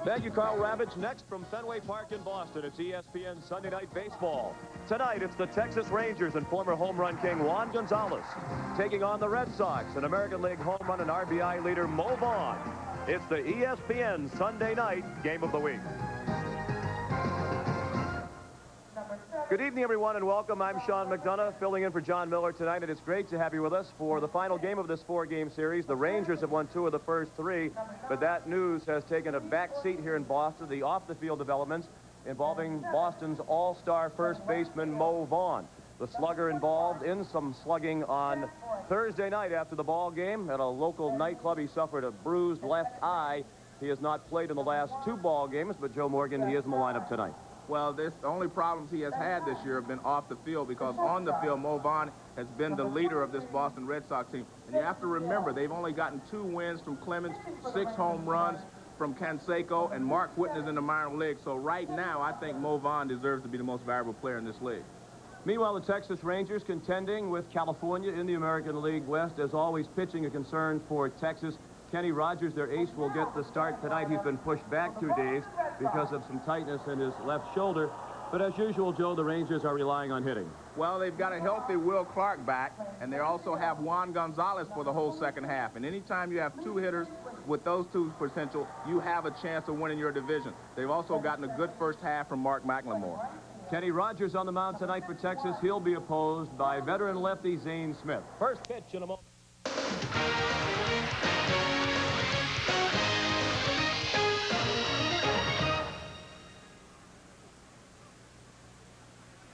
Thank you, Carl Ravitch. Next from Fenway Park in Boston, it's ESPN Sunday Night Baseball. Tonight, it's the Texas Rangers and former home run king Juan Gonzalez taking on the Red Sox and American League home run and RBI leader Mo Vaughn. It's the ESPN Sunday Night Game of the Week. Good evening, everyone, and welcome. I'm Sean McDonough, filling in for John Miller tonight, and it's great to have you with us for the final game of this four-game series. The Rangers have won 2 of the first 3, but that news has taken a back seat here in Boston. The off-the-field developments involving Boston's all-star first baseman Mo Vaughn. The slugger involved in some slugging on Thursday night after the ball game at a local nightclub. He suffered a bruised left eye. He has not played in the last 2 ball games, but Joe Morgan, he is in the lineup tonight. Well, the only problems he has had this year have been off the field, because on the field, Mo Vaughn has been the leader of this Boston Red Sox team. And you have to remember, they've only gotten 2 wins from Clemens, 6 home runs from Canseco, and Mark Whiten is in the minor league. So right now, I think Mo Vaughn deserves to be the most valuable player in this league. Meanwhile, the Texas Rangers contending with California in the American League West. As always, pitching a concern for Texas. Kenny Rogers, their ace, will get the start tonight. He's been pushed back 2 days because of some tightness in his left shoulder. But as usual, Joe, the Rangers are relying on hitting. Well, they've got a healthy Will Clark back, and they also have Juan Gonzalez for the whole second half. And anytime you have 2 hitters with those 2 potential, you have a chance of winning your division. They've also gotten a good first half from Mark McLemore. Kenny Rogers on the mound tonight for Texas. He'll be opposed by veteran lefty Zane Smith. First pitch in a moment.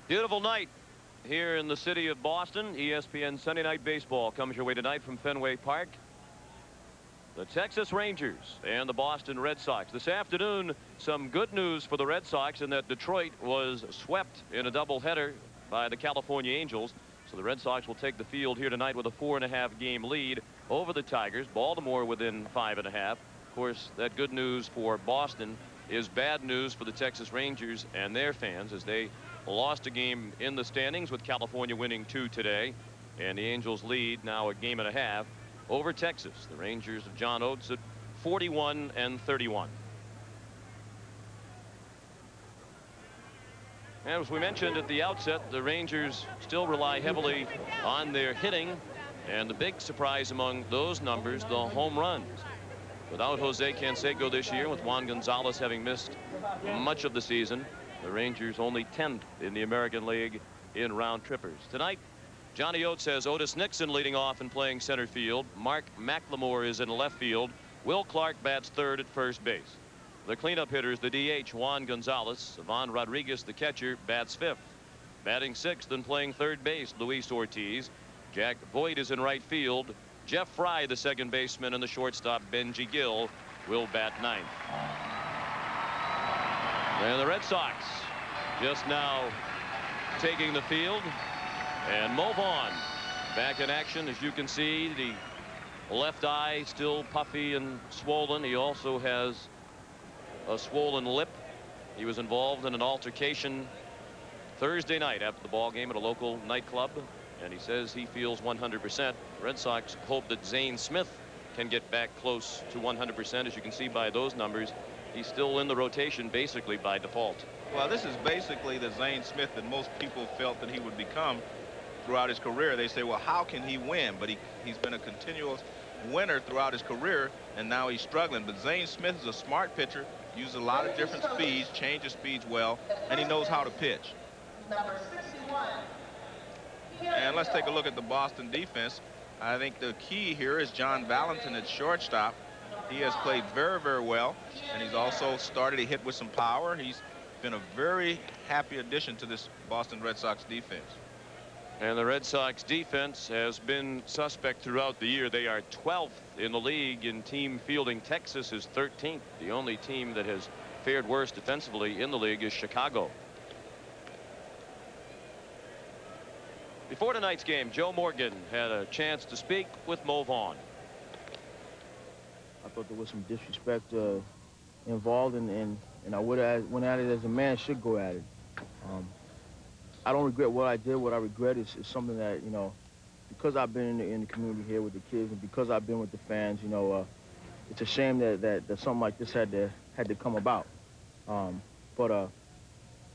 Beautiful night here in the city of Boston. ESPN Sunday Night Baseball comes your way tonight from Fenway Park. The Texas Rangers and the Boston Red Sox. This afternoon, some good news for the Red Sox in that Detroit was swept in a doubleheader by the California Angels. So the Red Sox will take the field here tonight with a 4.5 game lead over the Tigers. Baltimore within 5.5. Of course, that good news for Boston is bad news for the Texas Rangers and their fans, as they lost a game in the standings, with California winning 2 today, and the Angels lead now a game and a half over Texas. The Rangers of John Oates at 41-31. And as we mentioned at the outset, the Rangers still rely heavily on their hitting, and the big surprise among those numbers, the home runs. Without Jose Canseco this year, with Juan Gonzalez having missed much of the season, the Rangers only 10th in the American League in round trippers. Tonight, Johnny Oates has Otis Nixon leading off and playing center field. Mark McLemore is in left field. Will Clark bats third at first base. The cleanup hitters, the DH, Juan Gonzalez. Ivan Rodriguez, the catcher, bats fifth. Batting sixth and playing third base, Luis Ortiz. Jack Boyd is in right field. Jeff Fry, the second baseman, and the shortstop, Benji Gill, will bat ninth. And the Red Sox just now taking the field, and Mo Vaughn back in action. As you can see, the left eye still puffy and swollen. He also has a swollen lip. He was involved in an altercation Thursday night after the ball game at a local nightclub, and he says he feels 100%. Red Sox hope that Zane Smith can get back close to 100%. As you can see by those numbers, he's still in the rotation basically by default. Well, this is basically the Zane Smith that most people felt that he would become throughout his career. They say, well, how can he win? But he's been a continuous winner throughout his career, and now he's struggling. But Zane Smith is a smart pitcher, uses a lot of different speeds, changes speeds well, and he knows how to pitch. Number 61. And let's take a look at the Boston defense. I think the key here is John Valentin at shortstop. He has played very, very well, and he's also started to hit with some power. He's been a very happy addition to this Boston Red Sox defense. And the Red Sox defense has been suspect throughout the year. They are 12th in the league in team fielding. Texas is 13th. The only team that has fared worse defensively in the league is Chicago. Before tonight's game, Joe Morgan had a chance to speak with Mo Vaughn. I thought there was some disrespect involved, and I would have went at it as a man should go at it. I don't regret what I did. What I regret is something that, you know, because I've been in the community here with the kids, and because I've been with the fans, you know, it's a shame that something like this had to come about. But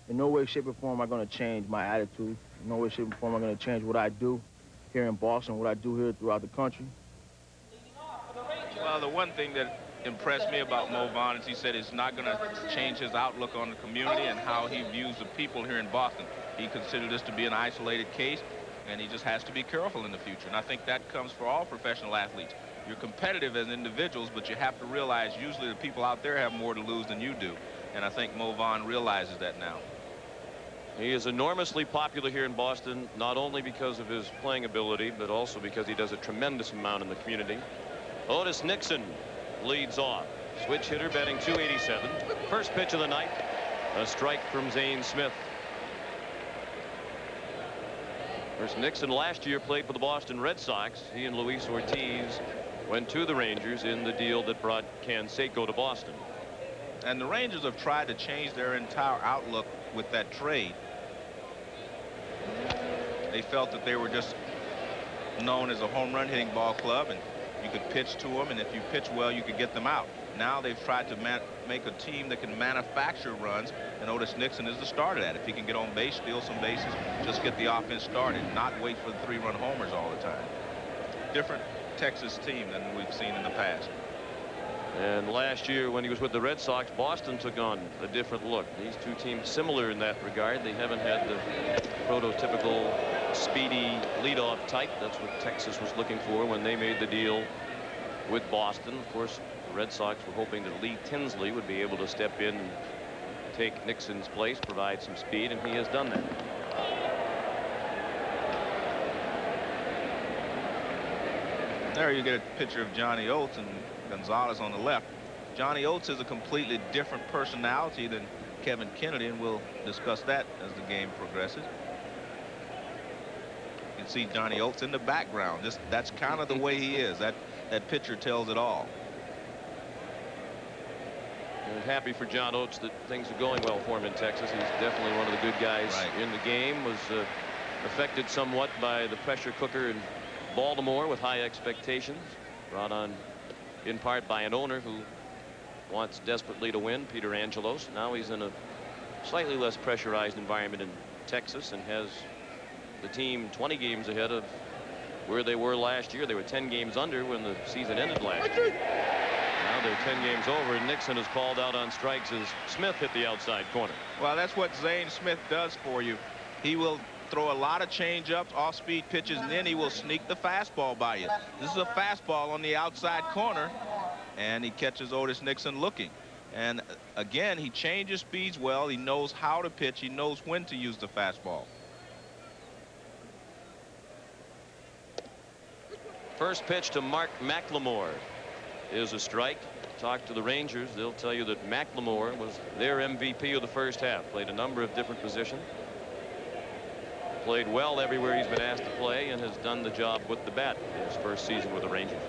in no way, shape, or form am I going to change my attitude. In no way, shape, or form am I going to change what I do here in Boston, what I do here throughout the country. Well, the one thing that impressed me about Mo Vaughn is he said it's not going to change his outlook on the community and how he views the people here in Boston. He considered this to be an isolated case, and he just has to be careful in the future. And I think that comes for all professional athletes. You're competitive as individuals, but you have to realize usually the people out there have more to lose than you do. And I think Mo Vaughn realizes that now. He is enormously popular here in Boston, not only because of his playing ability, but also because he does a tremendous amount in the community. Otis Nixon leads off. Switch hitter batting .287. First pitch of the night, a strike from Zane Smith. Of course, Nixon last year played for the Boston Red Sox. He and Luis Ortiz went to the Rangers in the deal that brought Canseco to Boston. And the Rangers have tried to change their entire outlook with that trade. They felt that they were just known as a home run hitting ball club, and you could pitch to them, and if you pitch well, you could get them out. Now they've tried to make a team that can manufacture runs, and Otis Nixon is the start of that. If he can get on base, steal some bases, just get the offense started, not wait for the 3-run homers all the time. Different Texas team than we've seen in the past. And last year when he was with the Red Sox, Boston took on a different look. These two teams similar in that regard. They haven't had the prototypical speedy leadoff type. That's what Texas was looking for when they made the deal with Boston. Of course, the Red Sox were hoping that Lee Tinsley would be able to step in and take Nixon's place, provide some speed, and he has done that. There you get a picture of Johnny Oates and Gonzalez on the left. Johnny Oates is a completely different personality than Kevin Kennedy, and we'll discuss that as the game progresses. You can see Johnny Oates in the background. That's kind of the way he is. That picture tells it all. I'm happy for John Oates that things are going well for him in Texas. He's definitely one of the good guys in the game. Was affected somewhat by the pressure cooker in Baltimore with high expectations, brought on in part by an owner who wants desperately to win, Peter Angelos. Now he's in a slightly less pressurized environment in Texas and has the team 20 games ahead of where they were last year. They were 10 games under when the season ended last year. Now they're 10 games over, and Nixon is called out on strikes as Smith hit the outside corner. Well, that's what Zane Smith does for you. He will throw a lot of change-ups, off-speed pitches, and then he will sneak the fastball by you. This is a fastball on the outside corner, and he catches Otis Nixon looking. And again, he changes speeds well. He knows how to pitch. He knows when to use the fastball. First pitch to Mark McLemore is a strike. Talk to the Rangers. They'll tell you that McLemore was their MVP of the first half. Played a number of different positions. Played well everywhere he's been asked to play and has done the job with the bat in his first season with the Rangers.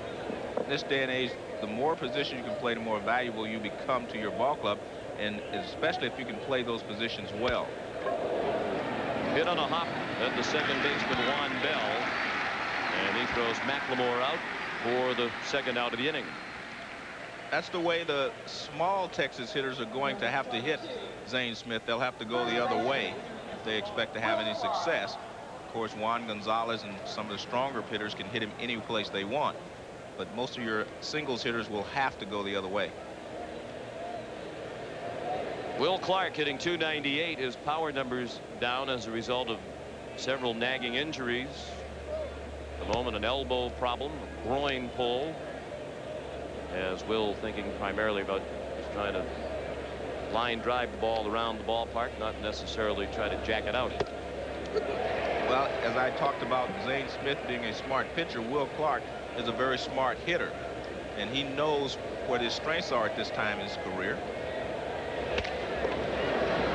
In this day and age, the more positions you can play, the more valuable you become to your ball club, and especially if you can play those positions well. Hit on a hop at the second baseman Juan Bell, and he throws McLemore out for the second out of the inning. That's the way the small Texas hitters are going to have to hit Zane Smith. They'll have to go the other way if they expect to have any success. Of course, Juan Gonzalez and some of the stronger hitters can hit him any place they want, but most of your singles hitters will have to go the other way. Will Clark hitting .298. His power numbers down as a result of several nagging injuries. At the moment, an elbow problem, a groin pull, as Will thinking primarily about just trying to line drive the ball around the ballpark, not necessarily try to jack it out. Well, as I talked about Zane Smith being a smart pitcher, Will Clark is a very smart hitter, and he knows what his strengths are at this time in his career.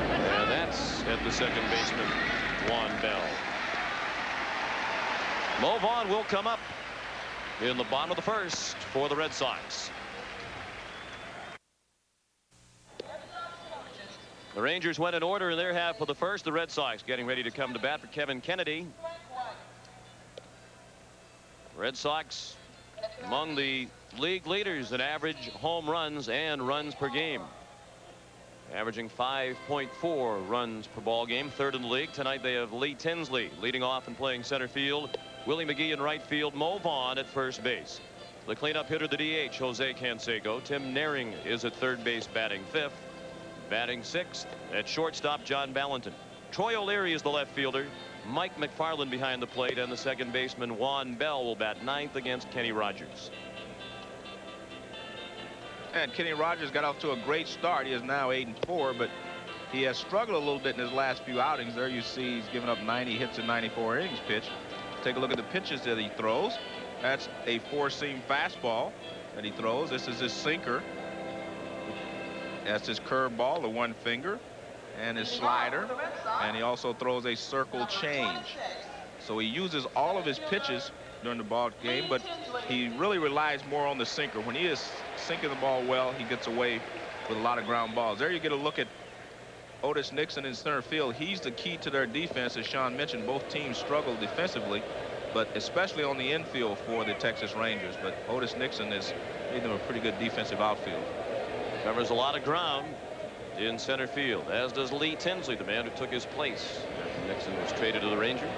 And that's at the second baseman, Juan Bell. Mo Vaughn will come up in the bottom of the first for the Red Sox. The Rangers went in order in their half of the first. The Red Sox getting ready to come to bat for Kevin Kennedy. Red Sox among the league leaders in average home runs and runs per game. Averaging 5.4 runs per ball game. Third in the league. Tonight they have Lee Tinsley leading off and playing center field. Willie McGee in right field. Mo Vaughn at first base. The cleanup hitter, the DH, Jose Canseco. Tim Naring is at third base batting fifth. Batting sixth at shortstop, John Valentin. Troy O'Leary is the left fielder. Mike McFarland behind the plate, and the second baseman Juan Bell will bat ninth against Kenny Rogers. And Kenny Rogers got off to a great start. He is now 8-4, but he has struggled a little bit in his last few outings. There you see he's given up 90 hits in 94 innings pitched. Take a look at the pitches that he throws. That's a four-seam fastball that he throws. This is his sinker. That's his curveball, the one finger, and his slider. And he also throws a circle change. So he uses all of his pitches during the ball game, but he really relies more on the sinker. When he is sinking the ball well, he gets away with a lot of ground balls. There you get a look at Otis Nixon in center field. He's the key to their defense. As Sean mentioned, both teams struggle defensively, but especially on the infield for the Texas Rangers. But Otis Nixon has made them a pretty good defensive outfield. Covers a lot of ground in center field, as does Lee Tinsley, the man who took his place after Nixon was traded to the Rangers.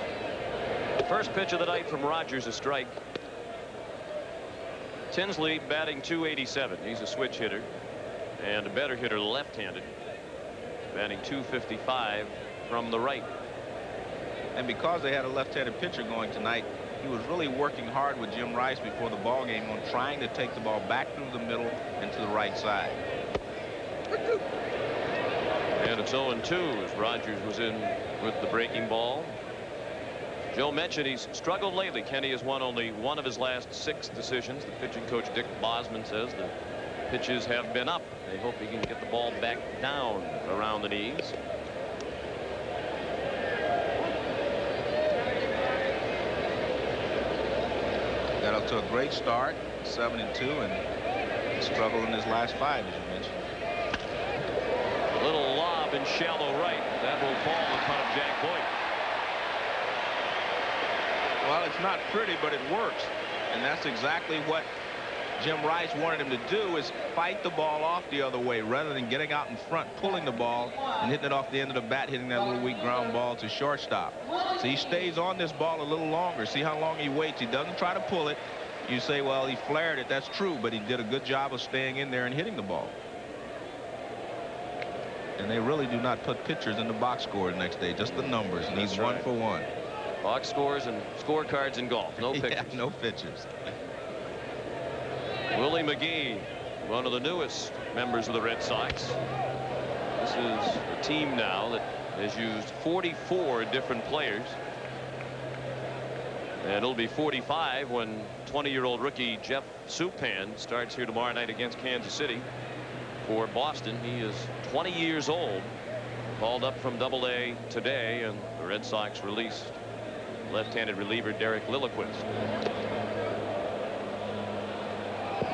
First pitch of the night from Rogers, a strike. Tinsley batting .287. He's a switch hitter and a better hitter left-handed, batting .255 from the right. And because they had a left-handed pitcher going tonight, he was really working hard with Jim Rice before the ball game on trying to take the ball back through the middle and to the right side. And it's 0-2 as Rogers was in with the breaking ball. Joe mentioned he's struggled lately. Kenny has won only one of his last 6 decisions. The pitching coach Dick Bosman says the pitches have been up. They hope he can get the ball back down around the knees. Got up to a great start, 7-2, and struggled in his last 5, as you mentioned. A little lob in shallow right. That will fall in front of Jack Boyd. Well, it's not pretty, but it works. And that's exactly what Jim Rice wanted him to do, is fight the ball off the other way rather than getting out in front, pulling the ball and hitting it off the end of the bat, hitting that little weak ground ball to shortstop. So he stays on this ball a little longer. See how long he waits. He doesn't try to pull it. You say, well, he flared it. That's true, but he did a good job of staying in there and hitting the ball. And they really do not put pitchers in the box score the next day, just the numbers, and he's 1 for 1. Box scores and scorecards in golf. No pictures. Yeah, no pictures. Willie McGee, one of the newest members of the Red Sox. This is a team now that has used 44 different players. And it'll be 45 when 20-year-old rookie Jeff Supan starts here tomorrow night against Kansas City for Boston. He is 20 years old, called up from Double-A today, and the Red Sox released left-handed reliever Derek Lilliquist.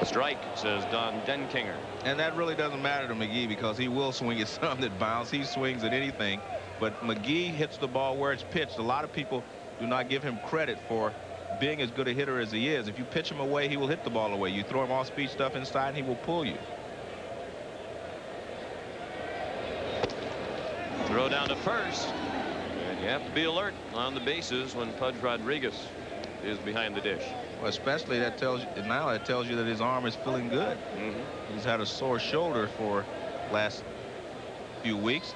Strike, says Don Denkinger. And that really doesn't matter to McGee, because he will swing at some that bounce. He swings at anything. But McGee hits the ball where it's pitched. A lot of people do not give him credit for being as good a hitter as he is. If you pitch him away, he will hit the ball away. You throw him off-speed stuff inside, and he will pull you. Throw down to first. And you have to be alert on the bases when Pudge Rodriguez is behind the dish. Well, especially that tells you now, it tells you that his arm is feeling good. He's had a sore shoulder for last few weeks.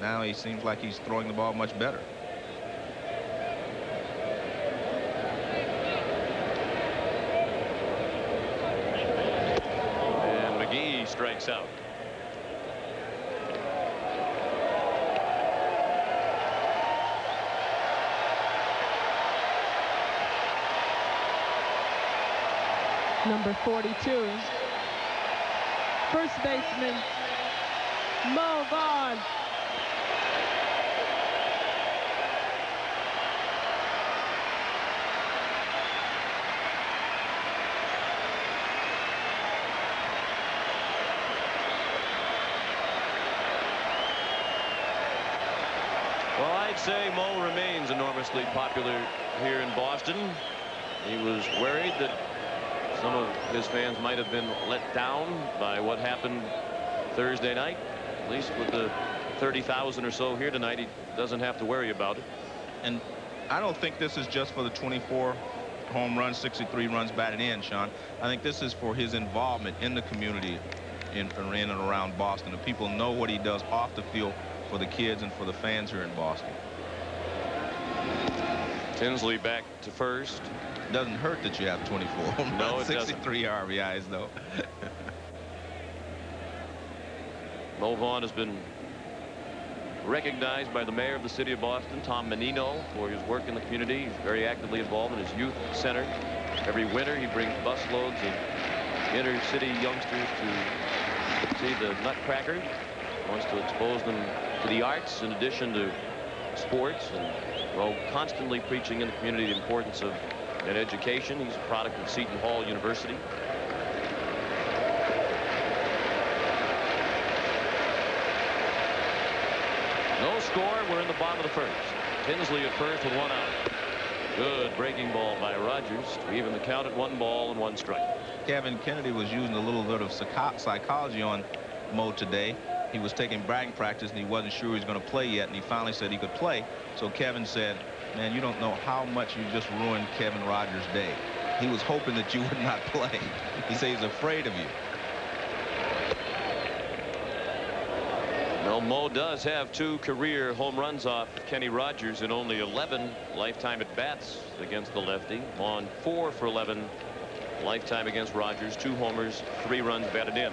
Now he seems like he's throwing the ball much better. And McGee strikes out. Number 42, first baseman Mo Vaughn. Well, I'd say Mo remains enormously popular here in Boston. He was worried that some of his fans might have been let down by what happened Thursday night. At least with the 30,000 or so here tonight, he doesn't have to worry about it. And I don't think this is just for the 24 home runs, 63 runs batted in, Sean. I think this is for his involvement in the community in and around Boston. And people know what he does off the field for the kids and for the fans here in Boston. Tinsley back to first. Doesn't hurt that you have 24 home No, runs, it 63 RBIs, though. Mo Vaughn has been recognized by the mayor of the city of Boston, Tom Menino, for his work in the community. He's very actively involved in his youth center. Every winter he brings busloads of inner city youngsters to see the Nutcracker. He wants to expose them to the arts in addition to sports, and well, constantly preaching in the community the importance of an education. He's a product of Seton Hall University. No score. We're in the bottom of the first. Tinsley at first with 1 out. Good breaking ball by Rogers to even the count at 1 ball and 1 strike. Kevin Kennedy was using a little bit of psychology on Mo today. He was taking batting practice and he wasn't sure he was going to play yet, and he finally said he could play. So Kevin said, man, you don't know how much you just ruined Kevin Rogers' day. He was hoping that you would not play. He said he's afraid of you. Well, Mo does have 2 career home runs off Kenny Rogers in only 11 lifetime at bats against the lefty. On 4 for 11 lifetime against Rogers. 2 homers, 3 runs batted in.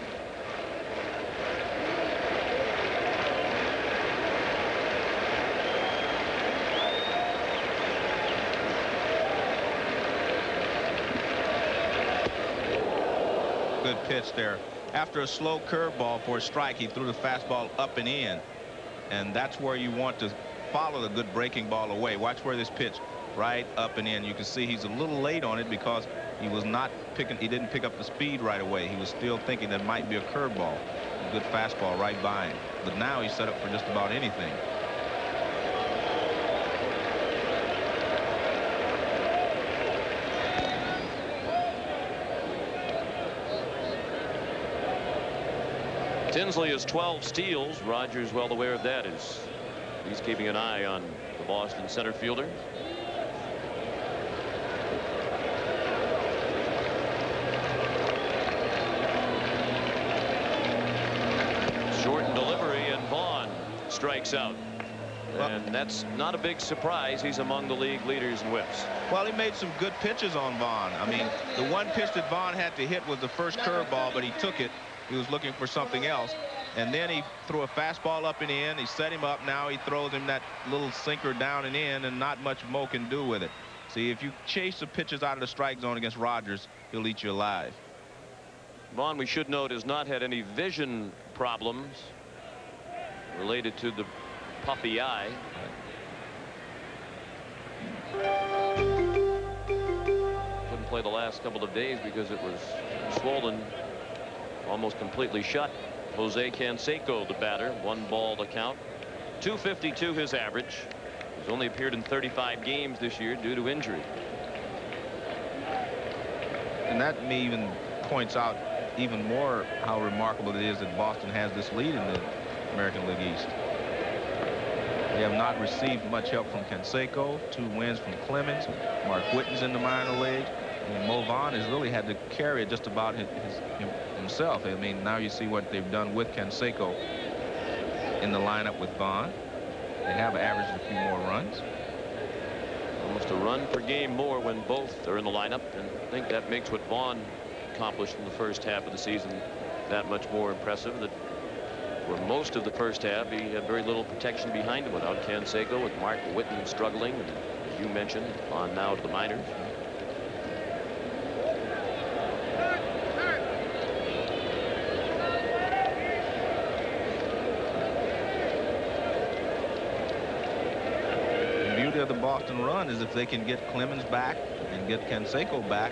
Good pitch there. After a slow curveball for a strike, he threw the fastball up and in, and that's where you want to follow the good breaking ball away. Watch where this pitch, right up and in. You can see he's a little late on it because he was not picking. He didn't pick up the speed right away. He was still thinking that might be a curveball. A good fastball right by him. But now he's set up for just about anything. Tinsley has 12 steals. Rogers well aware of that as he's keeping an eye on the Boston center fielder. Short delivery, and Vaughn strikes out. And that's not a big surprise. He's among the league leaders in whiffs. Well, he made some good pitches on Vaughn. I mean, the one pitch that Vaughn had to hit was the first curveball, but he took it. He was looking for something else, and then he threw a fastball up and in. He set him up. Now he throws him that little sinker down and in, and not much Mo can do with it. See, if you chase the pitches out of the strike zone against Rogers, he'll eat you alive. Vaughn, we should note, has not had any vision problems related to the puffy eye. Couldn't play the last couple of days because it was swollen almost completely shut. Jose Canseco, the batter, 1 ball to count. 252 his average. He's only appeared in 35 games this year due to injury. And that may even points out even more how remarkable it is that Boston has this lead in the American League East. They have not received much help from Canseco. 2 wins from Clemens. Mark Whiten's in the minor league. And Mo Vaughn has really had to carry it just about himself. I mean, now you see what they've done with Canseco in the lineup with Vaughn. They have averaged a few more runs. Almost a run per game more when both are in the lineup, and I think that makes what Vaughn accomplished in the first half of the season that much more impressive. That for most of the first half, he had very little protection behind him without Canseco, with Mark Whiten struggling, and as you mentioned, on now to the minors. Of the Boston run is if they can get Clemens back and get Canseco back,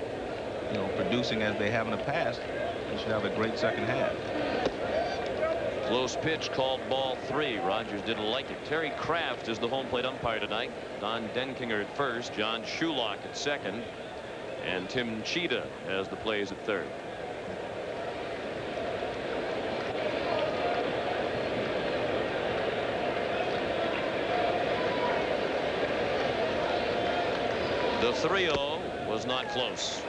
you know, producing as they have in the past, they should have a great second half. Close pitch called ball 3. Rogers didn't like it. Terry Kraft is the home plate umpire tonight. Don Denkinger at first, John Shulock at second, And Tim Cheetah has the plays at third. The 3-0 was not close.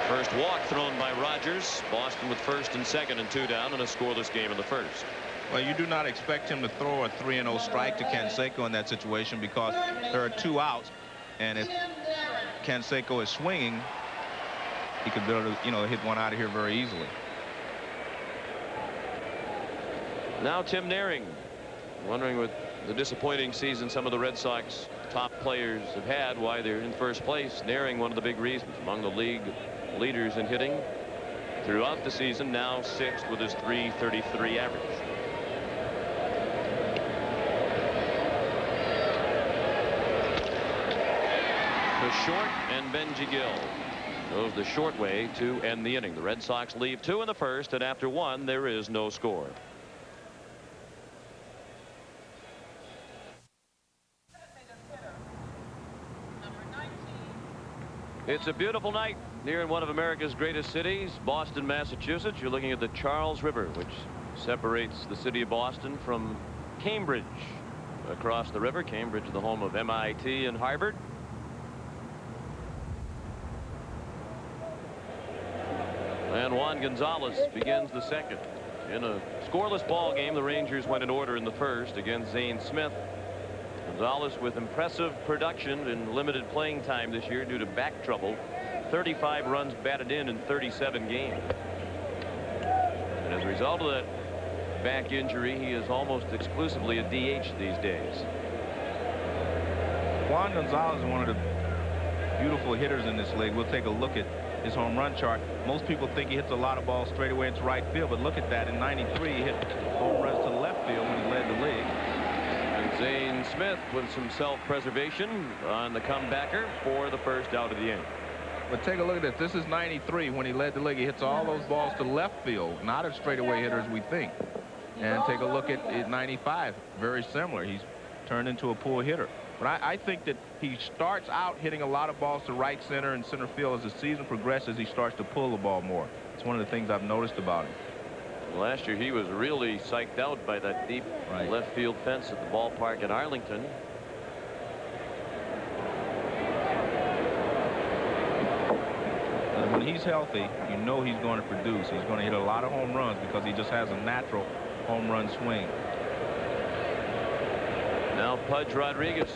First walk thrown by Rogers. Boston with first and second and 2 down in a scoreless game in the first. Well, you do not expect him to throw a 3-0 strike to Canseco in that situation because there are 2 outs, and if Canseco is swinging, he could be able to, hit one out of here very easily. Now Tim Naehring, wondering with the disappointing season some of the Red Sox top players have had, why they're in first place. Naehring, one of the big reasons, among the league leaders in hitting throughout the season, now 6th with his .333 average. The short, and Benji Gill goes the short way to end the inning. The Red Sox leave 2 in the first, and after 1 there is no score. It's a beautiful night here in one of America's greatest cities, Boston, Massachusetts. You're looking at the Charles River, which separates the city of Boston from Cambridge. Across the river, Cambridge, the home of MIT and Harvard. And Juan Gonzalez begins the second. In a scoreless ball game, the Rangers went in order in the first against Zane Smith. Gonzalez with impressive production and limited playing time this year due to back trouble. 35 runs batted in 37 games. And as a result of that back injury, he is almost exclusively a DH these days. Juan Gonzalez is one of the beautiful hitters in this league. We'll take a look at his home run chart. Most people think he hits a lot of balls straight away into right field, but look at that. In '93, he hit home runs to left field when he led the league. And Zane Smith with some self-preservation on the comebacker for the first out of the inning. But take a look at this. This is '93 when he led the league. He hits all those balls to left field, not a straightaway hitter as we think. And take a look at '95. Very similar. He's turned into a pull hitter. But I think that he starts out hitting a lot of balls to right center and center field. As the season progresses, he starts to pull the ball more. It's one of the things I've noticed about him. Last year, he was really psyched out by that deep left field fence at the ballpark at Arlington. And when he's healthy, you know he's going to produce. He's going to hit a lot of home runs because he just has a natural home run swing. Now Pudge Rodriguez,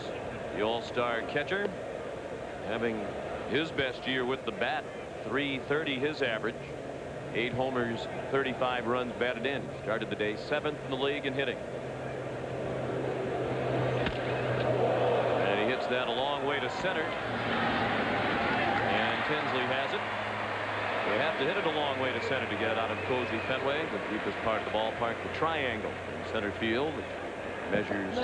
the all-star catcher, having his best year with the bat. .330 his average. 8 homers, 35 runs batted in. Started the day 7th in the league in hitting. And he hits that a long way to center. And Tinsley has it. They have to hit it a long way to center to get it out of Cozy Fenway, the deepest part of the ballpark. The triangle in center field measures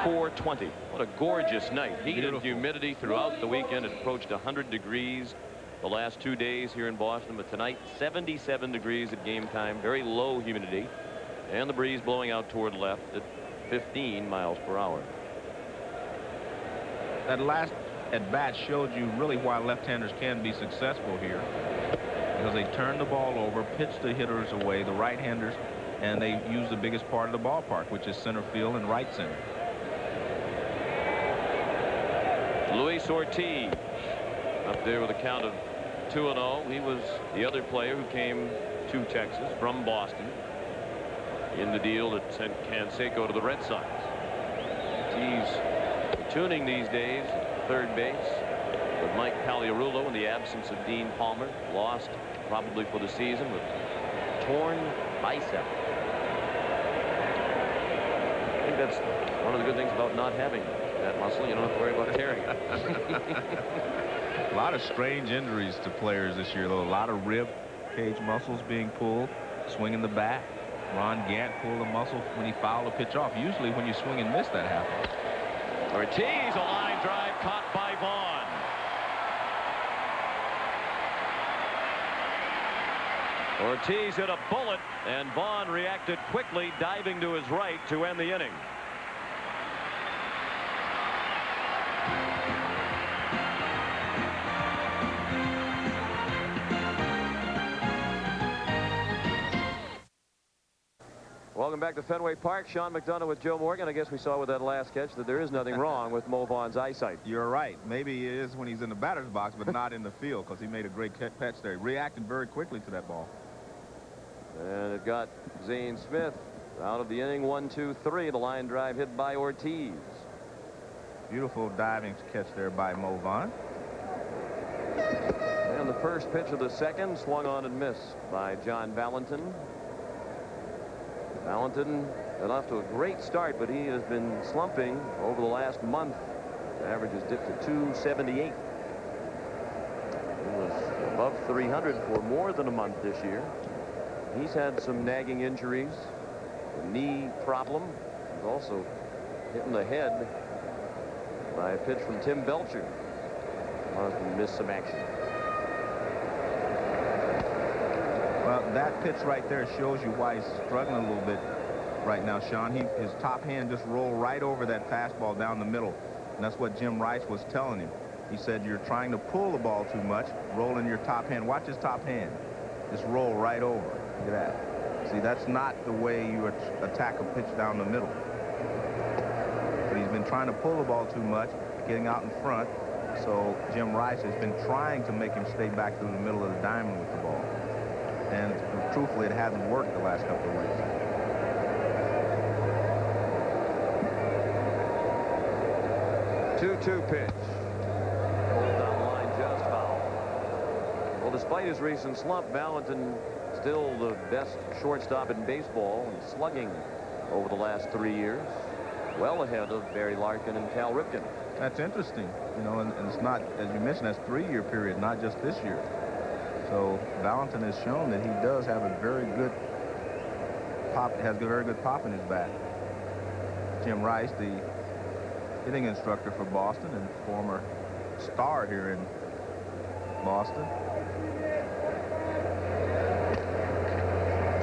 .420. What a gorgeous night. Heat and humidity throughout the weekend. It approached 100 degrees the last 2 days here in Boston, but tonight 77 degrees at game time. Very low humidity, and the breeze blowing out toward left at 15 miles per hour. That last at bat showed you really why left-handers can be successful here, because they turn the ball over, pitch the hitters away, the right-handers, and they use the biggest part of the ballpark, which is center field and right center. Luis Ortiz up there with a count of 2-0. He was the other player who came to Texas from Boston in the deal that sent Canseco to the Red Sox. Ortiz tuning these days at third base with Mike Pagliarulo in the absence of Dean Palmer. Lost probably for the season with torn bicep. I think that's one of the good things about not having that muscle. You don't have to worry about tearing it. A lot of strange injuries to players this year, though. A lot of rib cage muscles being pulled, swinging the bat. Ron Gant pulled a muscle when he fouled a pitch off. Usually when you swing and miss, that happens. Ortiz, a line drive caught by Vaughn. Ortiz hit a bullet, and Vaughn reacted quickly, diving to his right to end the inning. Welcome back to Fenway Park. Sean McDonough with Joe Morgan. I guess we saw with that last catch that there is nothing wrong with Mo Vaughn's eyesight. You're right. Maybe it is when he's in the batter's box, but not in the field, because he made a great catch there. He reacted very quickly to that ball. And it got Zane Smith out of the inning. 1-2-3. The line drive hit by Ortiz. Beautiful diving catch there by Mo Vaughn. And the first pitch of the second swung on and missed by John Valentin. Valentin got off to a great start, but he has been slumping over the last month. The average has dipped to 278. He was above 300 for more than a month this year. He's had some nagging injuries, a knee problem. He's also hit in the head by a pitch from Tim Belcher. Caused him to miss some action. Well, that pitch right there shows you why he's struggling a little bit right now, Sean. His top hand just rolled right over that fastball down the middle. And that's what Jim Rice was telling him. He said, you're trying to pull the ball too much, rolling your top hand. Watch his top hand. Just roll right over. Look at that. See, that's not the way you attack a pitch down the middle. But he's been trying to pull the ball too much, getting out in front. So Jim Rice has been trying to make him stay back through the middle of the diamond with the ball. And truthfully, it hasn't worked the last couple of weeks. 2-2 pitch. Pulled down the line, just foul. Well, despite his recent slump, Valentin still the best shortstop in baseball and slugging over the last 3 years. Well ahead of Barry Larkin and Cal Ripken. That's interesting, you know, and it's not, as you mentioned, that's a 3-year period, not just this year. So Valentin has shown that he does have a very good pop, has a very good pop in his bat. Jim Rice, the hitting instructor for Boston and former star here in Boston.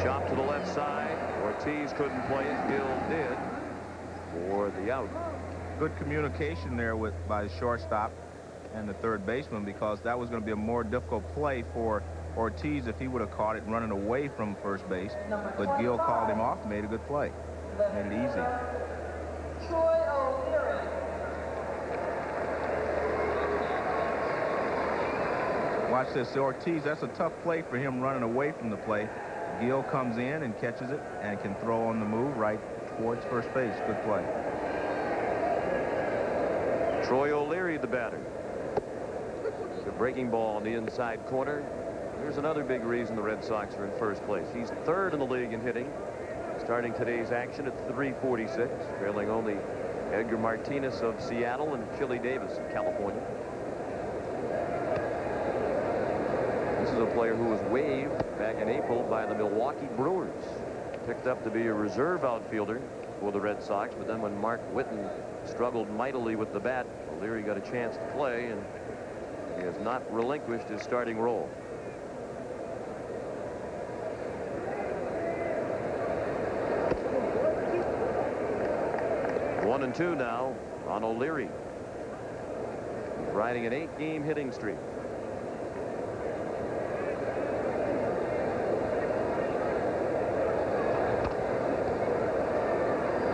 Chop to the left side. Ortiz couldn't play it. Gill did for the out. Good communication there by the shortstop and the third baseman, because that was going to be a more difficult play for Ortiz if he would have caught it running away from first base. But Gill called him off and made a good play. Made it easy. Troy O'Leary. Watch this. Ortiz, that's a tough play for him running away from the play. Gill comes in and catches it and can throw on the move right towards first base. Good play. Troy O'Leary, the batter. The breaking ball on the inside corner. Here's another big reason the Red Sox are in first place. He's third in the league in hitting, starting today's action at .346, trailing only Edgar Martinez of Seattle and Chili Davis of California. This is a player who was waived back in April by the Milwaukee Brewers. Picked up to be a reserve outfielder for the Red Sox, but then when Mark Whitten struggled mightily with the bat, O'Leary got a chance to play, and he has not relinquished his starting role. One and two now on O'Leary. He's riding an 8-game hitting streak.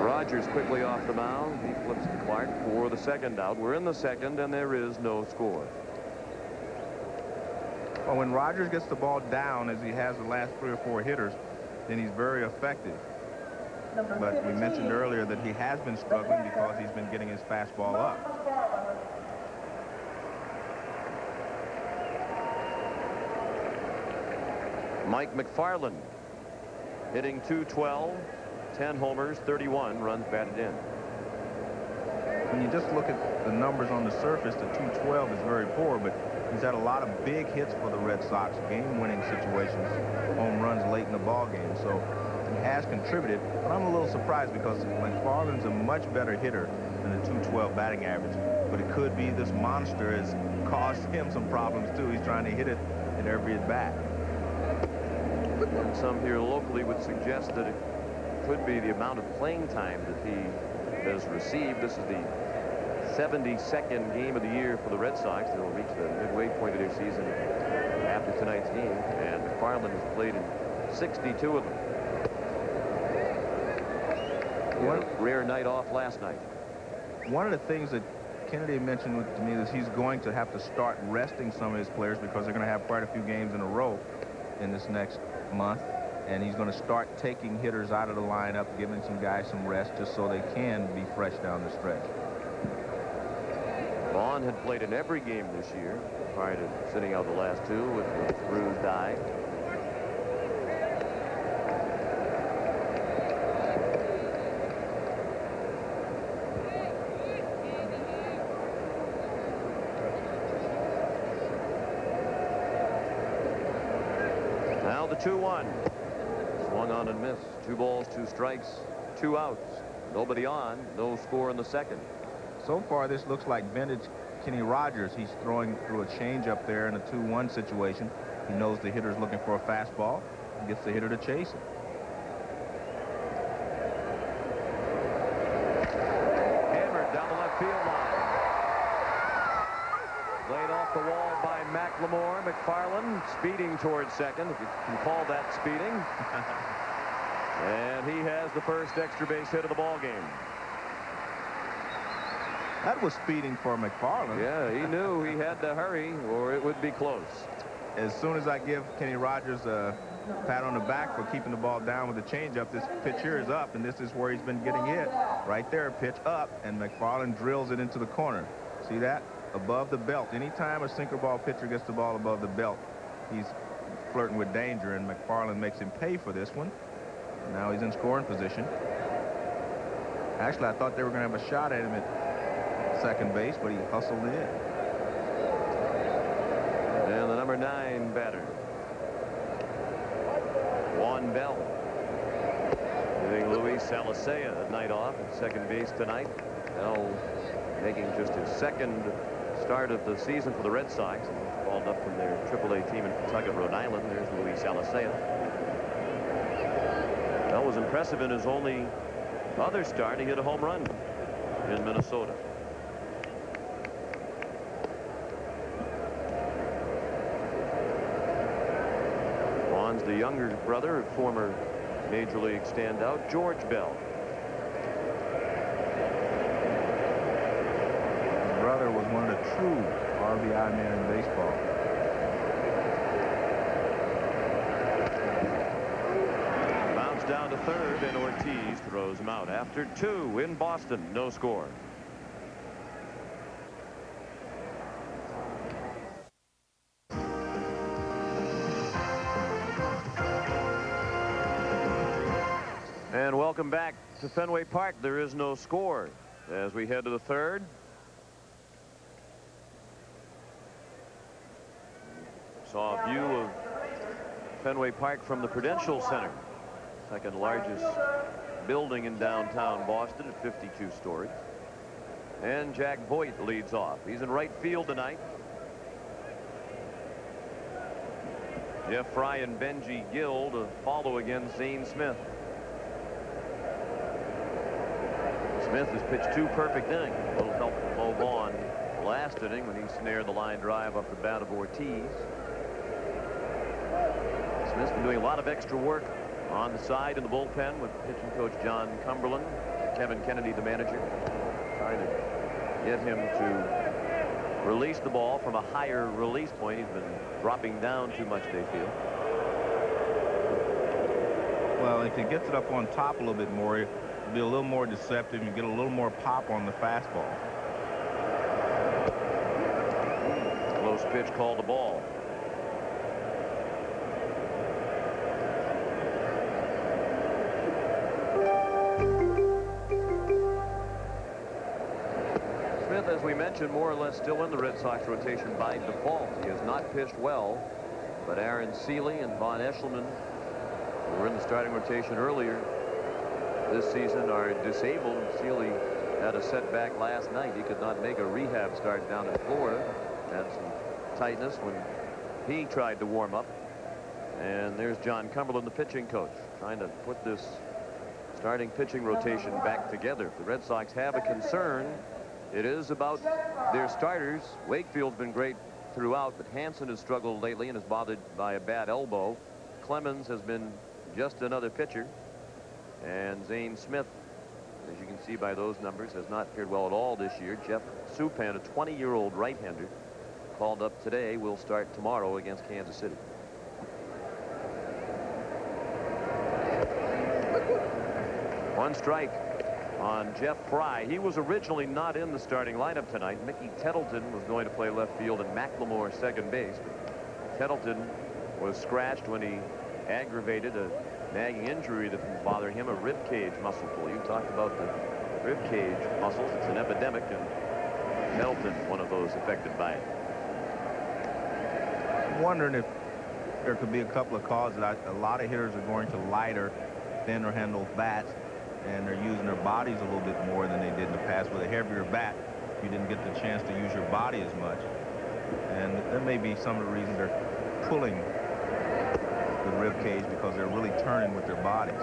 Rogers quickly off the mound. He flips to Clark for the second out. We're in the second, and there is no score. Well, when Rogers gets the ball down, as he has the last 3 or 4 hitters, then he's very effective. But we mentioned earlier that he has been struggling because he's been getting his fastball up. Mike McFarland hitting .212, 10 homers, 31 runs batted in. When you just look at the numbers on the surface, the .212 is very poor, but he's had a lot of big hits for the Red Sox, game-winning situations, home runs late in the ball game. So he has contributed, but I'm a little surprised because McFarland's a much better hitter than the .212 batting average. But it could be this monster has caused him some problems too. He's trying to hit it at every at bat. And some here locally would suggest that it could be the amount of playing time that he has received. This is the 72nd game of the year for the Red Sox. They'll reach the midway point of their season after tonight's game, and McFarland has played in 62 of them. He had a rare night off last night. One of the things that Kennedy mentioned to me is he's going to have to start resting some of his players because they're going to have quite a few games in a row in this next month. And he's going to start taking hitters out of the lineup, giving some guys some rest just so they can be fresh down the stretch. Vaughn had played in every game this year prior to sitting out the last two with the bruised eye. Now the 2-1. Swung on and missed. 2 balls, 2 strikes, 2 outs. Nobody on. No score in the second. So far, this looks like vintage Kenny Rogers. He's throwing through a changeup there in a 2-1 situation. He knows the hitter's looking for a fastball and gets the hitter to chase it. Hammered down the left field line. Laid off the wall by McLemore. McFarland speeding towards second, if you can call that speeding. And he has the first extra base hit of the ball game. That was speeding for McFarland. Yeah, he knew he had to hurry or it would be close. As soon as I give Kenny Rogers a pat on the back for keeping the ball down with the changeup, this pitch here is up, and this is where he's been getting hit. Right there, pitch up, and McFarland drills it into the corner. See that? Above the belt. Anytime a sinker ball pitcher gets the ball above the belt, he's flirting with danger, and McFarland makes him pay for this one. Now he's in scoring position. Actually, I thought they were going to have a shot at him at second base, but he hustled in. And the number 9 batter, Juan Bell. Giving Luis Alicea a night off at second base tonight. Bell making just his second start of the season for the Red Sox. Called up from their AAA team in Pawtucket, Rhode Island. There's Luis Alicea. Bell was impressive in his only other start. He hit a home run in Minnesota. Juan's the younger brother of former Major League standout George Bell. His brother was one of the true RBI men in baseball. Bounce down to third, and Ortiz throws him out. After 2 in Boston, no score. And welcome back to Fenway Park. There is no score as we head to the third. Saw a view of Fenway Park from the Prudential Center, second largest building in downtown Boston at 52 stories. And Jack Voigt leads off. He's in right field tonight. Jeff Fry and Benji Gill to follow against Zane Smith. Smith has pitched 2 perfect innings. A little help from Mo Vaughn last inning when he snared the line drive off the bat of Ortiz. Smith's been doing a lot of extra work on the side in the bullpen with pitching coach John Cumberland, Kevin Kennedy, the manager, trying to get him to release the ball from a higher release point. He's been dropping down too much, they feel. Well, if he gets it up on top a little bit more, it'll be a little more deceptive. You get a little more pop on the fastball. Close pitch called the ball. Smith, as we mentioned, more or less still in the Red Sox rotation by default. He has not pitched well, but Aaron Seeley and Von Eshelman, who were in the starting rotation earlier this season, are disabled. Seeley had a setback last night. He could not make a rehab start down in Florida. Had some tightness when he tried to warm up. And there's John Cumberland, the pitching coach, trying to put this starting pitching rotation back together. If the Red Sox have a concern, it is about their starters. Wakefield's been great throughout, but Hansen has struggled lately and is bothered by a bad elbow. Clemens has been just another pitcher. And Zane Smith as you can see by those numbers, has not fared well at all this year. Jeff Supan, a 20-year-old right-hander, called up today, will start tomorrow against Kansas City. One strike on Jeff Fry. He was originally not in the starting lineup tonight. Mickey Tettleton was going to play left field and Macklemore second base. But Tettleton was scratched when he aggravated a nagging injury that was bothering him, a rib cage muscle pull. You talked about the rib cage muscles. It's an epidemic, and Tettleton, one of those affected by it. I'm wondering if there could be a couple of causes. A lot of hitters are going to lighter, thinner handle bats, and they're using their bodies a little bit more than they did in the past. With a heavier bat, you didn't get the chance to use your body as much. And that may be some of the reasons they're pulling the rib cage, because they're really turning with their bodies.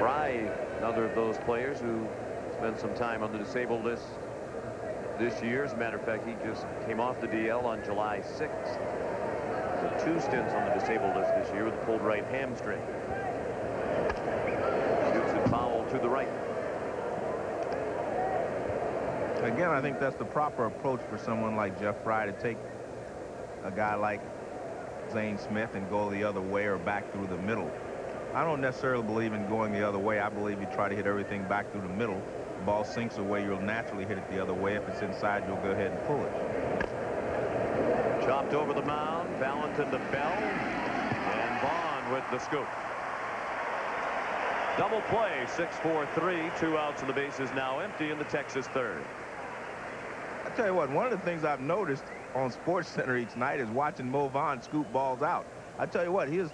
Fry, another of those players who spent some time on the disabled list this year. As a matter of fact, he just came off the DL on July 6th. So 2 stints on the disabled list this year with a pulled right hamstring. Shoots it foul to the right. Again, I think that's the proper approach for someone like Jeff Fry, to take a guy like Zane Smith and go the other way or back through the middle. I don't necessarily believe in going the other way. I believe you try to hit everything back through the middle. The ball sinks away, you'll naturally hit it the other way. If it's inside, you'll go ahead and pull it. Chopped over the mound, Valentin to Bell, and Vaughn with the scoop. Double play, 6-4-3, 2 outs and the base is now empty in the Texas third. I tell you what, one of the things I've noticed on SportsCenter each night is watching Mo Vaughn scoop balls out. I tell you what, he's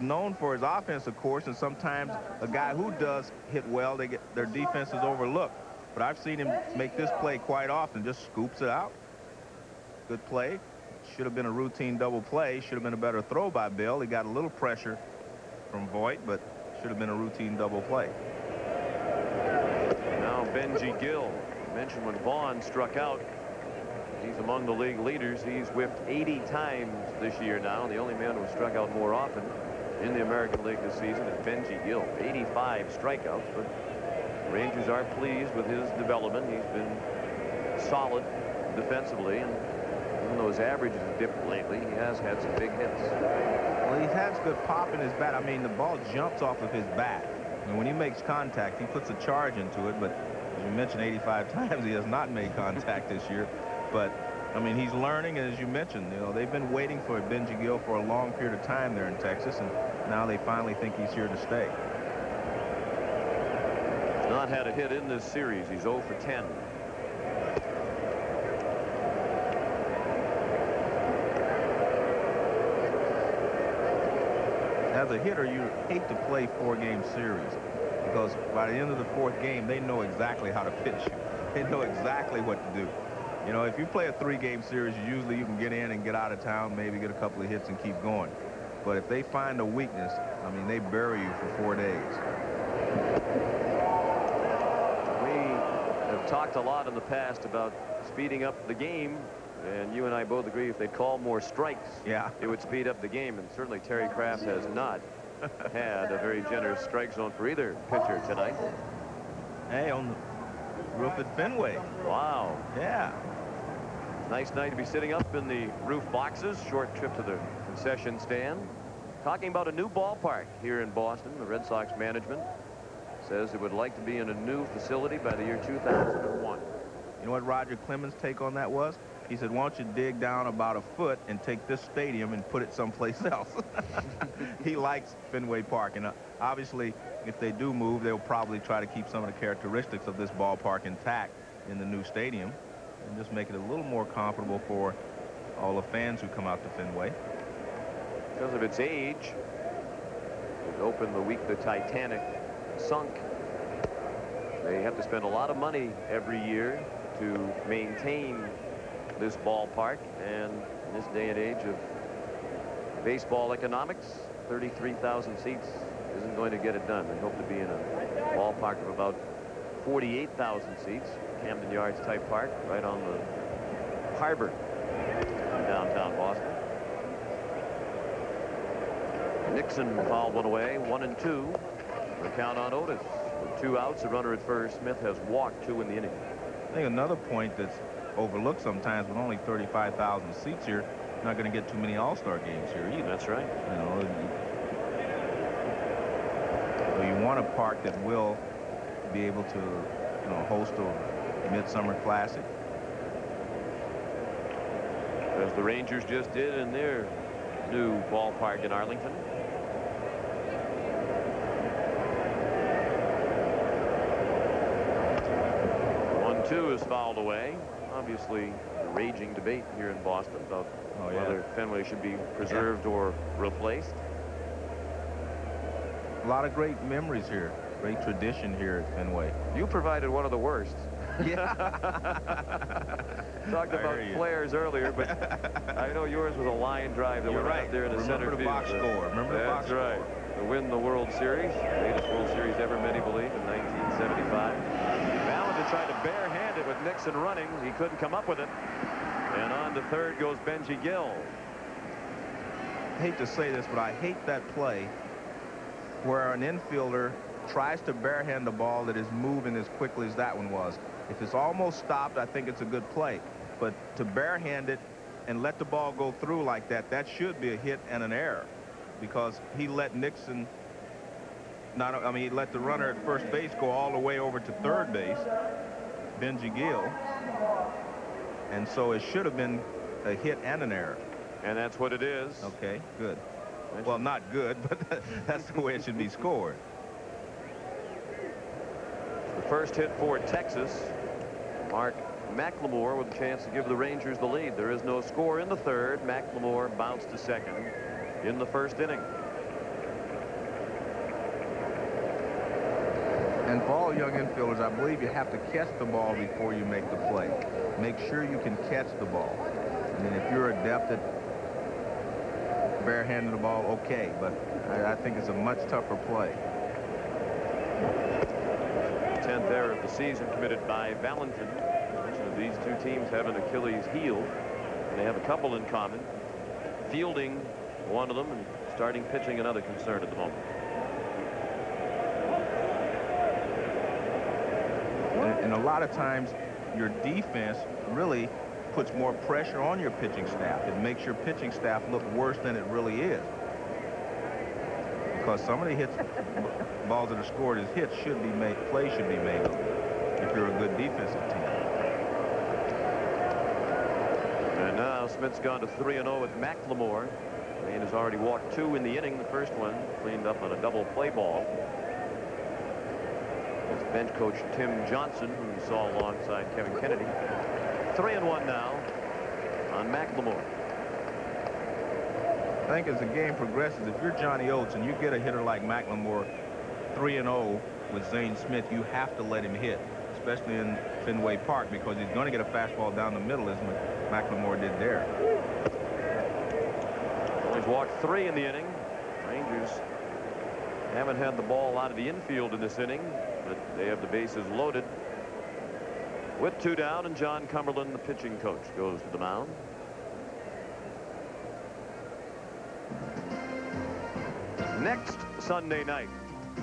known for his offense, of course, and sometimes a guy who does hit well, their defense is overlooked. But I've seen him make this play quite often, just scoops it out. Good play. Should have been a routine double play. Should have been a better throw by Bill. He got a little pressure from Voit, but should have been a routine double play. Now Benji Gill. Mentioned when Vaughn struck out, he's among the league leaders. He's whiffed 80 times this year now. The only man who struck out more often in the American League this season is Benji Gill. 85 strikeouts, but Rangers are pleased with his development. He's been solid defensively, and even though his average has dipped lately, he has had some big hits. Well, he has good pop in his bat. I mean, the ball jumps off of his bat, and when he makes contact, he puts a charge into it. But as you mentioned, 85 times he has not made contact this year. But I mean, he's learning, and as you mentioned, you know, they've been waiting for Benji Gill for a long period of time there in Texas, and now they finally think he's here to stay. He's not had a hit in this series. He's 0 for 10. As a hitter, you hate to play 4-game series, because by the end of the 4th game, they know exactly how to pitch you. They know exactly what to do. You know, if you play a 3-game series, usually you can get in and get out of town, maybe get a couple of hits and keep going. But if they find a weakness, I mean, they bury you for 4 days. We have talked a lot in the past about speeding up the game, and you and I both agree if they call more strikes, yeah, it would speed up the game. And certainly Terry Kraft has not had a very generous strike zone for either pitcher tonight. Hey, on the roof at Fenway. Wow. Yeah. Nice night to be sitting up in the roof boxes. Short trip to the concession stand. Talking about a new ballpark here in Boston. The Red Sox management says it would like to be in a new facility by the year 2001. You know what Roger Clemens' take on that was? He said, why don't you dig down about a foot and take this stadium and put it someplace else. He likes Fenway Park, and obviously if they do move, they'll probably try to keep some of the characteristics of this ballpark intact in the new stadium and just make it a little more comfortable for all the fans who come out to Fenway. Because of its age, it opened the week the Titanic sunk. They have to spend a lot of money every year to maintain this ballpark, and in this day and age of baseball economics, 33,000 seats isn't going to get it done. They hope to be in a ballpark of about 48,000 seats, Camden Yards type park, right on the harbor in downtown Boston. Nixon fouled one away, 1-2. The count on Otis. With 2 outs, a runner at first. Smith has walked 2 in the inning. I think another point that's overlooked sometimes, with only 35,000 seats here, not going to get too many all-star games here either. That's right. You know, so you want a park that will be able to, you know, host a Midsummer Classic. As the Rangers just did in their new ballpark in Arlington. Two is fouled away. Obviously, a raging debate here in Boston about whether Fenway should be preserved or replaced. A lot of great memories here. Great tradition here at Fenway. You provided one of the worst. Yeah. Talked about flares earlier, but I know yours was a line drive that went out there in the center field. Remember the box score. Remember the box score. That's right. To win the World Series, the latest World Series ever, many believe, in 1975. Tried to barehand it with Nixon running. He couldn't come up with it. And on to third goes Benji Gill. I hate to say this, but I hate that play where an infielder tries to barehand the ball that is moving as quickly as that one was. If it's almost stopped, I think it's a good play. But to barehand it and let the ball go through like that, that should be a hit and an error, because he let Nixon he let the runner at first base go all the way over to third base, Benji Gill, and so it should have been a hit and an error. And that's what it is. Okay, good. Well, not good, but that's the way it should be scored. The first hit for Texas. Mark McLemore with a chance to give the Rangers the lead. There is no score in the third. McLemore bounced to second in the first inning. And for all young infielders, I believe you have to catch the ball before you make the play. Make sure you can catch the ball. I mean, if you're adept at barehanding the ball, okay, but I think it's a much tougher play. 10th error of the season committed by Valentin. These two teams have an Achilles heel, and they have a couple in common. Fielding, one of them, and starting pitching, another concern at the moment. And a lot of times your defense really puts more pressure on your pitching staff. It makes your pitching staff look worse than it really is, because some of the hits, balls that are scored as hits, should be made, plays should be made if you're a good defensive team. And now Smith's gone to 3-0 with McLemore. Maine has already walked 2 in the inning. The first one cleaned up on a double play ball. It's bench coach Tim Johnson, who you saw alongside Kevin Kennedy. 3-1 now on McLemore. I think as the game progresses, if you're Johnny Oates and you get a hitter like McLemore 3-0 with Zane Smith, you have to let him hit, especially in Fenway Park, because he's going to get a fastball down the middle, as McLemore did there. Well, he's walked 3 in the inning. Rangers haven't had the ball out of the infield in this inning, but they have the bases loaded. With 2 down, and John Cumberland, the pitching coach, goes to the mound. Next Sunday night,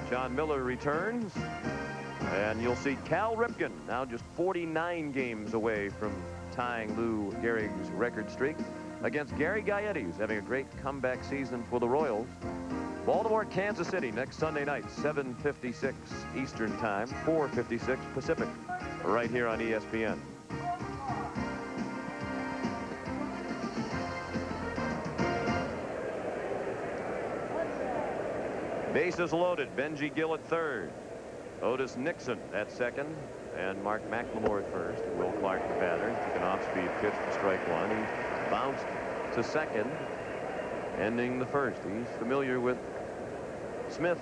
John Miller returns, and you'll see Cal Ripken, now just 49 games away from tying Lou Gehrig's record streak, against Gary Gaetti, who's having a great comeback season for the Royals. Baltimore, Kansas City next Sunday night, 7:56 Eastern Time, 4:56 Pacific, right here on ESPN. Bases loaded. Benji Gill at third. Otis Nixon at second. And Mark McLemore at first. Will Clark the batter. Took an off-speed pitch to strike one. He bounced to second, ending the first. He's familiar with Smith,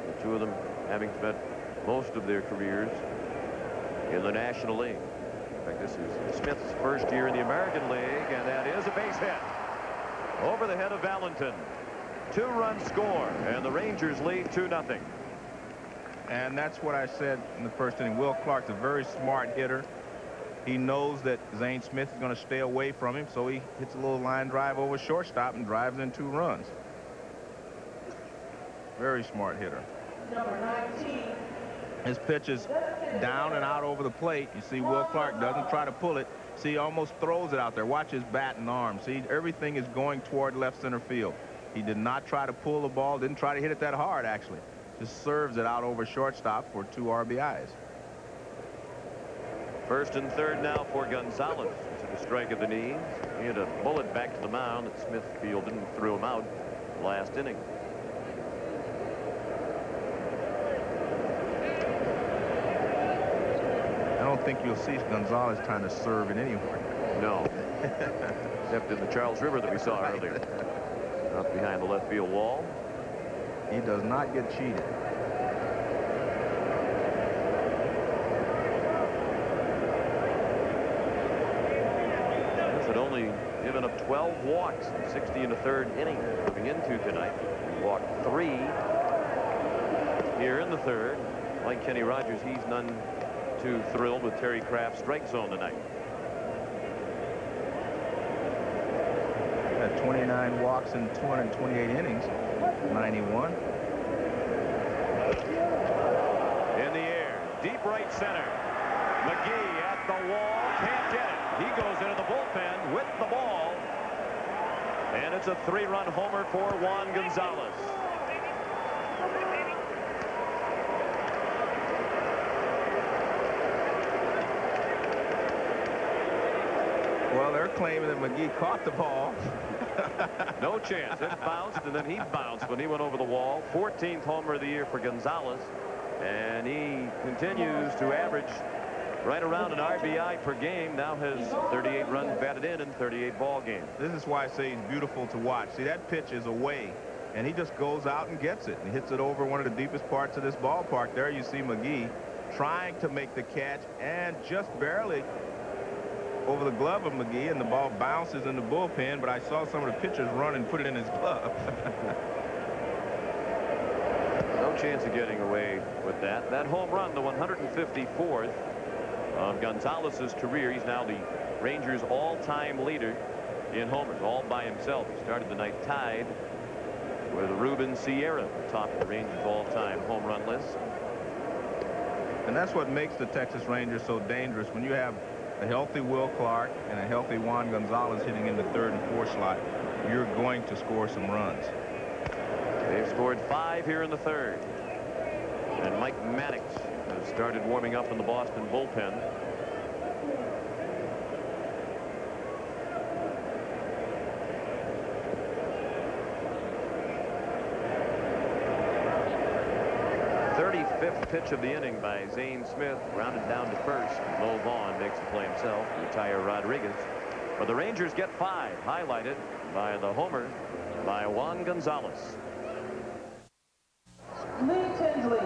the two of them having spent most of their careers in the National League. In fact, this is Smith's first year in the American League, and that is a base hit over the head of Valentin. 2-run score, and the Rangers lead 2-0. And that's what I said in the first inning. Will Clark's a very smart hitter. He knows that Zane Smith is going to stay away from him, so he hits a little line drive over shortstop and drives in 2 runs. Very smart hitter. Number 19. His pitch is down and out over the plate. You see Will Clark doesn't try to pull it. See, he almost throws it out there. Watch his bat and arm. See, everything is going toward left center field. He did not try to pull the ball, didn't try to hit it that hard, actually. Just serves it out over shortstop for 2 RBIs. First and third now for Gonzalez. Took a strike of the knees. He had a bullet back to the mound that Smithfield didn't throw him out last inning. I don't think you'll see Gonzalez trying to serve it anywhere. No. Except in the Charles River that we saw earlier. Up behind the left field wall. He does not get cheated. Had only given up 12 walks in 60 in the third inning moving into tonight. He walked 3 here in the third. Like Kenny Rogers, he's none too thrilled with Terry Kraft's strike zone tonight. Had 29 walks in 228 innings. 91. In the air, deep right center. McGee at the wall, can't get it. He goes into the bullpen with the ball. And it's a 3-run homer for Juan Gonzalez. Well, they're claiming that McGee caught the ball. No chance. It bounced, and then he bounced when he went over the wall. 14th homer of the year for Gonzalez. And he continues to average right around an RBI per game. Now has 38 runs batted in 38 ball games. This is why I say he's beautiful to watch. See, that pitch is away, and he just goes out and gets it. And hits it over one of the deepest parts of this ballpark. There you see McGee trying to make the catch, and just barely over the glove of McGee, and the ball bounces in the bullpen, but I saw some of the pitchers run and put it in his glove. No chance of getting away with that. That home run, the 154th of Gonzalez's career. He's now the Rangers' all-time leader in homers, all by himself. He started the night tied with Ruben Sierra, top of the Rangers' all-time home run list. And that's what makes the Texas Rangers so dangerous. When you have a healthy Will Clark and a healthy Juan Gonzalez hitting in the third and fourth slot, you're going to score some runs. They've scored 5 here in the third. And Mike Mannix has started warming up in the Boston bullpen. Fifth pitch of the inning by Zane Smith, grounded down to first. Mo Vaughn makes the play himself to retire Rodriguez. But the Rangers get 5, highlighted by the homer by Juan Gonzalez. Lee Tinsley.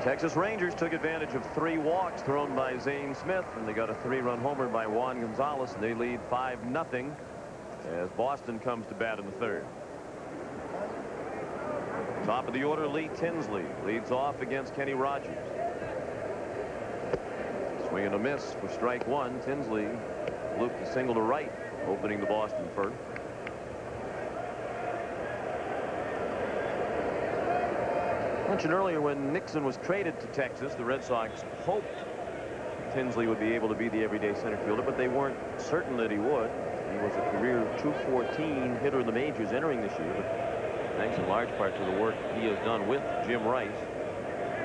Texas Rangers took advantage of 3 walks thrown by Zane Smith, and they got a 3-run homer by Juan Gonzalez, and they lead 5-0 as Boston comes to bat in the third. Top of the order, Lee Tinsley leads off against Kenny Rogers. Swing and a miss for strike 1. Tinsley looped a single to right, opening the Boston first. Mentioned earlier, when Nixon was traded to Texas, the Red Sox hoped Tinsley would be able to be the everyday center fielder, but they weren't certain that he would. He was a career .214 hitter in the majors entering this year, but thanks in large part to the work he has done with Jim Rice,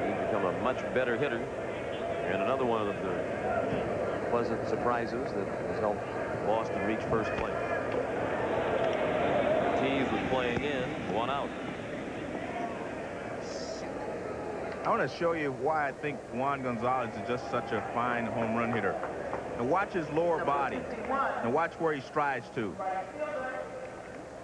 he's become a much better hitter, and another one of the pleasant surprises that has helped Boston reach first place. Ortiz was playing in, 1 out. I want to show you why I think Juan Gonzalez is just such a fine home run hitter. Now watch his lower body. Now watch where he strides to.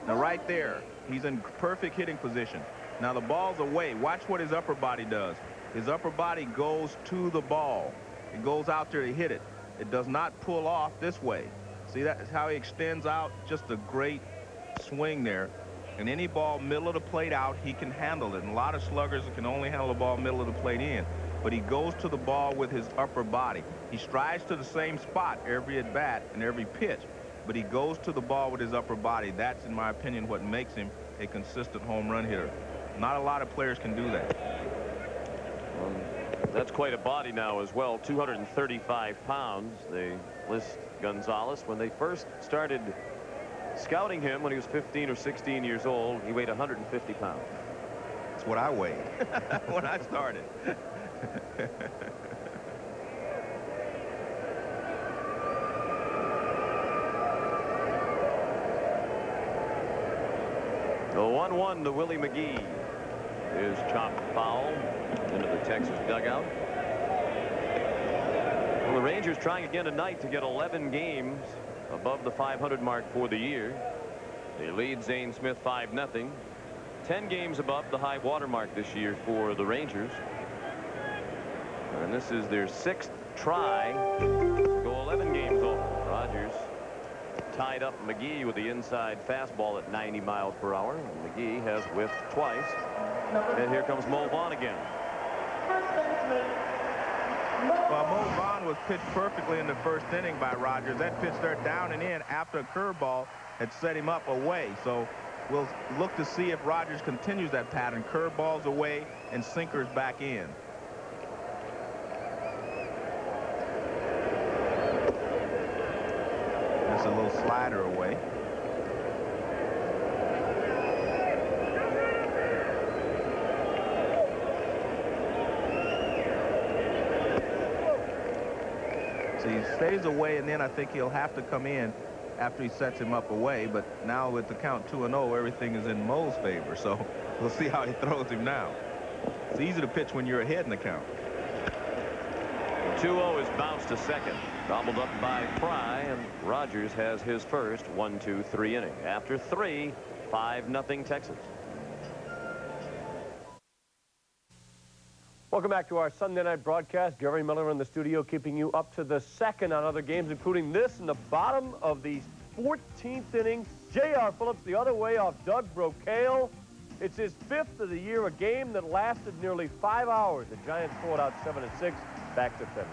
Now right there, he's in perfect hitting position. Now the ball's away. Watch what his upper body does. His upper body goes to the ball. It goes out there to hit it. It does not pull off this way. See, that's how he extends out. Just a great swing there. And any ball middle of the plate out, he can handle it. And a lot of sluggers can only handle the ball middle of the plate in. But he goes to the ball with his upper body. He strides to the same spot every at bat and every pitch. But he goes to the ball with his upper body. That's, in my opinion, what makes him a consistent home run hitter. Not a lot of players can do that. That's quite a body now as well, 235 pounds. They list Gonzalez. When they first started scouting him when he was 15 or 16 years old, he weighed 150 pounds. That's what I weighed when I started. The 1-1 to Willie McGee is chopped foul into the Texas dugout. Well, the Rangers trying again tonight to get 11 games above the 500 mark for the year. They lead Zane Smith 5-0. 10 games above the high water mark this year for the Rangers. And this is their 6th try to go 11 games over. Rogers tied up McGee with the inside fastball at 90 miles per hour. And McGee has whiffed twice. And here comes Mo Vaughn again. Well, Mo Vaughn was pitched perfectly in the first inning by Rogers. That pitch there down and in after a curveball had set him up away. So we'll look to see if Rogers continues that pattern. Curveballs away and sinkers back in. That's a little slider away. So he stays away, and then I think he'll have to come in after he sets him up away. But now with the count 2-0, everything is in Mo's favor. So we'll see how he throws him now. It's easy to pitch when you're ahead in the count. 2-0 is bounced to second, gobbled up by Fry, and Rogers has his first 1-2-3 inning. After 3, 5-0 Texas. Welcome back to our Sunday night broadcast. Gary Miller in the studio, keeping you up to the second on other games, including this in the bottom of the 14th inning. J.R. Phillips the other way off Doug Brocail. It's his 5th of the year, a game that lasted nearly 5 hours. The Giants pulled out 7-6. Back to Fenway.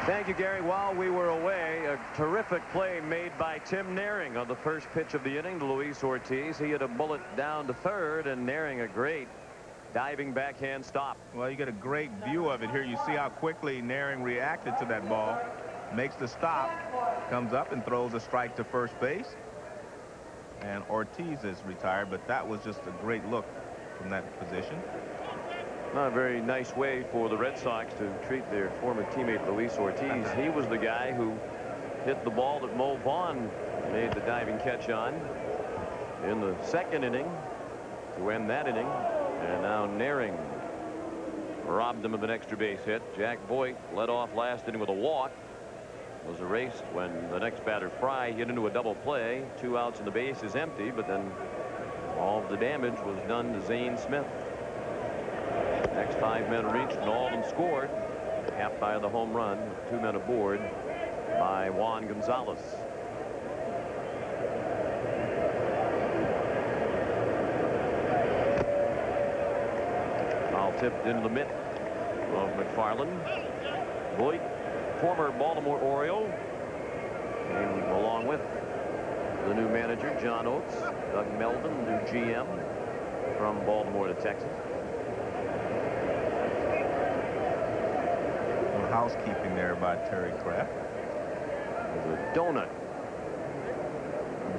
Thank you, Gary. While we were away, a terrific play made by Tim Naehring on the first pitch of the inning to Luis Ortiz. He hit a bullet down to third, and Naehring a great diving backhand stop. Well, you get a great view of it here. You see how quickly Naehring reacted to that ball. Makes the stop, comes up and throws a strike to first base. And Ortiz is retired, but that was just a great look from that position. Not a very nice way for the Red Sox to treat their former teammate Luis Ortiz. He was the guy who hit the ball that Mo Vaughn made the diving catch on in the second inning to end that inning. And now Naehring robbed him of an extra base hit. Jack Voigt led off last inning with a walk. Was erased when the next batter, Fry, hit into a double play. 2 outs and the base is empty, but then all of the damage was done to Zane Smith. Next 5 men reached and all of them scored. Capped by the home run, 2 men aboard by Juan Gonzalez. Foul tipped into the mitt of McFarland. Voigt, former Baltimore Oriole, came along with the new manager, John Oates. Doug Melvin, new GM from Baltimore to Texas. Housekeeping there by Terry Kraft. There's a donut.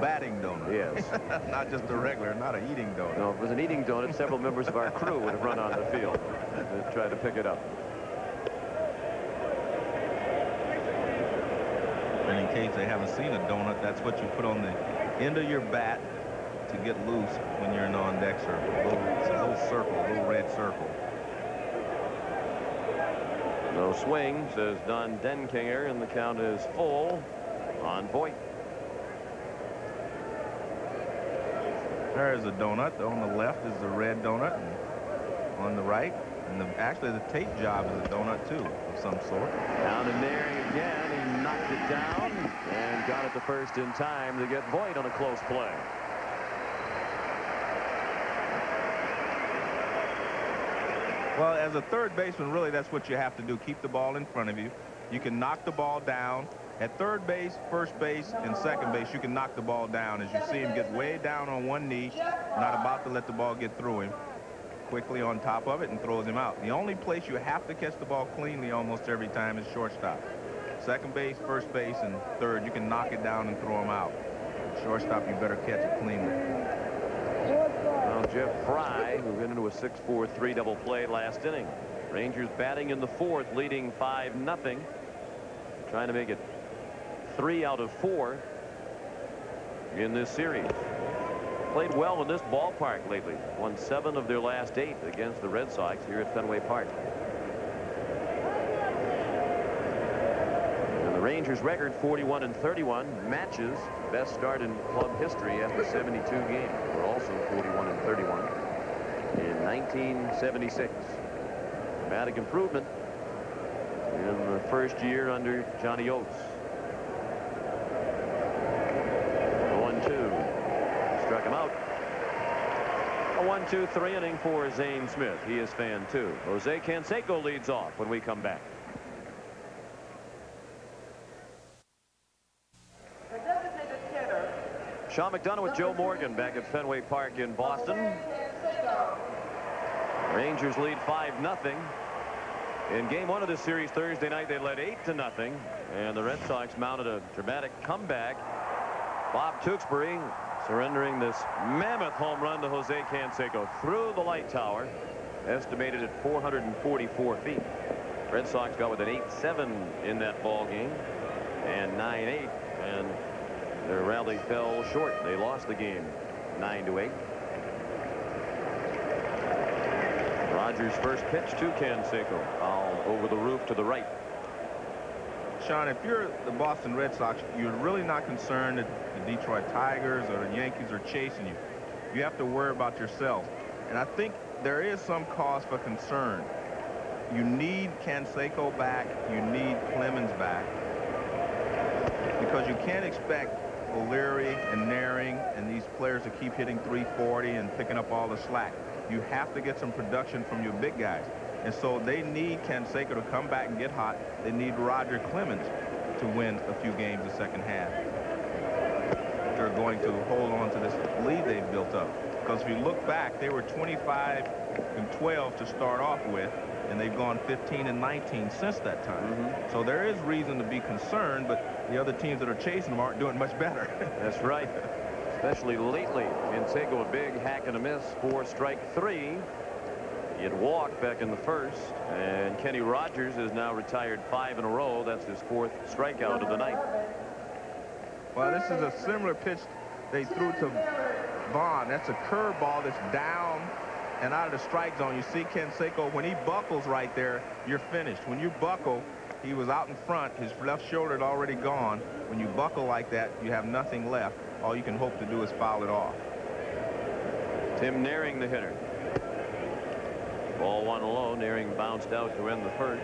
Batting donut. Yes. Not just a regular, not an eating donut. No, if it was an eating donut, several members of our crew would have run on the field to try to pick it up. And in case they haven't seen a donut, that's what you put on the end of your bat to get loose when you're in on-deck circle. It's a little circle, a little red circle. No swing, says Don Denkinger, and the count is full on Voigt. There's a donut. On the left is the red donut, and on the right, and actually the tape job is a donut too, of some sort. Down to Naehring again. He knocked it down and got it to first in time to get Voigt on a close play. Well, as a third baseman, really that's what you have to do. Keep the ball in front of you. You can knock the ball down At third base, first base, and second base, you can knock the ball down. As you see him get way down on one knee, not about to let the ball get through him. Quickly on top of it and throws him out. The only place you have to catch the ball cleanly almost every time is shortstop. Second base, first base, and third, you can knock it down and throw him out. Shortstop, you better catch it cleanly. Well, Jeff Fry, who went into a 6-4-3 double play last inning. Rangers batting in the fourth, leading 5-0. Trying to make it 3 out of 4 in this series. Played well in this ballpark lately. Won 7 of their last 8 against the Red Sox here at Fenway Park. And the Rangers record 41-31 matches best start in club history after 72 games. We're also 41-31 in 1976. Dramatic improvement in the first year under Johnny Oates. 1-2. Struck him out. A 1-2-3 inning for Zane Smith. He is fan 2. Jose Canseco leads off when we come back. The designated hitter. Sean McDonough with Joe Morgan back at Fenway Park in Boston. Rangers lead 5-0. In game 1 of this series Thursday night, they led 8-0, and the Red Sox mounted a dramatic comeback. Bob Tewksbury surrendering this mammoth home run to Jose Canseco through the light tower, estimated at 444 feet. Red Sox got with an 8-7 in that ball game and 9-8, and their rally fell short. They lost the game 9-8. Rogers' first pitch to Canseco, foul over the roof to the right. Sean, if you're the Boston Red Sox, you're really not concerned that the Detroit Tigers or the Yankees are chasing you. You have to worry about yourself. And I think there is some cause for concern. You need Canseco back. You need Clemens back. Because you can't expect O'Leary and Naring and these players to keep hitting 340 and picking up all the slack. You have to get some production from your big guys. And so they need Canseco to come back and get hot. They need Roger Clemens to win a few games the second half. They're going to hold on to this lead they've built up. Because if you look back, they were 25-12 to start off with, and they've gone 15-19 since that time. So there is reason to be concerned, but the other teams that are chasing them aren't doing much better. That's right. Especially lately. Canseco a big hack and a miss for strike 3. He had walked back in the first, and Kenny Rogers is now retired 5 in a row. That's his 4th strikeout of the night. Well, this is a similar pitch they threw to Vaughn. That's a curveball that's down and out of the strike zone. You see Canseco, when he buckles right there, you're finished. When you buckle, he was out in front. His left shoulder had already gone. When you buckle like that, you have nothing left. All you can hope to do is foul it off. Tim Naring, the hitter. Ball 1 low. Naring bounced out to end the first.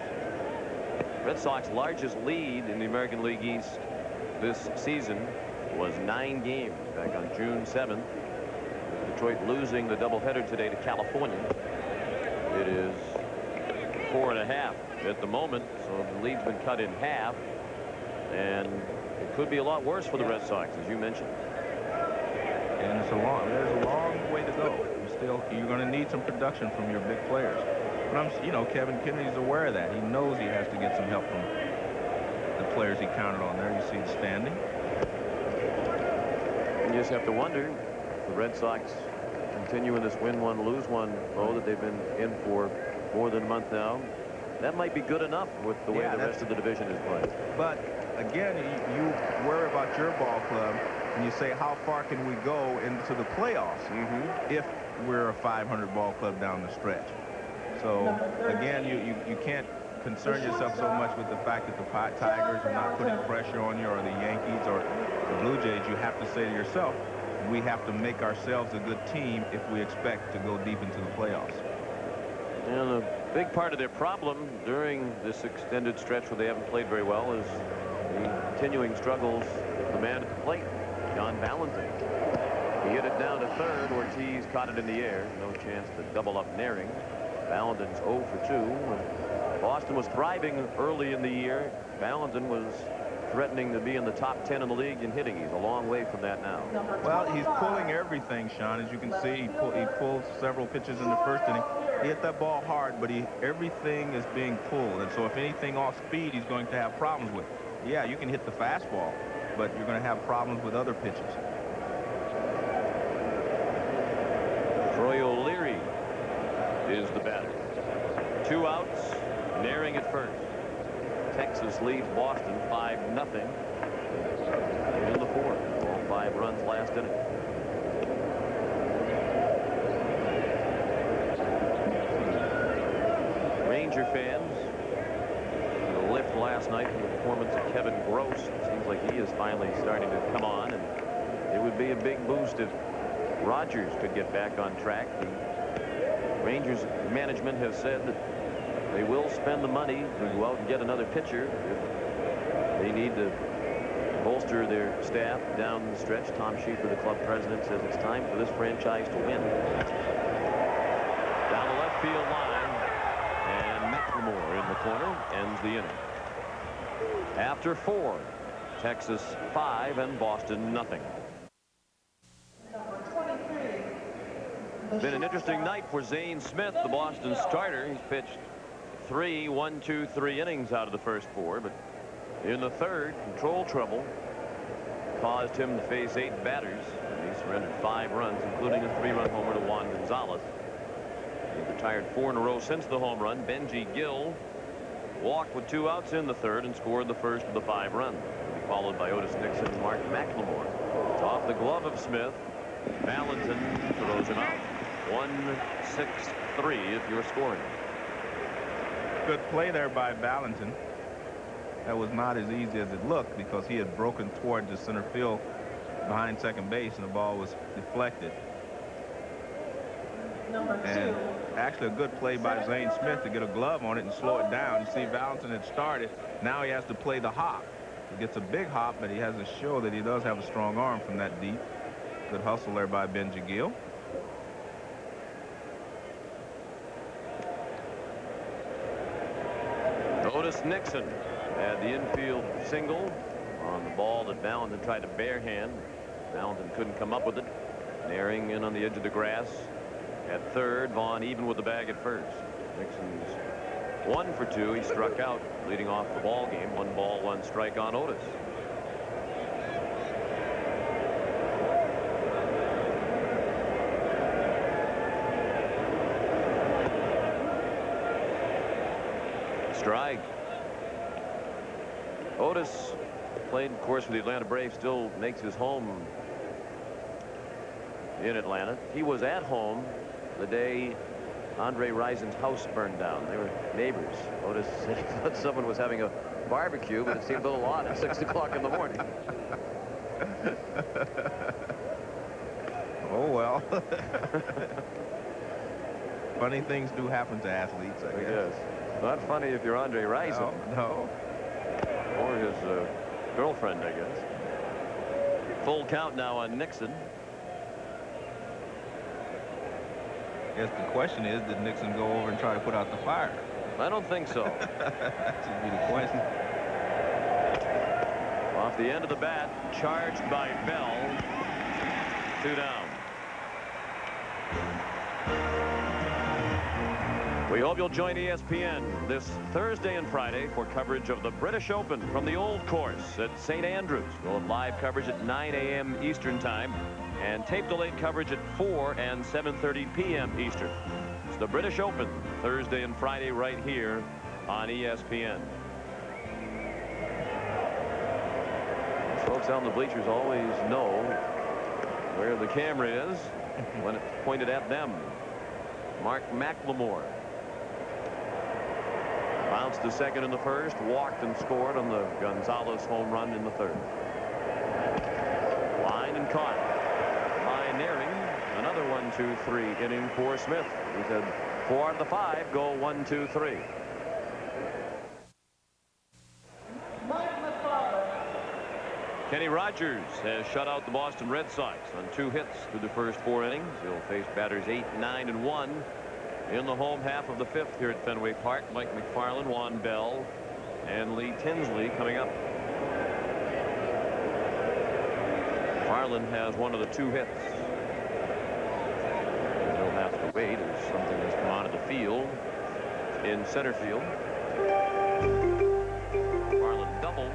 Red Sox largest lead in the American League East this season was 9 games back on June 7th. Detroit losing the doubleheader today to California. It is 4.5 at the moment, so the lead's been cut in half, and it could be a lot worse for the Red Sox, as you mentioned. And there's a long way to go. You're going to need some production from your big players. But Kevin Kennedy's aware of that. He knows he has to get some help from the players he counted on. There you see the standing. You just have to wonder if the Red Sox continue in this win one, lose one mode that they've been in for more than a month now. That might be good enough with the way the rest of the division is playing. But again, you worry about your ball club, and you say, how far can we go into the playoffs if we're a 500 ball club down the stretch? So again, you can't concern yourself so much with the fact that the Tigers are not putting pressure on you, or the Yankees or the Blue Jays. You have to say to yourself, we have to make ourselves a good team if we expect to go deep into the playoffs. And a big part of their problem during this extended stretch where they haven't played very well is the continuing struggles of the man at the plate, John Valentin. He hit it down to third. Ortiz caught it in the air. No chance to double up Naring. Valentin's 0 for 2. When Boston was thriving early in the year, Valentin was threatening to be in the top 10 in the league in hitting. He's a long way from that now. Well, he's pulling everything, Sean. As you can see, he pulled several pitches in the first inning. He hit that ball hard, but everything is being pulled. And so if anything off speed, he's going to have problems with. Yeah, you can hit the fastball, but you're going to have problems with other pitches. Troy O'Leary is the batter. 2 outs, Naring at first. Texas leads Boston 5-0 in the fourth. All 5 runs last inning. Ranger fans got a lift last night from the performance of Kevin Gross. It seems like he is finally starting to come on, and it would be a big boost if Rogers could get back on track. The Rangers management has said that they will spend the money to go out and get another pitcher if they need to bolster their staff down the stretch. Tom Schieffer, the club president, says it's time for this franchise to win. Down the left field line, and McLemore in the corner ends the inning. After 4, Texas 5 and Boston nothing. Been an interesting night for Zane Smith, the Boston starter. He's pitched 3 1-2-3 innings out of the first 4, but in the third, control trouble caused him to face 8 batters. And he surrendered 5 runs, including a 3-run homer to Juan Gonzalez. He's retired 4 in a row since the home run. Benji Gill walked with 2 outs in the third and scored the first of the 5 runs. He'll be followed by Otis Nixon and Mark McLemore. Off the glove of Smith, Valentin throws him out. 1-6-3 if you're scoring. Good play there by Valentin. That was not as easy as it looked because he had broken toward the center field behind second base, and the ball was deflected. And actually a good play by Zane Smith to get a glove on it and slow it down. You see Valentin had started. Now he has to play the hop. He gets a big hop, but he has to show that he does have a strong arm from that deep. Good hustle there by Benji Gill. Otis Nixon had the infield single on the ball that Valentin tried to barehand. Valentin couldn't come up with it. Naring in on the edge of the grass at third. Vaughn even with the bag at first. Nixon's 1 for 2. He struck out leading off the ball game. 1 ball, 1 strike on Otis. Strike. Otis played, of course, for the Atlanta Braves, still makes his home in Atlanta. He was at home the day Andre Rison's house burned down. They were neighbors. Otis thought someone was having a barbecue, but it seemed a little odd at 6 o'clock in the morning. Oh, well. Funny things do happen to athletes, I guess. Yes. Not funny if you're Andre Rison. No. Or his girlfriend, I guess. Full count now on Nixon. I guess the question is, did Nixon go over and try to put out the fire? I don't think so. That should be the question. Off the end of the bat, charged by Bell. 2 down. We hope you'll join ESPN this Thursday and Friday for coverage of the British Open from the Old Course at St. Andrews. We'll have live coverage at 9 a.m. Eastern Time and tape-delayed coverage at 4 and 7:30 p.m. Eastern. It's the British Open Thursday and Friday right here on ESPN. Folks on the bleachers always know where the camera is when it's pointed at them. Mark McLemore bounced to second in the first, walked and scored on the Gonzalez home run in the third. Line and caught by Naring. Another 1-2-3 inning for Smith. He said 4 out of the 5 go 1-2-3. Kenny Rogers has shut out the Boston Red Sox on 2 hits through the first 4 innings. He'll face batters 8, 9, and 1 in the home half of the 5th here at Fenway Park. Mike McFarland, Juan Bell, and Lee Tinsley coming up. Marlin has one of the 2 hits. He'll have to wait as something has come onto the field in center field. Marlin doubled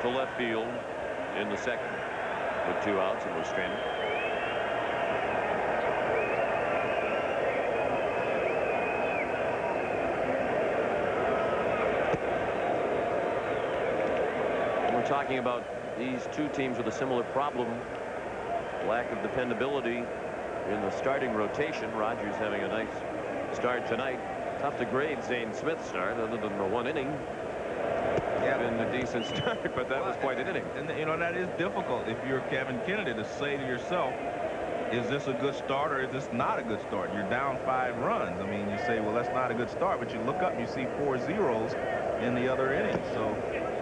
to left field in the second with 2 outs and was stranded. We're talking about these 2 teams with a similar problem, lack of dependability in the starting rotation. Rogers having a nice start tonight. Tough to grade Zane Smith's start other than the 1 inning. Yeah, Been a decent start, but that was quite an inning. And you know, that is difficult if you're Kevin Kennedy to say to yourself, is this a good start or is this not a good start? You're down 5 runs. I mean, you say, well, that's not a good start, but you look up and you see 4 zeros in the other innings. So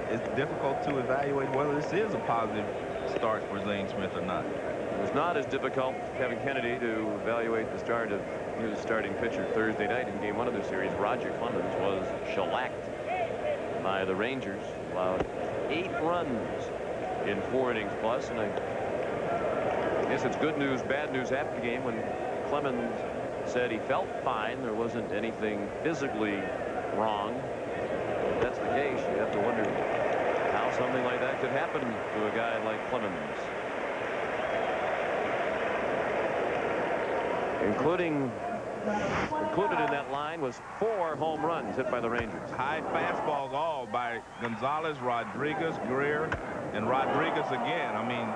it's difficult to evaluate whether this is a positive start for Zane Smith or not. It was not as difficult for Kevin Kennedy to evaluate the start of his starting pitcher Thursday night in game 1 of the series. Roger Clemens was shellacked by the Rangers, allowed 8 runs in 4 innings plus, and I guess it's good news, bad news after the game when Clemens said he felt fine. There wasn't anything physically wrong. If that's the case, you have to wonder how something like that could happen to a guy like Clemens. Included in that line was 4 home runs hit by the Rangers. High fastballs all by Gonzalez, Rodriguez, Greer, and Rodriguez again. I mean,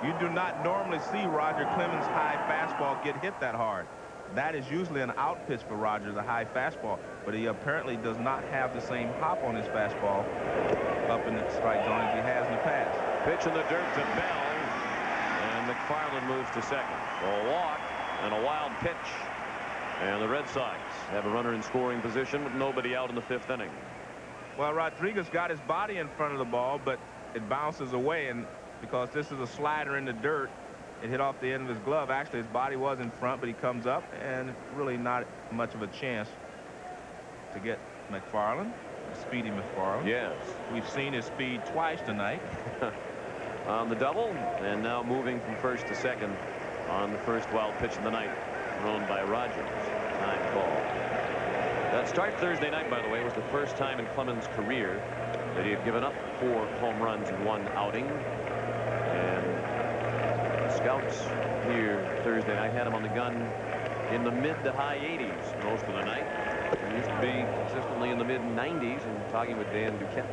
you do not normally see Roger Clemens' high fastball get hit that hard. That is usually an out pitch for Rogers, a high fastball, but he apparently does not have the same hop on his fastball up in the strike zone as he has in the past. Pitch in the dirt to Bell, and McFarland moves to second. A walk and a wild pitch, and the Red Sox have a runner in scoring position with nobody out in the 5th inning. Well, Rodriguez got his body in front of the ball, but it bounces away, and because this is a slider in the dirt, it hit off the end of his glove. Actually, his body was in front, but he comes up, and really not much of a chance to get McFarland, speedy McFarland. Yes. We've seen his speed twice tonight. On the double, and now moving from first to second on the first wild pitch of the night, thrown by Rogers. Time call. That start Thursday night, by the way, was the first time in Clemens' career that he had given up 4 home runs in 1 outing. And scouts here Thursday night had him on the gun in the mid to high 80s most of the night. He used to be consistently in the mid 90s. And talking with Dan Duquette,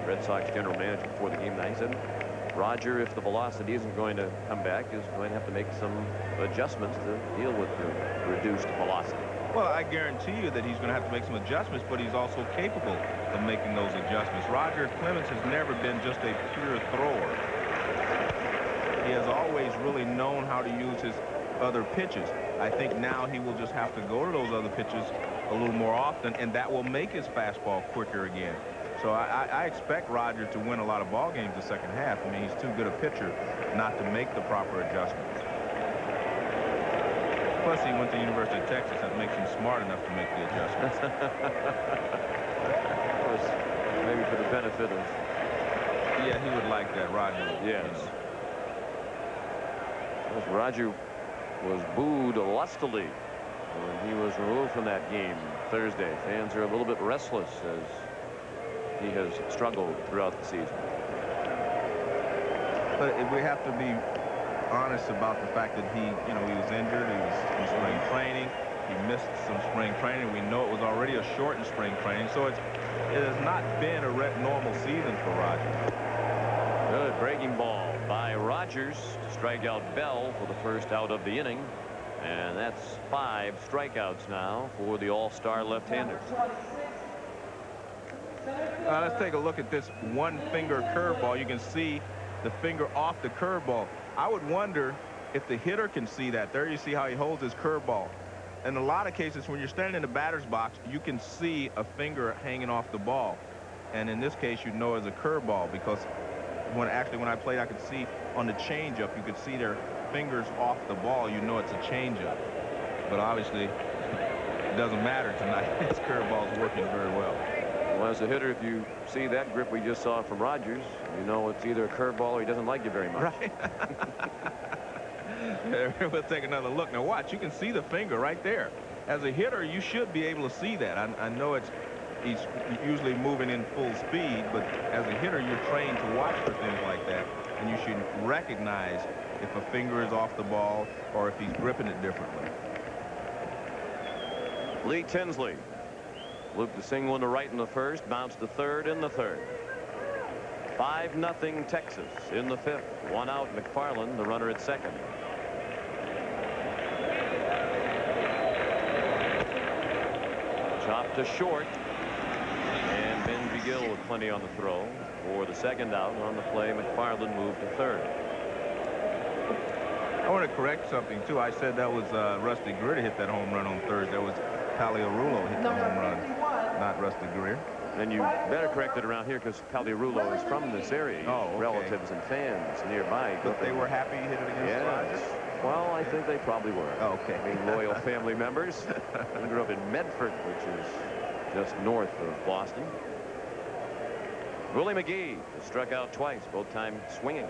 Red Sox general manager, before the game tonight, he said Roger, if the velocity isn't going to come back, is going to have to make some adjustments to deal with the reduced velocity. Well, I guarantee you that he's going to have to make some adjustments, but he's also capable of making those adjustments. Roger Clemens has never been just a pure thrower. He has always really known how to use his other pitches. I think now he will just have to go to those other pitches a little more often, and that will make his fastball quicker again. So I expect Roger to win a lot of ball games the second half. I mean, he's too good a pitcher not to make the proper adjustments. Plus, he went to the University of Texas. That makes him smart enough to make the adjustments. Of course, maybe for the benefit of... Yeah, he would like that, Roger. Yes. Roger was booed lustily when he was removed from that game Thursday. Fans are a little bit restless as he has struggled throughout the season. But we have to be honest about the fact that he was injured. He was in spring training. He missed some spring training. We know it was already a shortened spring training, so it has not been a normal season for Roger. Good breaking ball by Rogers to strike out Bell for the first out of the inning, and that's 5 strikeouts now for the all-star left-handers. Let's take a look at this one-finger curveball. You can see the finger off the curveball. I would wonder if the hitter can see that. There you see how he holds his curveball. In a lot of cases, when you're standing in the batter's box, you can see a finger hanging off the ball. And in this case, you know it's a curveball because when I played, I could see on the changeup, you could see their fingers off the ball. You know it's a changeup. But obviously, it doesn't matter tonight. His curveball's working very well. Well, as a hitter, if you see that grip we just saw from Rogers, you know it's either a curveball or he doesn't like you very much. Right. We'll take another look. Now watch, you can see the finger right there. As a hitter, you should be able to see that. I know he's usually moving in full speed, but as a hitter, you're trained to watch for things like that, and you should recognize if a finger is off the ball or if he's gripping it differently. Lee Tinsley looped the single into right in the first, bounced to third in the third. 5-0 Texas in the fifth. One out, McFarland, the runner at second. Chopped to short, and Ben Begill with plenty on the throw for the second out. On the play, McFarland moved to third. I want to correct something too. I said that was Rusty Greer to hit that home run on third. That was Paliarulo hit the home run, not Rusty Greer. And you better correct it around here because Paliarulo is from this area. Oh, okay. Relatives and fans nearby. But they were happy he hit it against Rogers? Yes. Well, I think they probably were. Oh, okay. Being loyal family members. I grew up in Medford, which is just north of Boston. Willie McGee has struck out twice, both times swinging.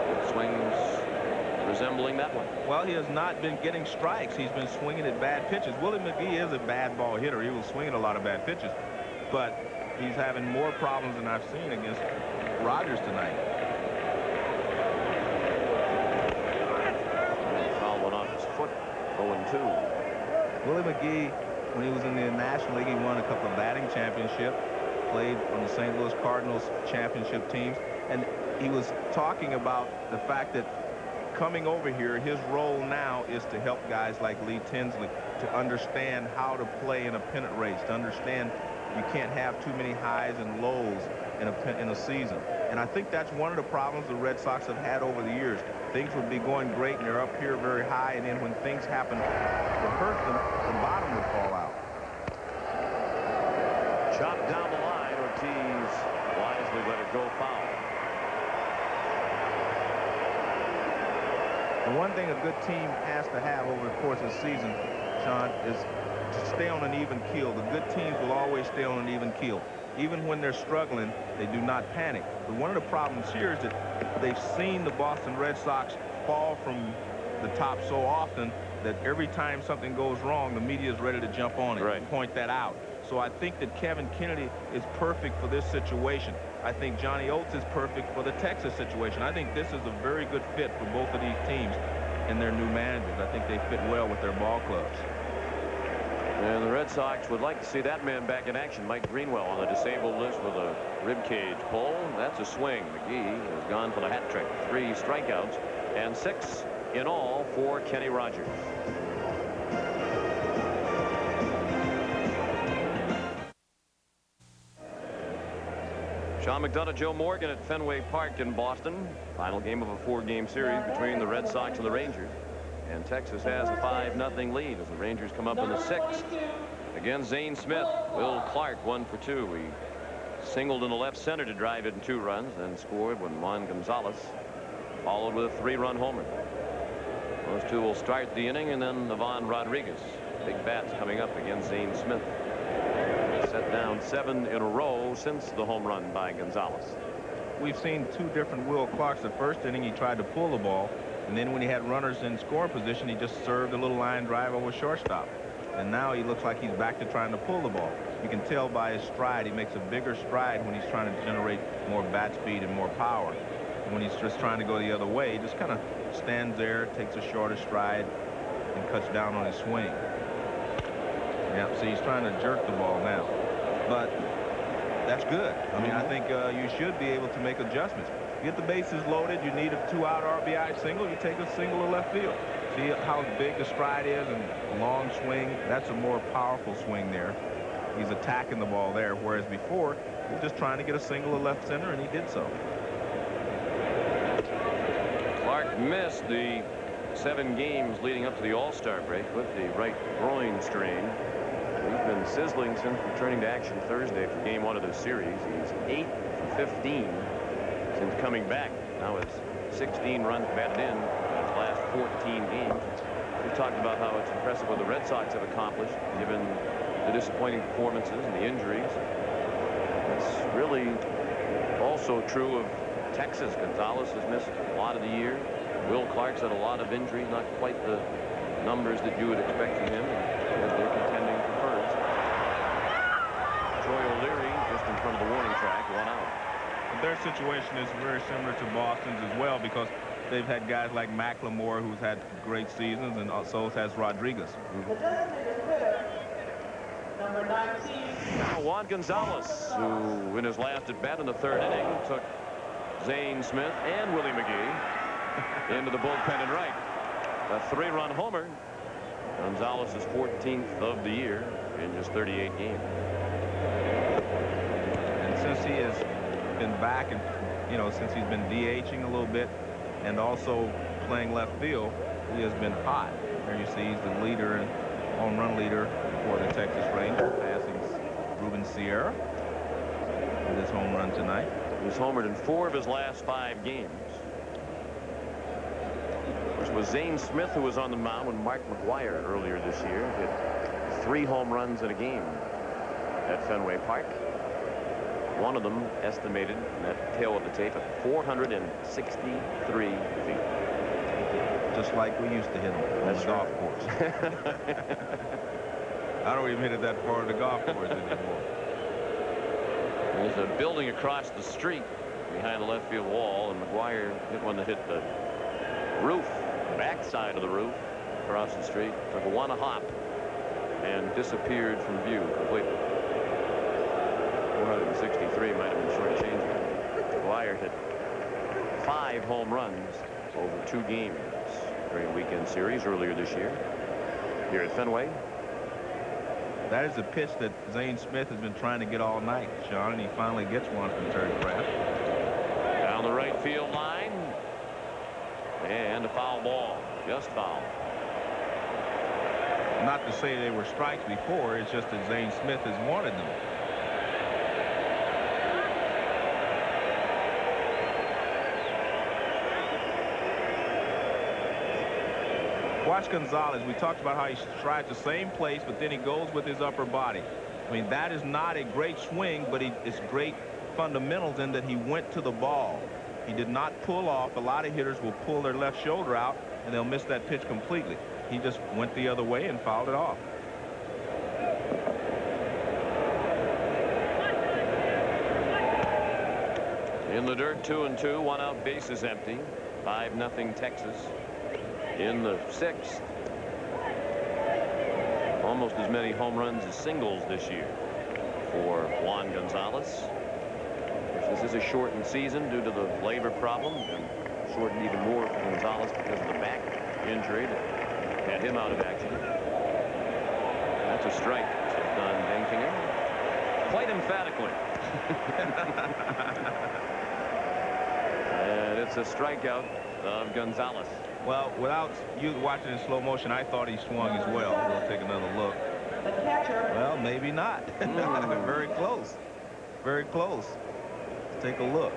Good swings resembling that one. Well, he has not been getting strikes. He's been swinging at bad pitches. Willie McGee is a bad ball hitter. He will swing at a lot of bad pitches. But he's having more problems than I've seen against Rogers tonight. Foul one off his foot. 0-2. Willie McGee, when he was in the National League, he won a couple of batting championships, played on the St. Louis Cardinals championship teams, and he was talking about the fact that coming over here, his role now is to help guys like Lee Tinsley to understand how to play in a pennant race, to understand you can't have too many highs and lows in a season. And I think that's one of the problems the Red Sox have had over the years. Things would be going great and they're up here very high, and then when things happen that hurt them, the bottom would fall out. Chopped down the line. Ortiz wisely let it go foul. The one thing a good team has to have over the course of the season, Sean, is to stay on an even keel. The good teams will always stay on an even keel. Even when they're struggling, they do not panic. But one of the problems here is that they've seen the Boston Red Sox fall from the top so often that every time something goes wrong, the media is ready to jump on it and point that out. So I think that Kevin Kennedy is perfect for this situation. I think Johnny Oates is perfect for the Texas situation. I think this is a very good fit for both of these teams and their new managers. I think they fit well with their ball clubs. And the Red Sox would like to see that man back in action. Mike Greenwell on the disabled list with a rib cage pull. That's a swing. McGee has gone for the hat trick. 3 strikeouts and 6 in all for Kenny Rogers. Sean McDonough, Joe Morgan at Fenway Park in Boston. Final game of a 4-game series between the Red Sox and the Rangers. And Texas has a 5-0 lead as the Rangers come up in the 6th. Again, Zane Smith. Will Clark 1 for 2. He singled in the left center to drive it in 2 runs, then scored when Juan Gonzalez followed with a 3-run homer. Those two will start the inning, and then Ivan Rodriguez. Big bats coming up against Zane Smith. Set down 7 in a row since the home run by Gonzalez. We've seen 2 different Will Clarks. The first inning, he tried to pull the ball, and then when he had runners in scoring position, he just served a little line drive over shortstop. And now he looks like he's back to trying to pull the ball. You can tell by his stride, he makes a bigger stride when he's trying to generate more bat speed and more power. And when he's just trying to go the other way, he just kind of stands there, takes a shorter stride, and cuts down on his swing. Yeah, see, he's trying to jerk the ball now. But that's good. I mean, I think you should be able to make adjustments. Get the bases loaded. You need a 2-out RBI single. You take a single to left field. See how big the stride is and long swing. That's a more powerful swing there. He's attacking the ball there, whereas before he was just trying to get a single to left center, and he did so. Clark missed the 7 games leading up to the All-Star break with the right groin strain. He's been sizzling since returning to action Thursday for game 1 of this series. He's 8 for 15 since coming back. Now it's 16 runs batted in his last 14 games. We talked about how it's impressive what the Red Sox have accomplished, given the disappointing performances and the injuries. It's really also true of Texas. Gonzalez has missed a lot of the year. Will Clark's had a lot of injuries, not quite the numbers that you would expect from him, as they're contending for first. Troy O'Leary just in front of the warning track, 1 out. Their situation is very similar to Boston's as well, because they've had guys like McLemore who's had great seasons, and so has Rodriguez. The designated hitter, number 19. Now Juan Gonzalez, who in his last at bat in the 3rd inning took Zane Smith and Willie McGee into the bullpen and right. A 3-run homer. Gonzalez is 14th of the year in just 38 games. And since he has been back, and since he's been DHing a little bit and also playing left field, he has been hot. There you see he's the leader and home run leader for the Texas Rangers, passing Ruben Sierra with his home run tonight. He's homered in 4 of his last 5 games. This was Zane Smith, who was on the mound when Mark McGwire earlier this year hit 3 home runs in a game at Fenway Park. One of them estimated in that tail of the tape at 463 feet. Just like we used to hit them on the golf course. I don't even hit it that far in the golf course anymore. There's a building across the street behind the left field wall, and McGwire hit one that hit the roof, back side of the roof, across the street. Took one hop and disappeared from view completely. 463 might have been shortchanged. McGwire hit 5 home runs over 2 games during a weekend series earlier this year here at Fenway. That is a pitch that Zane Smith has been trying to get all night, Sean, and he finally gets one from Terry Kraft. Down the right field line. And a foul ball. Just foul. Not to say they were strikes before, it's just that Zane Smith has wanted them. Watch Gonzalez. We talked about how he tries the same place, but then he goes with his upper body. I mean, that is not a great swing, but it's great fundamentals in that he went to the ball. He did not pull off. A lot of hitters will pull their left shoulder out, and they'll miss that pitch completely. He just went the other way and fouled it off. In the dirt, 2-2, 1 out, bases empty. 5-0 Texas. In the 6th, almost as many home runs as singles this year for Juan Gonzalez. This is a shortened season due to the labor problem, and shortened even more for Gonzalez because of the back injury that had him out of action. That's a strike, said Don Denkinger, quite emphatically. And it's a strikeout of Gonzalez. Well, without you watching in slow motion, I thought he swung as well. We'll take another look. The catcher. Well, maybe not. Very close. Very close. Let's take a look.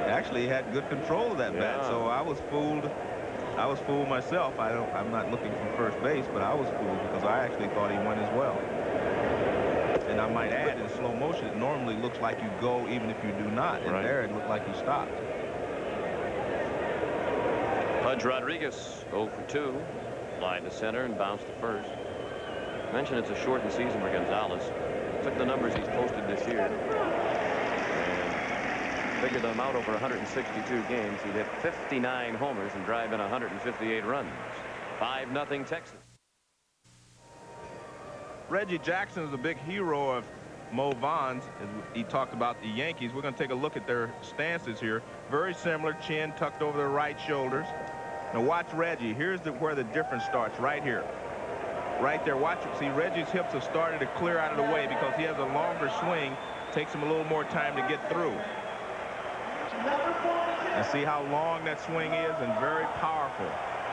Actually, he had good control of that bat, so I was fooled. I was fooled myself. I'm not looking for first base, but I was fooled because I actually thought he went as well. And I might add, in slow motion, it normally looks like you go even if you do not. And there it looked like he stopped. Pudge Rodriguez 0 for 2. Slide to center and bounce to first. Mentioned it's a shortened season for Gonzalez. Took the numbers he's posted this year and figured them out over 162 games. He'd hit 59 homers and drive in 158 runs. 5-0 Texas. Reggie Jackson is a big hero of Mo Vaughn's. As he talked about the Yankees, we're going to take a look at their stances here. Very similar, chin tucked over their right shoulders. Now watch Reggie. Here's where the difference starts, right here. Right there. Watch it. See, Reggie's hips have started to clear out of the way because he has a longer swing. Takes him a little more time to get through. And see how long that swing is, and very powerful.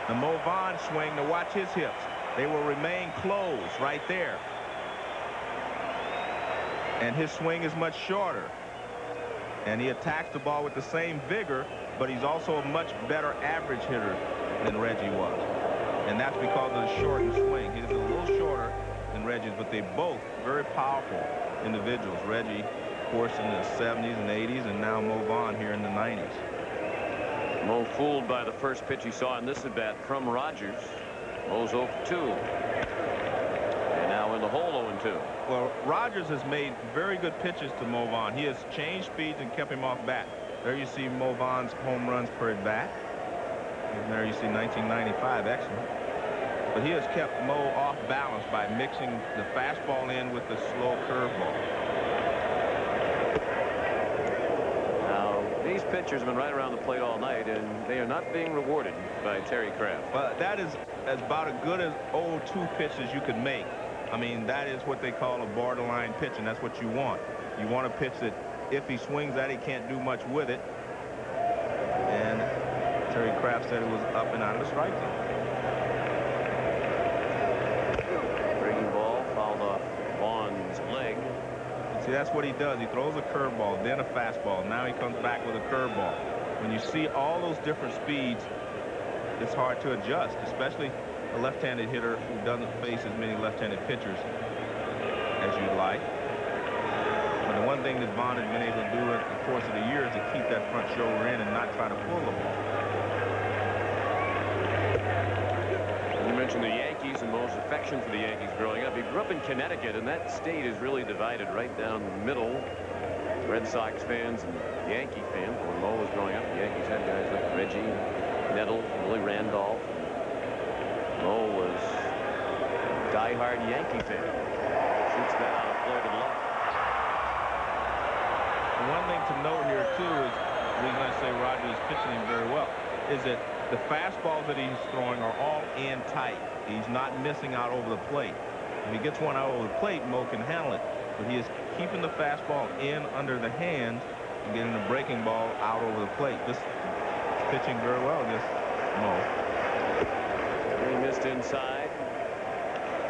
The Mo Vaughn swing, now watch his hips. They will remain closed right there. And his swing is much shorter. And he attacks the ball with the same vigor, but he's also a much better average hitter than Reggie was. And that's because of the shortened swing. He's a little shorter than Reggie's, but they both very powerful individuals. Reggie, of course, in the 70s and 80s, and now Mo Vaughn here in the 90s. Mo fooled by the first pitch he saw in this at-bat from Rogers. Mo's 0 for 2. And now in the hole 0 and 2. Well, Rogers has made very good pitches to Mo Vaughn. He has changed speeds and kept him off bat. There you see Mo Vaughn's home runs per at bat. And there you see 1995, excellent. But he has kept Mo off balance by mixing the fastball in with the slow curveball. Now, these pitchers have been right around the plate all night, and they are not being rewarded by Terry Kraft. Well, that is about as good as 0-2 pitch as you could make. I mean, that is what they call a borderline pitch, and that's what you want. You want a pitch that if he swings at it, he can't do much with it. And Terry Kraft said it was up and out of the strike zone. Breaking ball fouled off Vaughn's leg. See, that's what he does. He throws a curveball, then a fastball. Now he comes back with a curveball. When you see all those different speeds, it's hard to adjust, especially a left-handed hitter who doesn't face as many left-handed pitchers as you'd like. But the one thing that Vaughn has been able to do in the course of the year is to keep that front shoulder in and not try to pull the ball. You mentioned the Yankees and Mo's affection for the Yankees growing up. He grew up in Connecticut, and that state is really divided right down the middle. Red Sox fans and Yankee fans. When Mo was growing up, the Yankees had guys like Reggie, Nettles, Willie Randolph. Mo was a diehard Yankee fan. Shoots that out of play to the left. And one thing to note here, too, is the reason I say Rogers is pitching him very well, is that the fastballs that he's throwing are all in tight. He's not missing out over the plate. If he gets one out over the plate, Mo can handle it. But he is keeping the fastball in under the hands and getting the breaking ball out over the plate. This is pitching very well against Mo. He missed inside.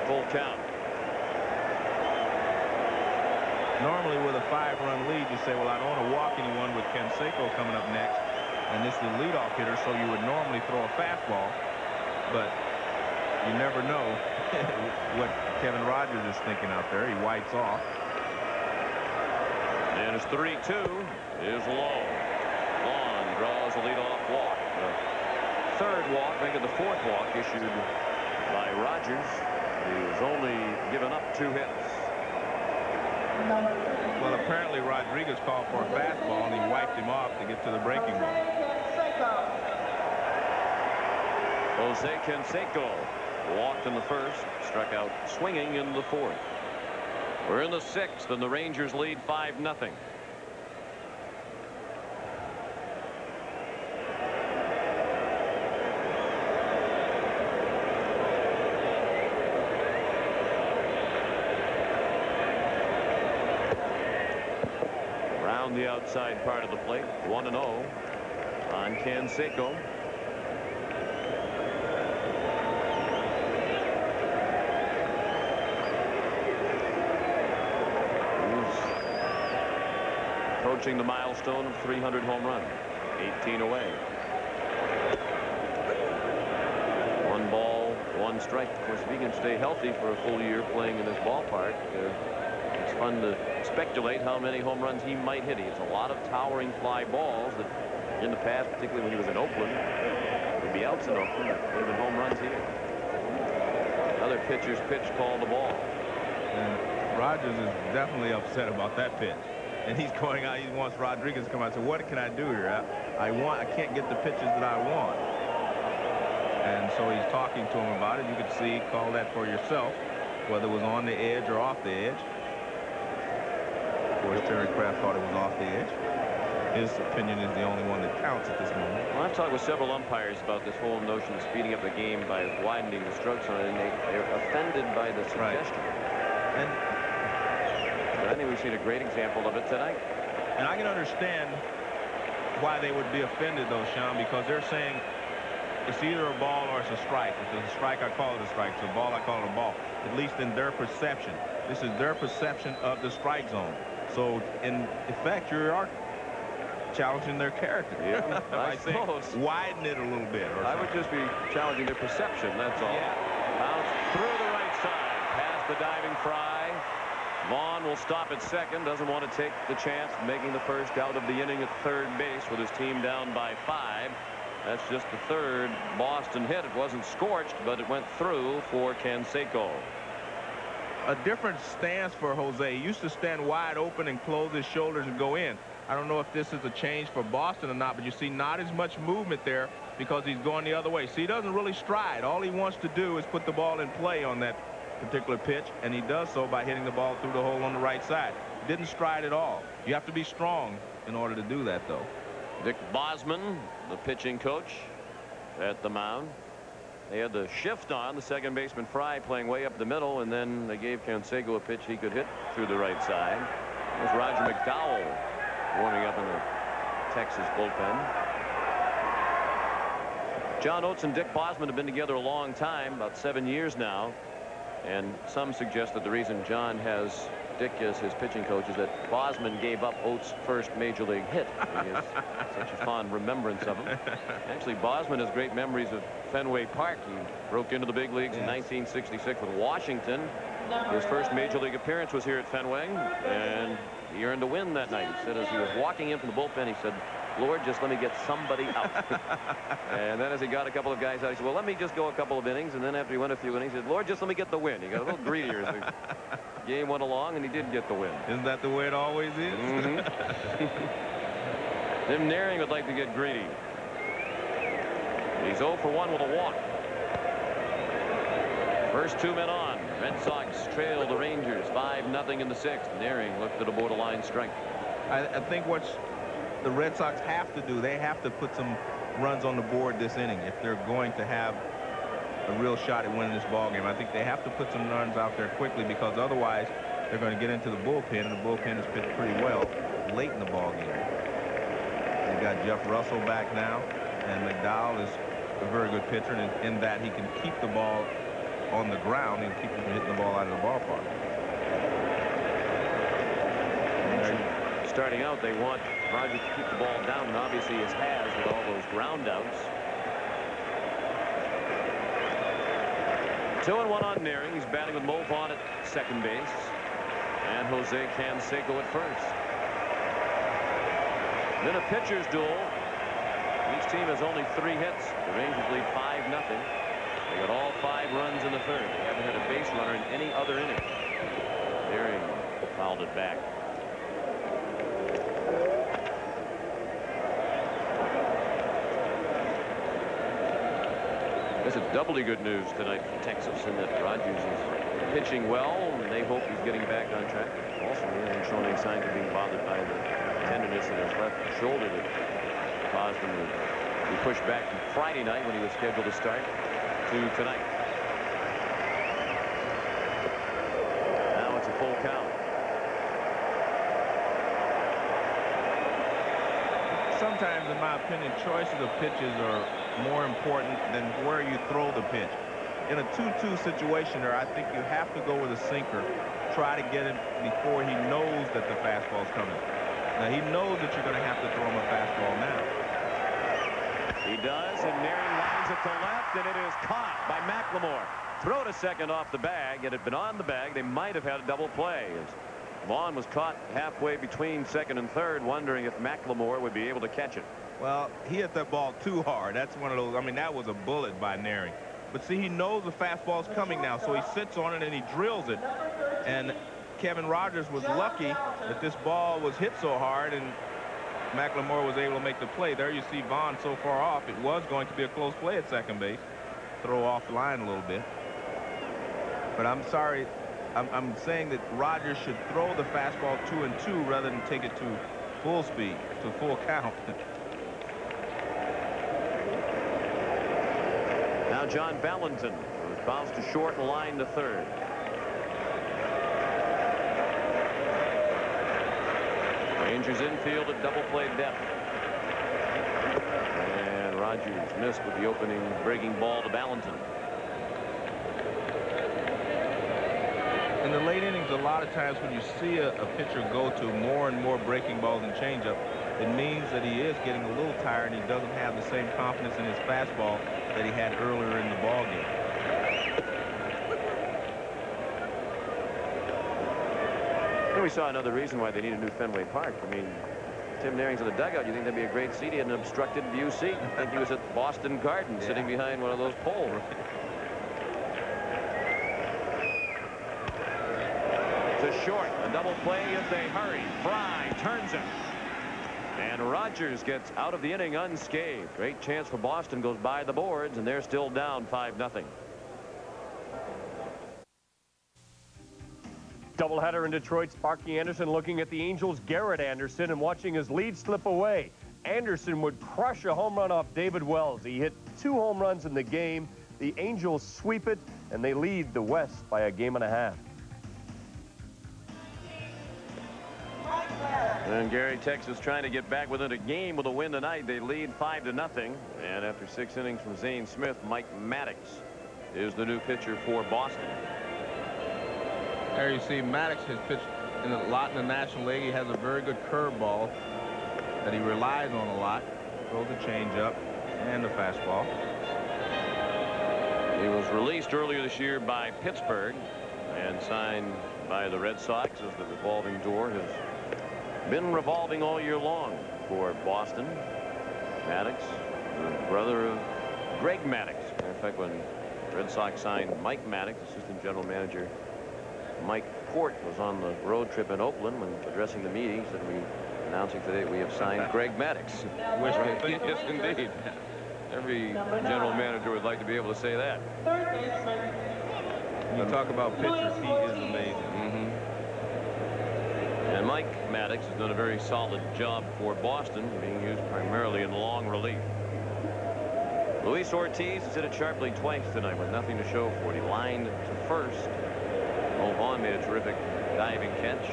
Full count. Normally with a 5-run lead, you say, well, I don't want to walk anyone with Canseco coming up next. And this is the leadoff hitter, so you would normally throw a fastball. But you never know what Kevin Rogers is thinking out there. He whites off. And his 3-2 is low. Vaughn draws a leadoff walk. The third walk, maybe the fourth walk, issued by Rogers. He was only given up 2 hits. Well, apparently Rodriguez called for a fastball, and he wiped him off to get to the breaking ball. Jose Canseco walked in the first, struck out swinging in the fourth. We're in the 6th, and the Rangers lead 5-0. Around the outside part of the plate, 1-0 on Canseco. Approaching the milestone of 300 home runs, 18 away. 1 ball, 1 strike. Of course, if he can stay healthy for a full year playing in this ballpark, it's fun to speculate how many home runs he might hit. He hits a lot of towering fly balls that in the past, particularly when he was in Oakland, would be outs in Oakland, but even home runs here. Another pitcher's pitch called the ball. And Rogers is definitely upset about that pitch. And he's going out. He wants Rodriguez to come out and say, what can I do here? I can't get the pitches that I want. And so he's talking to him about it. You could see, call that for yourself, whether it was on the edge or off the edge. Of course, Terry Kraft thought it was off the edge. His opinion is the only one that counts at this moment. Well, I've talked with several umpires about this whole notion of speeding up the game by widening the strokes on it, and they're offended by the suggestion. Right. And I think we've seen a great example of it tonight. And I can understand why they would be offended, though, Sean, because they're saying it's either a ball or it's a strike. If it's a strike, I call it a strike. If it's a ball, I call it a ball. At least in their perception. This is their perception of the strike zone. So, in effect, you're challenging their character. Yeah, I think suppose. widen it a little bit. Or I would something. just be challenging their perception, that's all. Yeah. Bounce through the right side, past the diving Fry. Vaughn will stop at second, doesn't want to take the chance of making the first out of the inning at third base with his team down by 5. That's just the third Boston hit. It wasn't scorched, but it went through for Canseco. A different stance for Jose. He used to stand wide open and close his shoulders and go in. I don't know if this is a change for Boston or not, but you see not as much movement there because he's going the other way. See, he doesn't really stride. All he wants to do is put the ball in play on that particular pitch, and he does so by hitting the ball through the hole on the right side. Didn't stride at all. You have to be strong in order to do that, though. Dick Bosman, the pitching coach, at the mound. They had the shift on, the second baseman Fry playing way up the middle, and then they gave Canseco a pitch he could hit through the right side. It was Roger McDowell warming up in the Texas bullpen. John Oates and Dick Bosman have been together a long time, about 7 years now. And some suggest that the reason John has Dick as his pitching coach is that Bosman gave up Oates' first major league hit. He has such a fond remembrance of him. Actually, Bosman has great memories of Fenway Park. He broke into the big leagues in 1966 with Washington. His first major league appearance was here at Fenway, and he earned a win that night. He said as he was walking in from the bullpen, he said, "Lord, just let me get somebody out." And then as he got a couple of guys out, he said, "Well, let me just go a couple of innings." And then after he went a few innings, he said, "Lord, just let me get the win." He got a little greedier as the game went along, and he did get the win. Isn't that the way it always is? Tim Naehring would like to get greedy. He's 0 for 1 with a walk. First 2 men on. Red Sox trail the Rangers 5-0 in the 6th. Naehring looked at a borderline strike. I think what the Red Sox have to do, they have to put some runs on the board this inning if they're going to have a real shot at winning this ball game. I think they have to put some runs out there quickly because otherwise they're going to get into the bullpen, and the bullpen has pitched pretty well late in the ball game. They've got Jeff Russell back now, and McDowell is a very good pitcher in that he can keep the ball on the ground and keep him hitting the ball out of the ballpark. Starting out, they want Rogers to keep the ball down, and obviously he has with all those ground outs. 2-1 on Naehring. He's batting with Mo Vaughn at second base and Jose Canseco at first. Then a pitcher's duel. Each team has only 3 hits. The Rangers lead 5-0. They got all 5 runs in the third. They haven't had a base runner in any other inning. Naehring fouled it back. This is doubly good news tonight for Texas in that Rogers is pitching well, and they hope he's getting back on track. Also, he hasn't shown any signs of being bothered by the tenderness in his left shoulder that caused him to be pushed back from Friday night when he was scheduled to start to tonight. Now it's a full count. Sometimes, in my opinion, choices of pitches are more important than where you throw the pitch. In a 2-2 situation there, I think you have to go with a sinker, try to get it before he knows that the fastball's coming. Now, he knows that you're going to have to throw him a fastball now. He does, and Naehring lines it to left, and it is caught by McLemore. Throw to second off the bag. It had been on the bag. They might have had a double play. As Vaughn was caught halfway between second and third, wondering if McLemore would be able to catch it. Well, he hit that ball too hard. That's one of those. I mean, that was a bullet by Naehring. But see, he knows the fastball's coming now, so he sits on it and he drills it. And Kevin Rogers was lucky that this ball was hit so hard and McLemore was able to make the play. There you see Vaughn so far off. It was going to be a close play at second base. Throw off the line a little bit. But I'm sorry. I'm saying that Rogers should throw the fastball 2-2 rather than take it to full speed, to full count. Now John Valentin, who's bounced to short and line to third. Rangers infield at double play depth. And Rogers missed with the opening breaking ball to Valentin. In the late innings, a lot of times when you see a pitcher go to more and more breaking balls and changeup, it means that he is getting a little tired and he doesn't have the same confidence in his fastball that he had earlier in the ball game. And we saw another reason why they need a new Fenway Park. I mean, Tim Naring's in the dugout. You think that'd be a great seat? He had an obstructed view seat. I think he was at Boston Garden, sitting behind one of those poles. To short, a double play if they hurry. Fry turns it. And Rogers gets out of the inning unscathed. Great chance for Boston, goes by the boards, and they're still down 5-0. Doubleheader in Detroit. Sparky Anderson looking at the Angels' Garrett Anderson and watching his lead slip away. Anderson would crush a home run off David Wells. He hit 2 home runs in the game. The Angels sweep it, and they lead the West by a 1.5 games. And Gary, Texas trying to get back within a game with a win tonight. They lead 5-0. And after 6 innings from Zane Smith, Mike Maddox is the new pitcher for Boston. There you see Maddox has pitched in a lot in the National League. He has a very good curveball that he relies on a lot. Throws a changeup and a fastball. He was released earlier this year by Pittsburgh and signed by the Red Sox as the revolving door has been revolving all year long for Boston. Maddox, the brother of Greg Maddox. In fact, when Red Sox signed Mike Maddox, assistant general manager Mike Port was on the road trip in Oakland when addressing the meeting. Said, we announcing today we have signed Greg Maddox. Yes, indeed. Every general manager would like to be able to say that. Third baseman. When you talk about pitchers, he is amazing. And Mike Maddox has done a very solid job for Boston, being used primarily in long relief. Luis Ortiz has hit it sharply twice tonight with nothing to show for it. He lined to first. Mo Vaughn made a terrific diving catch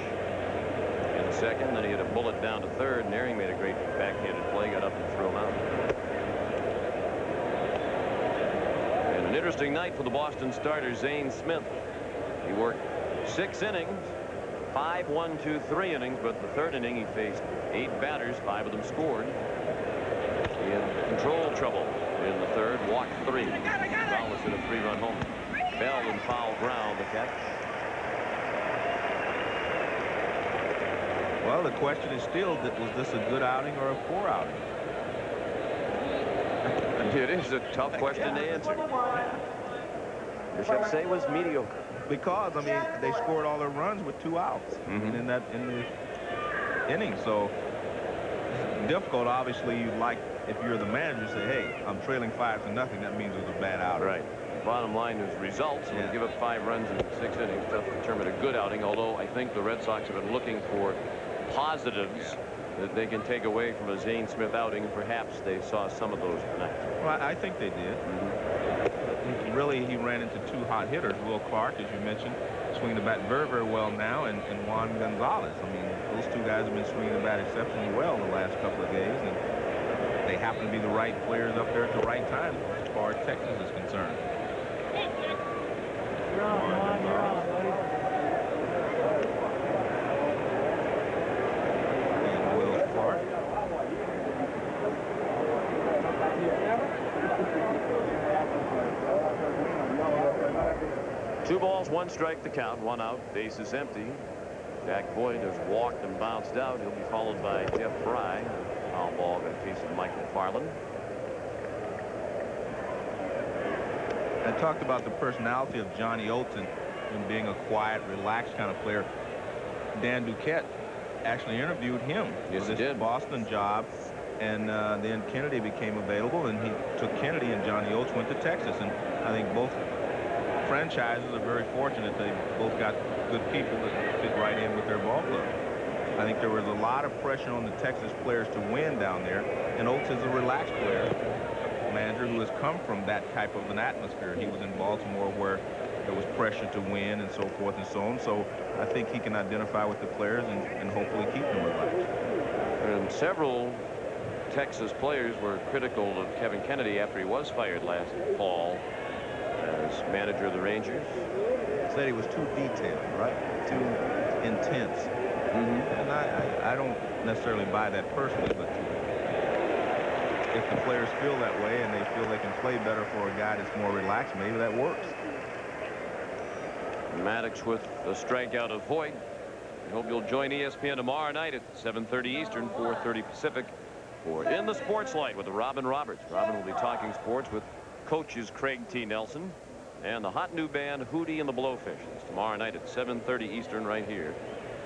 in the second. Then he hit a bullet down to third. Naring made a great backhanded play, got up and threw him out. And an interesting night for the Boston starter, Zane Smith. He worked 6 innings. 5 1-2-3 innings, but the third inning he faced 8 batters, 5 of them scored. He had control trouble in the third, walked 3. Gonzalez hit a 3-run homer. Bell in foul ground, the catch. Well, the question is still, was this a good outing or a poor outing? It is a tough question to answer. Bishop say was mediocre. Because, I mean, they scored all their runs with 2 outs in the inning. So it's difficult. Obviously, you'd like, if you're the manager, say, hey, I'm trailing 5-0. That means it was a bad outing. Right. Bottom line is results. When you give up 5 runs in 6 innings, tough to determine a good outing. Although I think the Red Sox have been looking for positives that they can take away from a Zane Smith outing. Perhaps they saw some of those tonight. Well, I think they did. Really, he ran into 2 hot hitters. Will Clark, as you mentioned, swinging the bat very, very well now, and Juan Gonzalez. I mean, those 2 guys have been swinging the bat exceptionally well the last couple of days, and they happen to be the right players up there at the right time as far as Texas is concerned. You're on, buddy. And Will Clark. 2 balls, 1 strike to count, 1 out, base is empty. Jack Boyd has walked and bounced out. He'll be followed by Jeff Fry. Foul ball in case of Mike McFarland. I talked about the personality of Johnny Oates and being a quiet, relaxed kind of player. Dan Duquette actually interviewed him Yes, for he this did. Boston job, and then Kennedy became available, and he took Kennedy, and Johnny Oates went to Texas. And I think both franchises are very fortunate they both got good people that fit right in with their ball club. I think there was a lot of pressure on the Texas players to win down there, and Oates is a relaxed player, manager who has come from that type of an atmosphere. He was in Baltimore where there was pressure to win and so forth and so on. So I think he can identify with the players and hopefully keep them relaxed. And several Texas players were critical of Kevin Kennedy after he was fired last fall as manager of the Rangers. Said he was too detailed, right? Too intense. And I don't necessarily buy that personally, but if the players feel that way and they feel they can play better for a guy that's more relaxed, maybe that works. Maddox with a strikeout of Hoyt. I hope you'll join ESPN tomorrow night at 7:30 Eastern, 4:30 Pacific for In the Sports Light with Robin Roberts. Robin will be talking sports with coaches Craig T. Nelson and the hot new band Hootie and the Blowfish. It's tomorrow night at 7:30 Eastern right here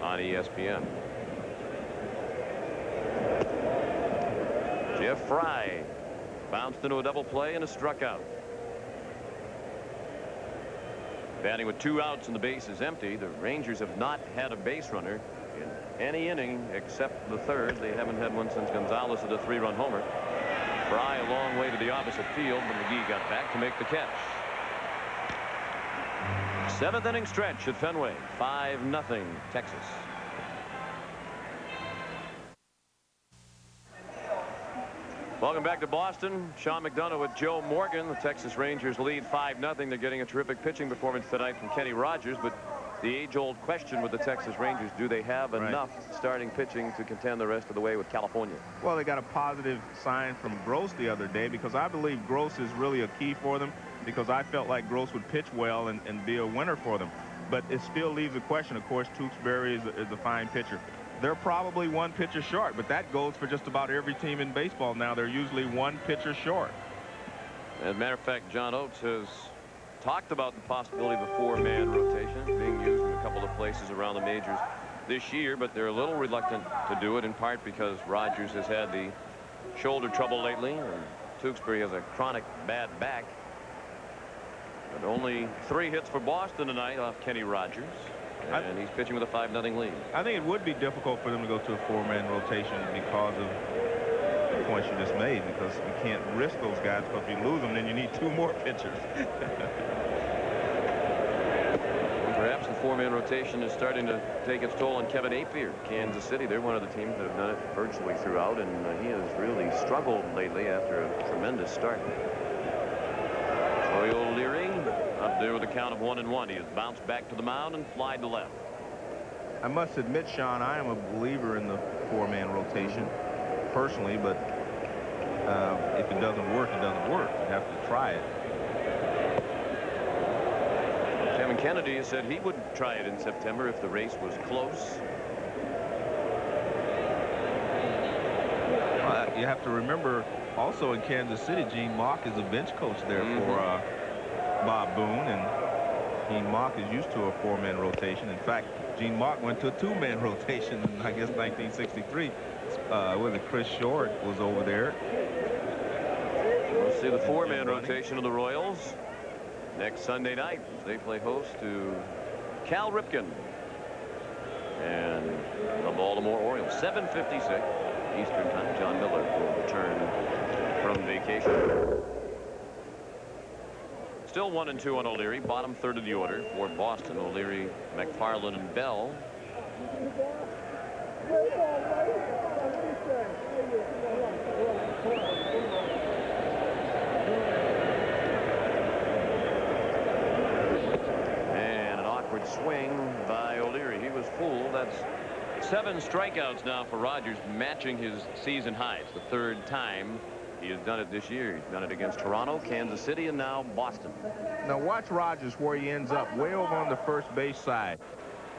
on ESPN. Jeff Fry bounced into a double play and a struck out. Batting with 2 outs and the base is empty. The Rangers have not had a base runner in any inning except the 3rd. They haven't had one since Gonzalez hit a 3-run homer. Fry a long way to the opposite field, but McGee got back to make the catch. 7th inning stretch at Fenway. 5-0 Texas. Welcome back to Boston. Sean McDonough with Joe Morgan. The Texas Rangers lead 5-0. They're getting a terrific pitching performance tonight from Kenny Rogers, but the age-old question with the Texas Rangers, do they have enough starting pitching to contend the rest of the way with California? Well, they got a positive sign from Gross the other day, because I believe Gross is really a key for them, because I felt like Gross would pitch well and be a winner for them. But it still leaves a question. Of course, Tewksbury is a fine pitcher. They're probably 1 pitcher short, but that goes for just about every team in baseball now. They're usually 1 pitcher short. As a matter of fact, John Oates has talked about the possibility of a 4-man rotation being used in a couple of places around the majors this year, but they're a little reluctant to do it, in part because Rogers has had the shoulder trouble lately, and Tewksbury has a chronic bad back. But only 3 hits for Boston tonight off Kenny Rogers. And he's pitching with a 5-0 lead. I think it would be difficult for them to go to a 4-man rotation because of the points you just made, because you can't risk those guys, because if you lose them, then you need 2 more pitchers. Perhaps the 4-man rotation is starting to take its toll on Kevin Apier. Kansas City, they're one of the teams that have done it virtually throughout, and he has really struggled lately after a tremendous start. Troy O'Leary up there with a count of 1-1. He has bounced back to the mound and flied to left. I must admit, Sean, I am a believer in the 4-man rotation personally, but if it doesn't work, it doesn't work. You have to try it. Kevin Kennedy has said he would try it in September if the race was close. You have to remember also in Kansas City, Gene Mauch is a bench coach there for Bob Boone, and Gene Mauch is used to a 4-man rotation. In fact, Gene Mauch went to a 2-man rotation in, I guess, 1963. With Chris Short was over there. We'll see the 4-man rotation of the Royals next Sunday night. They play host to Cal Ripken and the Baltimore Orioles. 7:56 Eastern Time. John Miller will return from vacation. Still 1-2 on O'Leary. Bottom 3rd of the order for Boston. O'Leary, McFarland, and Bell. And an awkward swing by O'Leary. He was fooled. That's 7 strikeouts now for Rogers, matching his season highs. The 3rd time he has done it this year. He's done it against Toronto, Kansas City, and now Boston. Now watch Rogers where he ends up, way over on the first base side.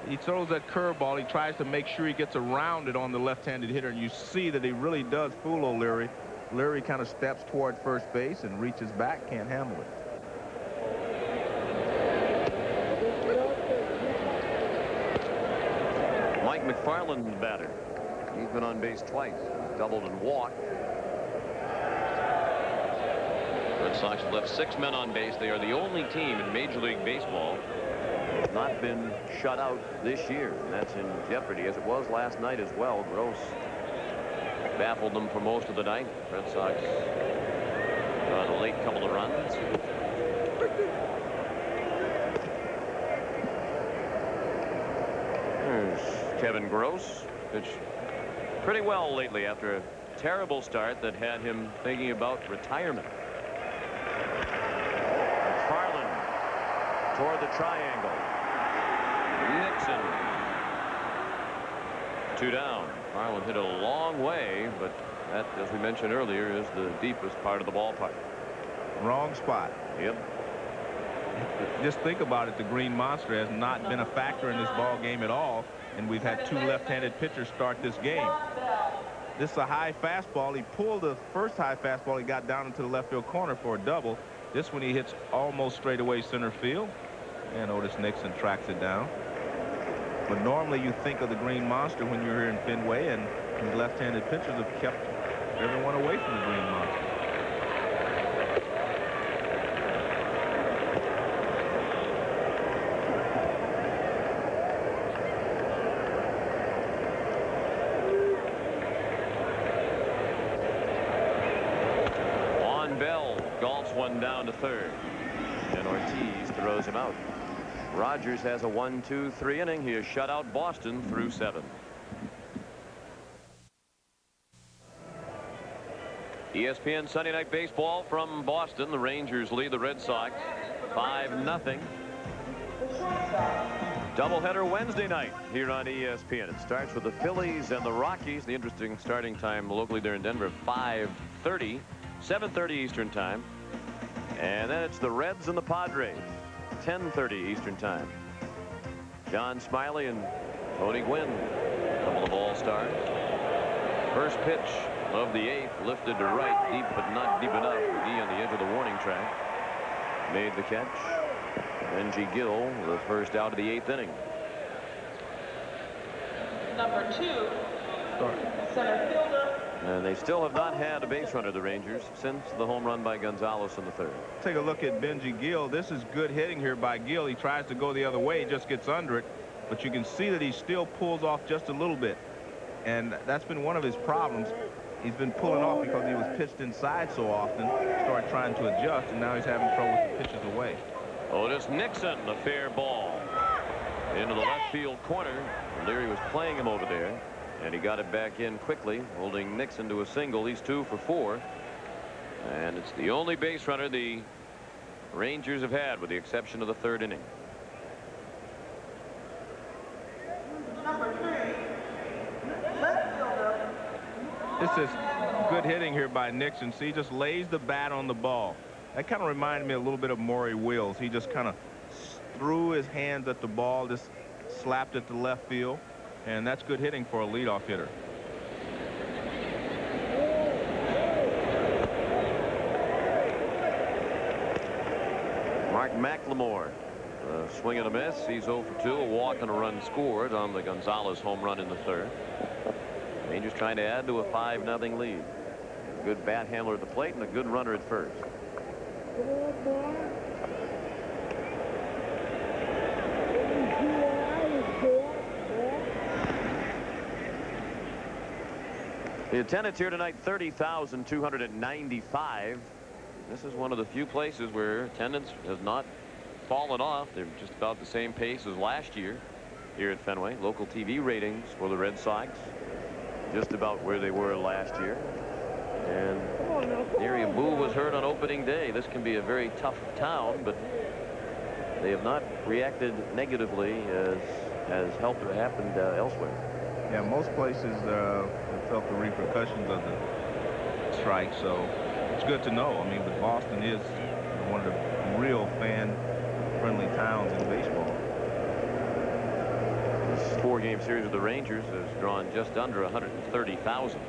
He throws that curveball. He tries to make sure he gets around it on the left-handed hitter, and you see that he really does fool O'Leary. O'Leary kind of steps toward first base and reaches back, can't handle it. Mike McFarland, the batter. He's been on base twice. He's doubled and walked. Red Sox have left 6 men on base. They are the only team in Major League Baseball that has not been shut out this year. And that's in jeopardy, as it was last night as well. Gross baffled them for most of the night. Red Sox got a late couple of runs. There's Kevin Gross. Pitched pretty well lately after a terrible start that had him thinking about retirement. McFarland toward the triangle. Nixon 2 down. Harlan hit it a long way, but that, as we mentioned earlier, is the deepest part of the ballpark. Wrong spot. Yep. Just think about it. The Green Monster has not been a factor in this ball game at all, and we've had 2 left-handed pitchers start this game. This is a high fastball. He pulled the first high fastball. He got down into the left field corner for a double. This one he hits almost straight away center field, and Otis Nixon tracks it down. But normally you think of the Green Monster when you're here in Fenway, and these left-handed pitchers have kept everyone away from the Green Monster. One down to third, and Ortiz throws him out. Rogers has a 1-2-3 inning. He has shut out Boston through 7. ESPN Sunday Night Baseball from Boston. The Rangers lead the Red Sox 5-0. Doubleheader Wednesday night here on ESPN. It starts with the Phillies and the Rockies. The interesting starting time locally there in Denver, 5:30, 7:30 Eastern time. And then it's the Reds and the Padres, 10:30 Eastern time. John Smiley and Tony Gwynn, a couple of all-stars. First pitch of the 8th, lifted to right, deep but not deep enough. McGee on the edge of the warning track made the catch. Benji Gill, the first out of the 8th inning. Number 2, center fielder. And they still have not had a base runner, the Rangers, since the home run by Gonzalez in the 3rd. Take a look at Benji Gill. This is good hitting here by Gill. He tries to go the other way, just gets under it, but you can see that he still pulls off just a little bit, and that's been one of his problems. He's been pulling off because he was pitched inside so often, started trying to adjust, and now he's having trouble with the pitches away. Otis Nixon, a fair ball into the left field corner. Leary was playing him over there, and he got it back in quickly, holding Nixon to a single. He's 2 for 4, and it's the only base runner the Rangers have had, with the exception of the 3rd inning. Number 3, left fielder. This is good hitting here by Nixon. See, he just lays the bat on the ball. That kind of reminded me a little bit of Maury Wills. He just kind of threw his hands at the ball, just slapped it to left field, and that's good hitting for a leadoff hitter. Mark McLemore, swing and a miss. He's 0 for 2. A walk and a run scored on the Gonzalez home run in the 3rd. Rangers trying to add to a 5-0 lead. A good bat handler at the plate and a good runner at first. The attendance here tonight, 30,295. This is one of the few places where attendance has not fallen off. They're just about the same pace as last year here at Fenway. Local TV ratings for the Red Sox, just about where they were last year. And Neri Abu was hurt on opening day. This can be a very tough town, but they have not reacted negatively as has happened elsewhere. Yeah, most places have felt the repercussions of the strike, so it's good to know. I mean, but Boston is one of the real fan-friendly towns in baseball. This 4-game series of the Rangers has drawn just under 130,000.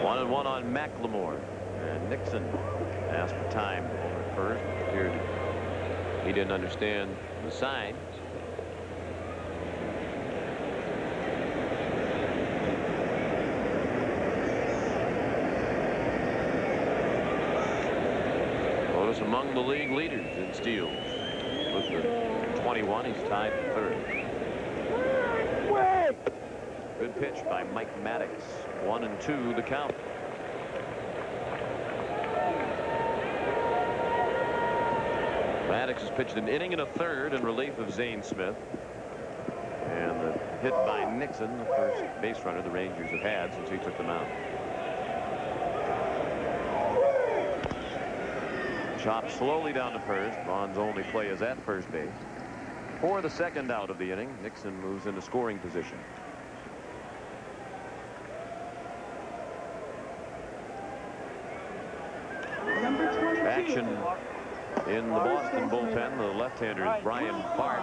One and one on McLemore, and Nixon asked for time over at first. It appeared he didn't understand the signs. Otis among the league leaders in steals with the 21. He's tied for 3rd. Good pitch by Mike Maddox. 1-2 the count. Maddox has pitched an inning and a 3rd in relief of Zane Smith. And the hit by Nixon, the first base runner the Rangers have had since he took them out. Chopped slowly down to first. Vaughn's only play is at first base. For the second out of the inning, Nixon moves into scoring position. Action in the Boston bullpen. The left-hander is Brian Bart,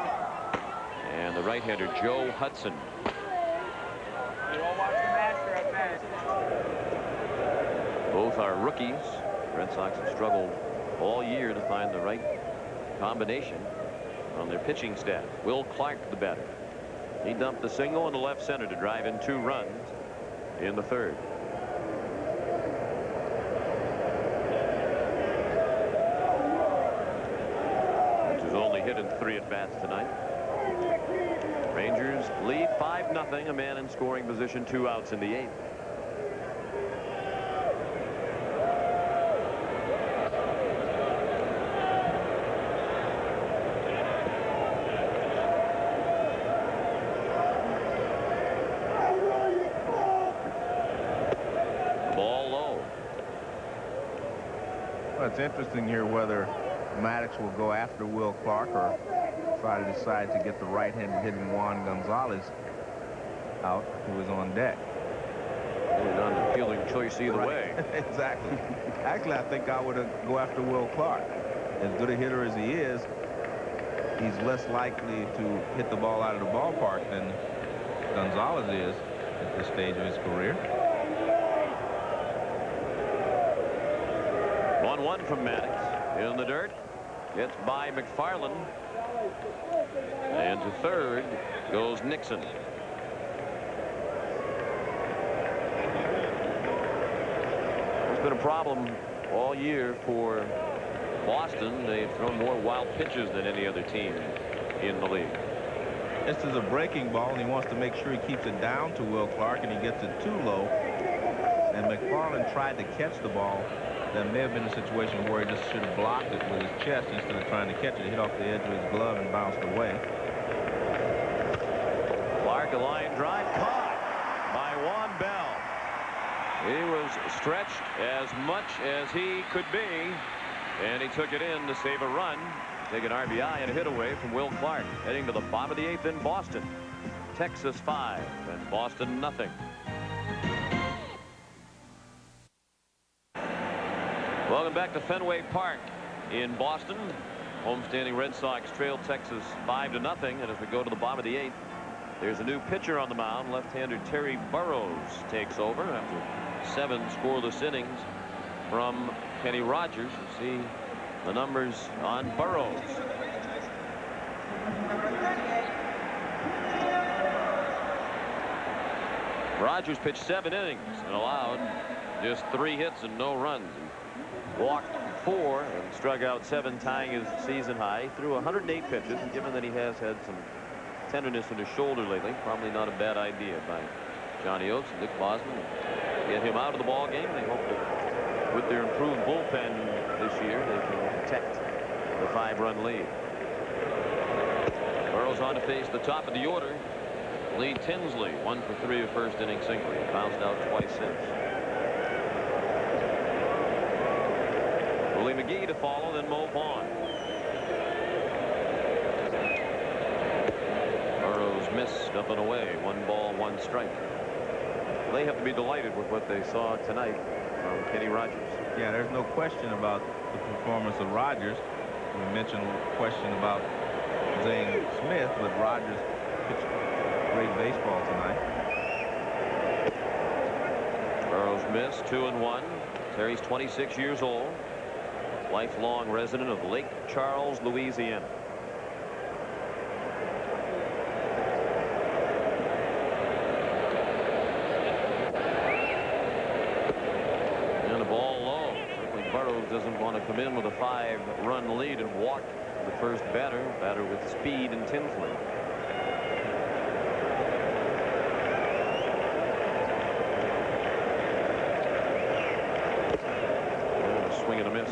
and the right-hander Joe Hudson. Both are rookies. Red Sox have struggled all year to find the right combination on their pitching staff. Will Clark, the batter. He dumped the single into left center to drive in 2 runs in the third. Which has only hit in 3 at-bats tonight. Rangers lead 5-0. A man in scoring position, 2 outs in the 8th. It's interesting here whether Maddox will go after Will Clark or try to decide to get the right-handed hitting Juan Gonzalez out, who is on deck. Not a fielding choice either way. Exactly. Actually, I think I would go after Will Clark. As good a hitter as he is, he's less likely to hit the ball out of the ballpark than Gonzalez is at this stage of his career. 1-1 from Maddox. In the dirt. Gets by McFarland. And to third goes Nixon. It's been a problem all year for Boston. They've thrown more wild pitches than any other team in the league. This is a breaking ball, and he wants to make sure he keeps it down to Will Clark, and he gets it too low. And McFarland tried to catch the ball. That may have been a situation where he just should have blocked it with his chest instead of trying to catch it. It hit off the edge of his glove and bounced away. Clark, a line drive caught by Juan Bell. He was stretched as much as he could be, and he took it in to save a run, take an RBI and a hit away from Will Clark. Heading to the bottom of the 8th in Boston. Texas 5 and Boston nothing. Welcome back to Fenway Park in Boston. Homestanding Red Sox trail Texas 5-0. And as we go to the bottom of the 8th, there's a new pitcher on the mound. Left-hander Terry Burrows takes over after 7 scoreless innings from Kenny Rogers. You see the numbers on Burrows. Rogers pitched 7 innings and allowed just 3 hits and no runs. Walked 4 and struck out 7, tying his season high. Threw 108 pitches, and given that he has had some tenderness in his shoulder lately, probably not a bad idea by Johnny Oates and Dick Bosman to get him out of the ball game. They hope that with their improved bullpen this year, they can protect the 5-run lead. Burrows on to face the top of the order. Lee Tinsley, 1 for 3 of first inning single. He bounced out twice since. Willie McGee to follow, then Mo Vaughn. Burrows missed up and away. 1 ball, 1 strike. They have to be delighted with what they saw tonight from Kenny Rogers. Yeah, there's no question about the performance of Rogers. We mentioned a question about Zane Smith, but Rogers pitched great baseball tonight. Burrows missed 2-1. Terry's 26 years old. Lifelong resident of Lake Charles, Louisiana. And the ball low. Certainly Burrows doesn't want to come in with a 5-run lead and walk the first batter with speed and Tinsley. And a swing and a miss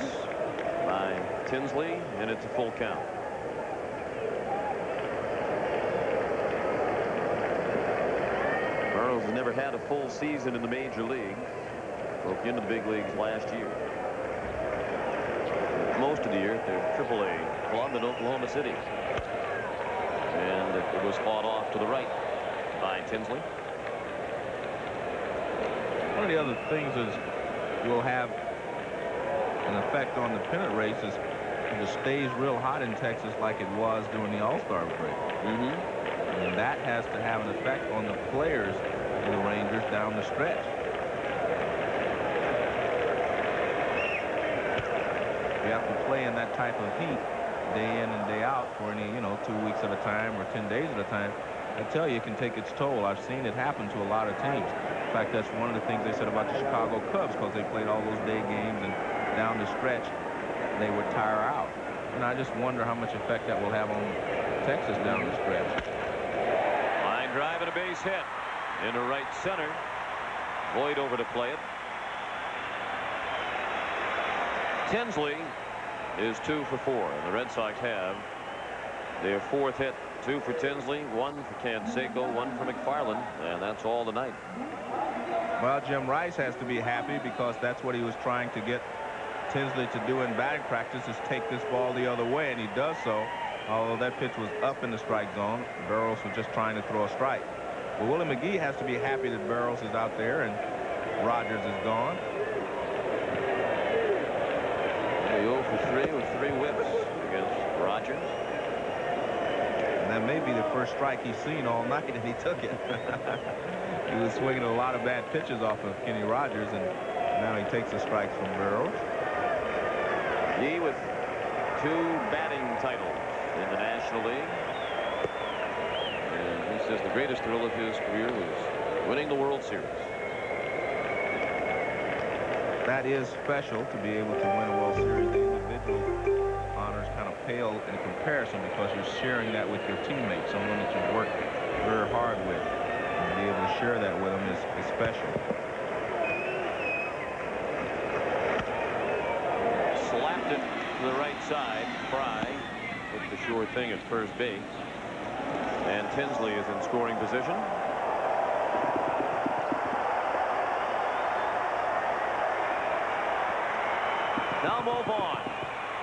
by Tinsley, and it's a full count. Burrows has never had a full season in the major leagues. Broke into the big leagues last year. Most of the year at their AAA club in Oklahoma City. And it was fought off to the right by Tinsley. One of the other things is will have an effect on the pennant race is if it stays real hot in Texas like it was during the All-Star break. And that has to have an effect on the players of the Rangers down the stretch. You have to play in that type of heat day in and day out for any, 2 weeks at a time or 10 days at a time. I tell you, it can take its toll. I've seen it happen to a lot of teams. In fact, that's one of the things they said about the Chicago Cubs, because they played all those day games and down the stretch they would tire out. And I just wonder how much effect that will have on Texas down the stretch. Line drive and a base hit into right center. Boyd over to play it. Tinsley is 2 for 4, and the Red Sox have their 4th hit. 2 for Tinsley, 1 for Canseco, 1 for McFarland, and that's all tonight. Well, Jim Rice has to be happy because that's what he was trying to get Tinsley to do in batting practice, is take this ball the other way, and he does so. Although that pitch was up in the strike zone, Burroughs was just trying to throw a strike. Well, Willie McGee has to be happy that Burroughs is out there and Rogers is gone. 0 for 3 with 3 whips against Rogers. And that may be the first strike he's seen all night, and he took it. He was swinging a lot of bad pitches off of Kenny Rogers, and now he takes the strikes from Burroughs. He with 2 batting titles in the National League. And he says the greatest thrill of his career was winning the World Series. That is special, to be able to win a World Series. The individual honors kind of pale in comparison because you're sharing that with your teammates, someone that you've worked very hard with. And to be able to share that with them is special. Slapped it to the right side. Fry with the sure thing at first base. And Tinsley is in scoring position. Now Mo Vaughn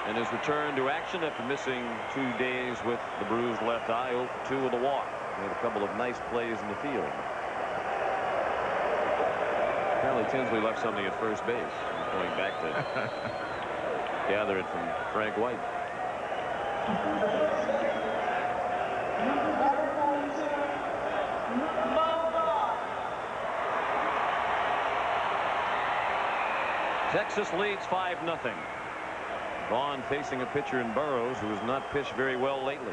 in his return to action after missing 2 days with the bruised left eye. 0 for 2 with a walk. Made a couple of nice plays in the field. Apparently Tinsley left something at first base. He's going back to gather it from Frank White. Texas leads 5-0. Vaughn facing a pitcher in Burroughs who has not pitched very well lately.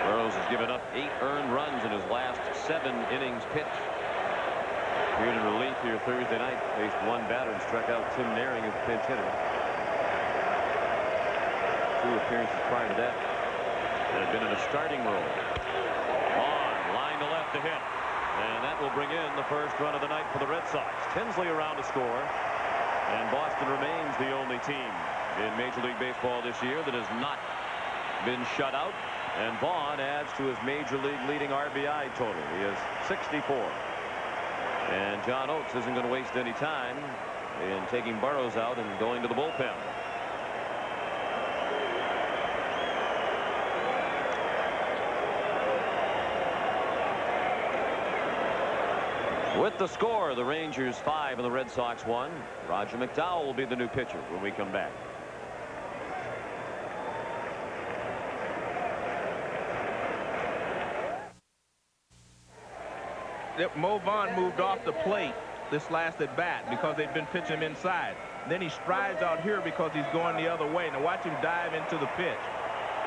Burroughs has given up 8 earned runs in his last 7 innings pitched. Appeared in relief here Thursday night. Faced 1 batter and struck out Tim Naring as a pinch hitter. 2 appearances prior to that and had been in a starting role. Vaughn line to left to hit. And that will bring in the first run of the night for the Red Sox. Tinsley around to score. And Boston remains the only team in Major League Baseball this year that has not been shut out. And Vaughn adds to his Major League leading RBI total. He has 64. And John Oates isn't going to waste any time in taking Burroughs out and going to the bullpen. With the score, the Rangers 5 and the Red Sox 1. Roger McDowell will be the new pitcher when we come back. Mo Vaughn moved off the plate this last at bat because they've been pitching him inside. Then he strides out here because he's going the other way. Now watch him dive into the pitch.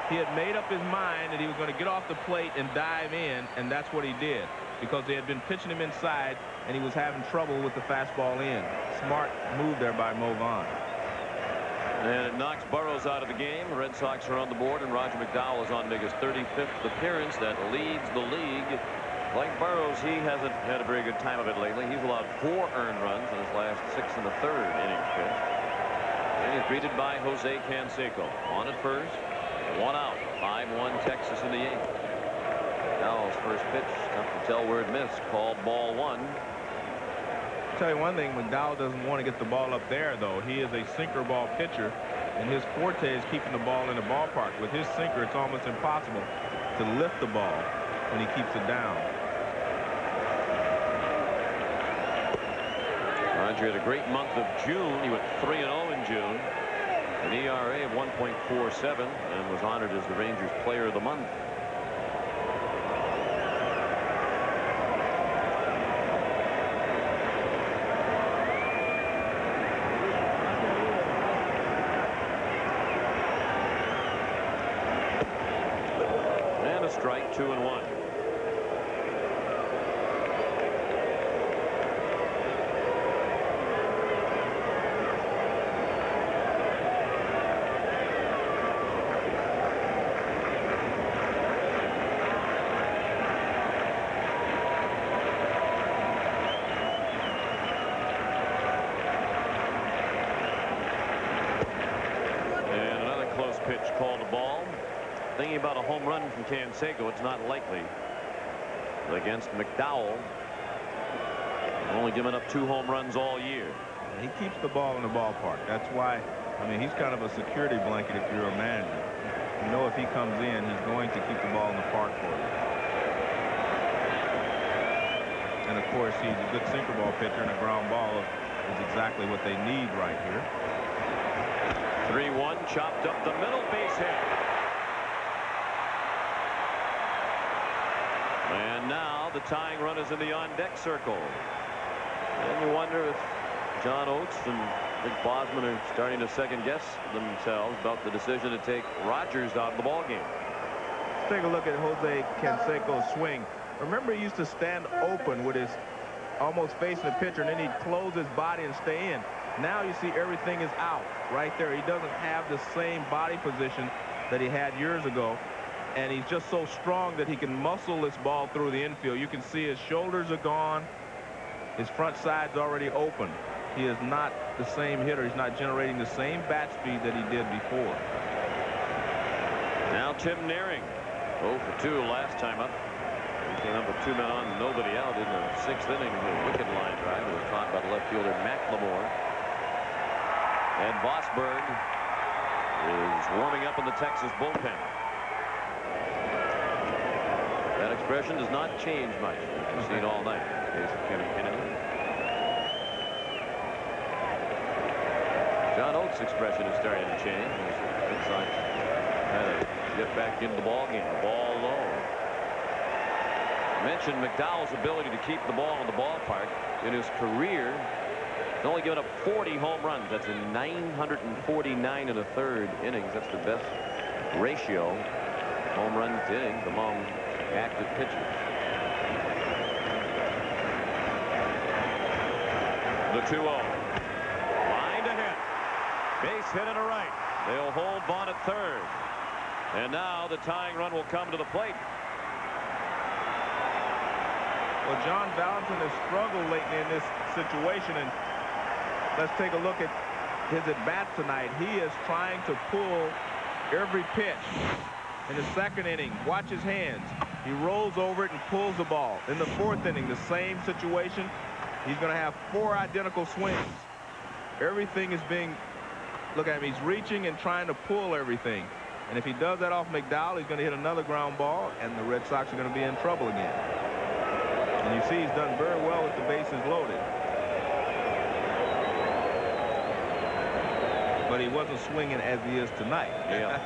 He had made up his mind that he was going to get off the plate and dive in, and that's what he did, because they had been pitching him inside and he was having trouble with the fastball in. Smart move there by Mo Vaughn. And it knocks Burroughs out of the game. The Red Sox are on the board, and Roger McDowell is on to make his 35th appearance. That leads the league. Like Burroughs, he hasn't had a very good time of it lately. He's allowed 4 earned runs in his last 6 1/3 innings pitched. And he's greeted by Jose Canseco. On at first, 1 out. 5-1 Texas in the 8th. McDowell's first pitch, tough to tell where it missed. Called ball 1. I'll tell you one thing, McDowell doesn't want to get the ball up there, though. He is a sinker ball pitcher, And his forte is keeping the ball in the ballpark. With his sinker, it's almost impossible to lift the ball when he keeps it down. Roger had a great month of June. He went 3-0 in June. An ERA of 1.47 and was honored as the Rangers Player of the Month. And a strike, 2-1. Pitch called a ball. Thinking about a home run from Canseco, it's not likely. But against McDowell, only given up 2 home runs all year. He keeps the ball in the ballpark. That's why, I mean, he's kind of a security blanket if you're a manager. You know if he comes in, he's going to keep the ball in the park for you. And of course, he's a good sinker ball pitcher, and a ground ball is exactly what they need right here. 3-1, chopped up the middle, base hit. And now the tying run is in the on-deck circle. And you wonder if John Oates and Dick Bosman are starting to second-guess themselves about the decision to take Rogers out of the ballgame. Let's take a look at Jose Canseco's swing. Remember, he used to stand open with his almost facing the pitcher, and then he'd close his body and stay in. Now you see everything is out right there. He doesn't have the same body position that he had years ago. And he's just so strong that he can muscle this ball through the infield. You can see his shoulders are gone. His front side's already open. He is not the same hitter. He's not generating the same bat speed that he did before. Now Tim Nearing, 0 for 2 last time up. He came up with 2 men on, nobody out in the 6th inning. A wicked line drive. It was caught by the left fielder McLemore. And Vosburg is warming up in the Texas bullpen. That expression does not change much. We've seen all night. In the case of Kevin Kennedy. John Oates' expression is starting to change. Red Sox had to get back into the ball game. Ball low. I mentioned McDowell's ability to keep the ball in the ballpark. In his career, he's only given up 40 home runs. That's in 949 1/3 innings. That's the best ratio, home runs to innings, among active pitchers. The 2-0. Line to hit. Base hit and a right. They'll hold Vaughn at third. And now the tying run will come to the plate. Well, John Valentin has struggled lately in this situation, and let's take a look at his at-bats tonight. He is trying to pull every pitch. In the 2nd inning, watch his hands. He rolls over it and pulls the ball. In the 4th inning, the same situation. He's going to have 4 identical swings. Everything is being, look at him, he's reaching and trying to pull everything. And if he does that off McDowell, he's going to hit another ground ball, and the Red Sox are going to be in trouble again. And you see he's done very well with the bases loaded. But he wasn't swinging as he is tonight. Yeah.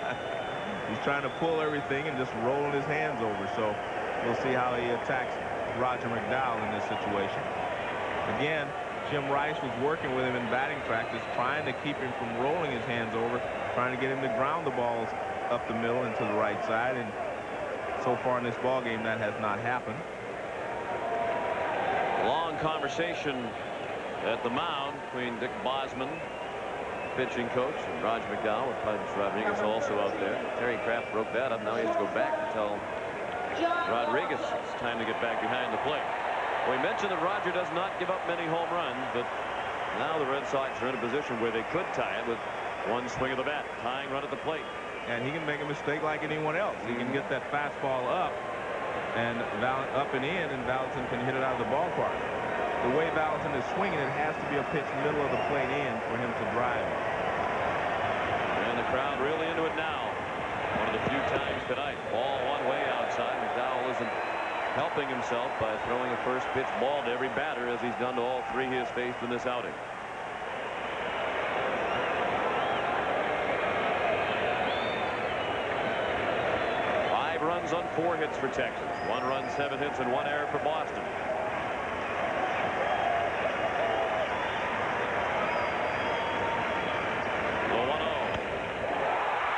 He's trying to pull everything and just rolling his hands over. So we'll see how he attacks Roger McDowell in this situation. Again, Jim Rice was working with him in batting practice, trying to keep him from rolling his hands over, trying to get him to ground the balls up the middle and to the right side. And so far in this ball game, that has not happened. Long conversation at the mound between Dick Bosman, pitching coach, and Roger McDowell, with Pudge Rodriguez also out there. Terry Kraft broke that up. Now he has to go back and tell Rodriguez it's time to get back behind the plate. We mentioned that Roger does not give up many home runs, but now the Red Sox are in a position where they could tie it with one swing of the bat. Tying run at the plate. And he can make a mistake like anyone else. He can get that fastball up and up and in, and Valentin can hit it out of the ballpark. The way Valentin is swinging, it has to be a pitch middle of the plate in for him to drive it. And Crowd really into it now. One of the few times tonight. Ball one way outside. McDowell isn't helping himself by throwing a first pitch ball to every batter as he's done to all three he has faced in this outing. Runs on 4 hits for Texas. 1 run, 7 hits, and 1 error for Boston. The 1-0.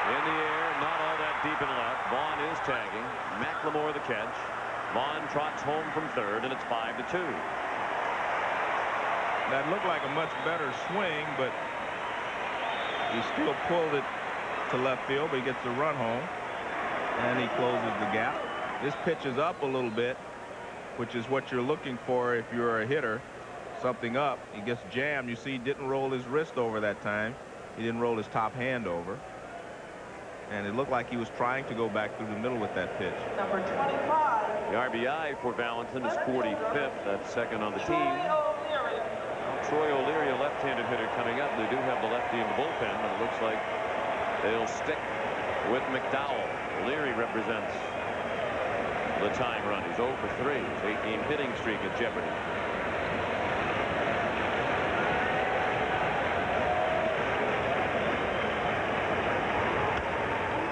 In the air, not all that deep and left. Vaughn is tagging. McLemore the catch. Vaughn trots home from third, and it's 5-2. That looked like a much better swing, but he still pulled it to left field, but he gets the run home. And he closes the gap. This pitches up a little bit, which is what you're looking for if you're a hitter. Something up. He gets jammed. You see, he didn't roll his wrist over that time. He didn't roll his top hand over. And it looked like he was trying to go back through the middle with that pitch. Number 25. The RBI for Valentin is 45th. That's second on the team. Troy O'Leary, a left-handed hitter coming up. They do have the lefty in the bullpen, but it looks like they'll stick with McDowell. O'Leary represents the time run. He's 0 for 3. His 8-game hitting streak at jeopardy.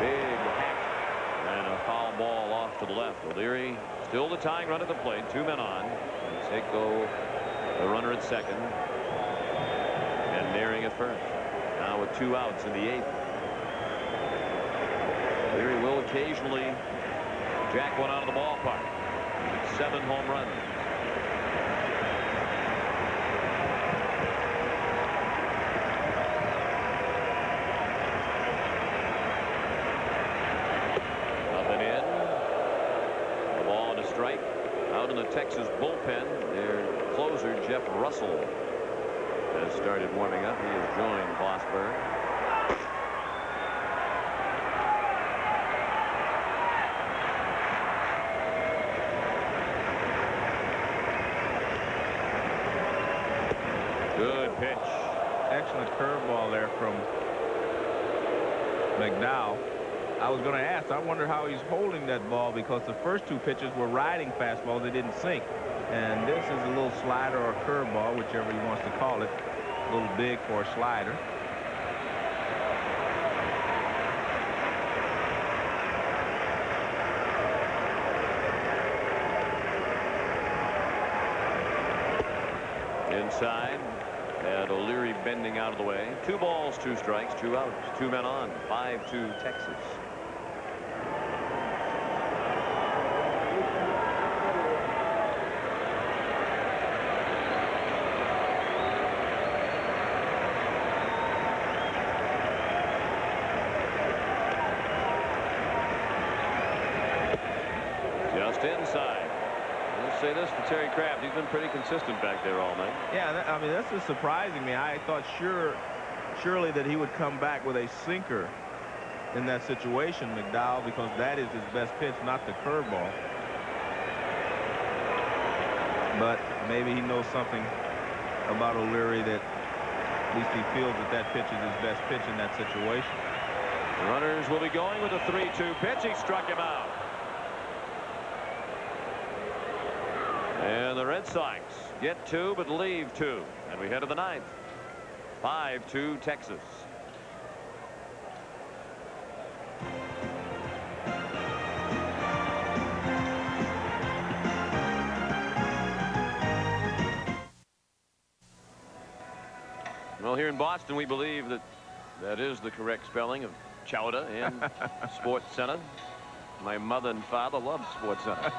Big hack and a foul ball off to the left. O'Leary still the tying run at the plate. 2 men on. Seiko, the runner at second, and nearing at first. Now with 2 outs in the 8th. Leary will occasionally jack one out of the ballpark. 7 home runs. Nothing in. The ball and a strike. Out in the Texas bullpen, their closer, Jeff Russell, has started warming up. He has joined Vosburg. Good pitch. Excellent curveball there from McDowell. I was going to ask, I wonder how he's holding that ball, because the first 2 pitches were riding fastballs. They didn't sink. And this is a little slider or curveball, whichever he wants to call it. A little big for a slider. Inside. And O'Leary bending out of the way. 2 balls, 2 strikes, 2 outs, 2 men on. 5-2 Texas. Just inside. Let's say this for Terry Kraft. He's been pretty consistent back there all night. Yeah, I mean, this is surprising me. I thought surely that he would come back with a sinker in that situation, McDowell, because that is his best pitch, not the curveball. But maybe he knows something about O'Leary that at least he feels that that pitch is his best pitch in that situation. The runners will be going with a 3-2 pitch. He struck him out. And the Red Sox get 2 but leave 2. And we head to the 9th. 5-2 Texas. Well, here in Boston, we believe that that is the correct spelling of Chowda in Sports Center. My mother and father loved Sports Center.